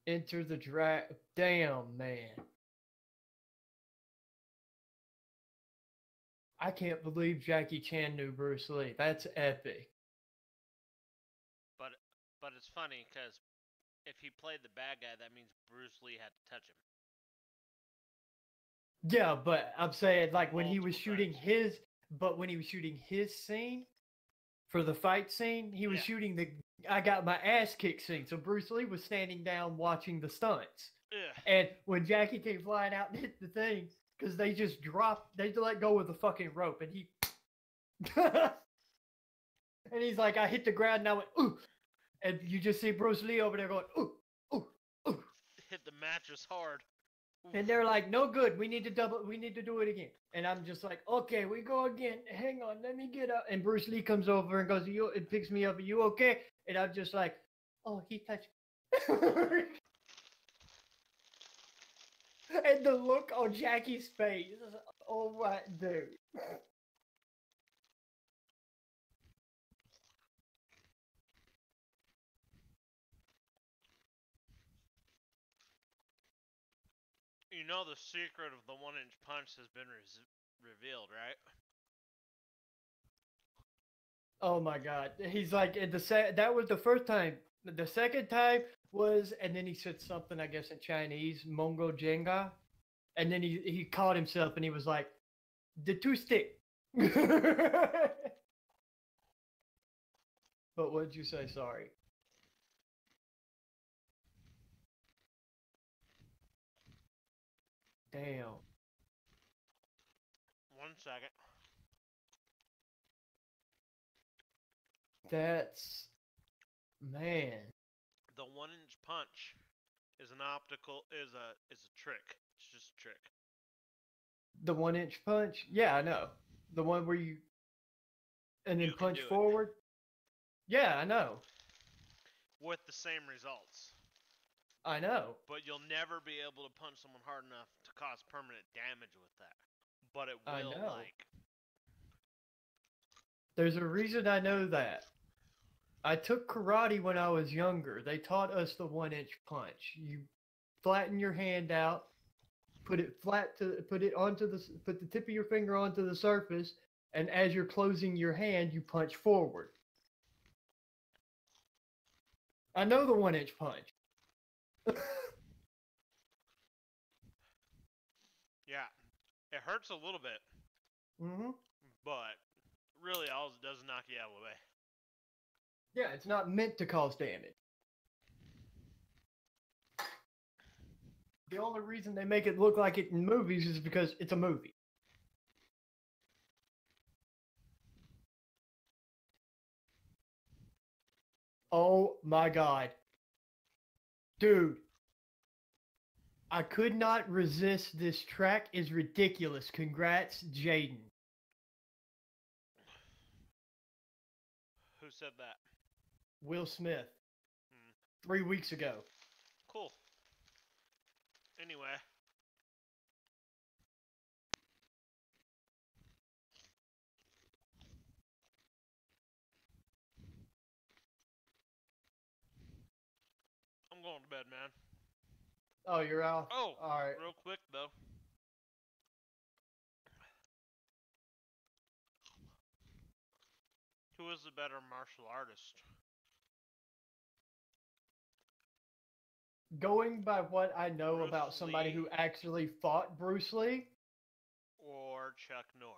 Enter the Damn, man. I can't believe Jackie Chan knew Bruce Lee. That's epic. But it's funny because if he played the bad guy, that means Bruce Lee had to touch him. Yeah, but I'm saying like when he was Multiple shooting times. when he was shooting his scene for the fight scene, he was Yeah. shooting the I got my ass kicked scene. So Bruce Lee was standing down watching the stunts. Ugh. And when Jackie came flying out and hit the thing, because they just dropped, they let go of the fucking rope, and he, and he's like, I hit the ground and I went, ooh, and you just see Bruce Lee over there going, ooh, ooh, ooh, Hit the mattress hard. and they're like, no good, we need to do it again, and I'm just like, okay, we go again. Hang on, let me get up, and Bruce Lee comes over and goes, and picks me up. Are you okay? And I'm just like, oh, he touched. And the look on Jackie's face. Oh my dude. You know the secret of the 1-inch punch has been revealed, right? Oh my god. He's like that was the first time. The second time was, and then he said something, I guess in Chinese, Mongo Jenga. And then he caught himself and he was like, the two stick. But what'd you say? Sorry. Damn. 1 second. That's, man. The 1-inch punch is a trick. It's just a trick. The 1-inch punch? Yeah, I know. The one where you and then You can punch do it. forward? Yeah, I know. With the same results. I know. But you'll never be able to punch someone hard enough to cause permanent damage with that. But it I will, know. like... There's a reason I know that. I took karate when I was younger. They taught us the 1-inch punch. You flatten your hand out, put the tip of your finger onto the surface, and as you're closing your hand, you punch forward. I know the 1-inch punch. Yeah. It hurts a little bit, Mm-hmm. but really all it does is knock you out of the way. Yeah, it's not meant to cause damage. The only reason they make it look like it in movies is because it's a movie. Oh my god. Dude. I could not resist. This track is ridiculous. Congrats, Jaden. Who said that? Will Smith. Hmm. 3 weeks ago. Cool. Anyway. I'm going to bed, man. Oh, you're out? Oh, Alright. real quick, though. Who is the better martial artist? Going by what I know Bruce about somebody Lee. who actually fought Bruce Lee, Or Chuck Norris?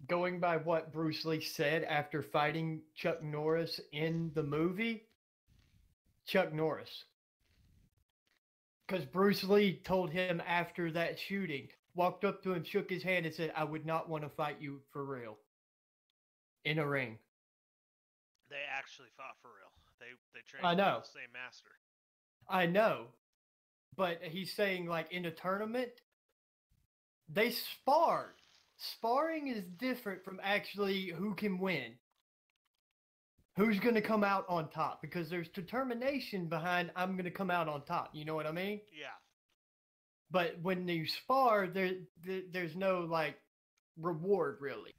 going by what Bruce Lee said after fighting Chuck Norris in the movie, Chuck Norris. Because Bruce Lee told him after that shooting, walked up to him, shook his hand, and said, "I would not want to fight you for real in a ring." They actually fought for real. They trained I know. with the same master. I know, but he's saying like in a tournament, they sparred. Sparring is different from actually who can win. Who's going to come out on top? Because there's determination behind I'm going to come out on top. You know what I mean? Yeah. But when you spar, there's no like reward really.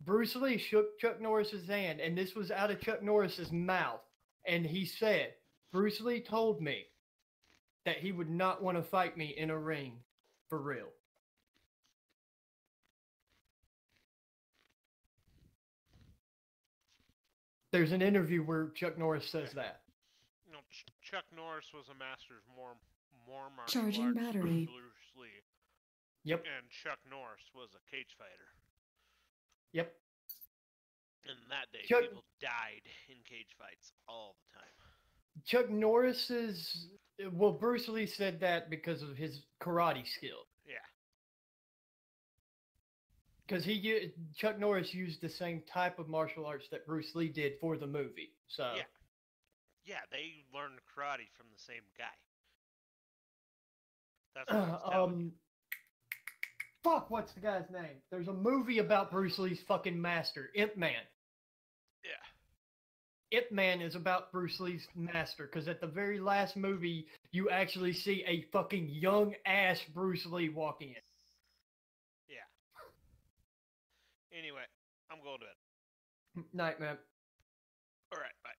Bruce Lee shook Chuck Norris's hand, and this was out of Chuck Norris's mouth. And he said, Bruce Lee told me that he would not want to fight me in a ring for real. There's an interview where Chuck Norris says that. You know, Chuck Norris was a master of more martial Charging arts battery. than Bruce Lee. Yep. And Chuck Norris was a cage fighter. Yep. And that day, Chuck- people died in cage fights all the time. Chuck Norris's... Well, Bruce Lee said that because of his karate skill. Yeah. Because Chuck Norris used the same type of martial arts that Bruce Lee did for the movie. So Yeah. Yeah, they learned karate from the same guy. That's what I was telling you. Fuck, what's the guy's name? There's a movie about Bruce Lee's fucking master, Ip Man. Yeah. Ip Man is about Bruce Lee's master, because at the very last movie, you actually see a fucking young-ass Bruce Lee walking in. Yeah. Anyway, I'm going to bed. Night, man. All right, bye.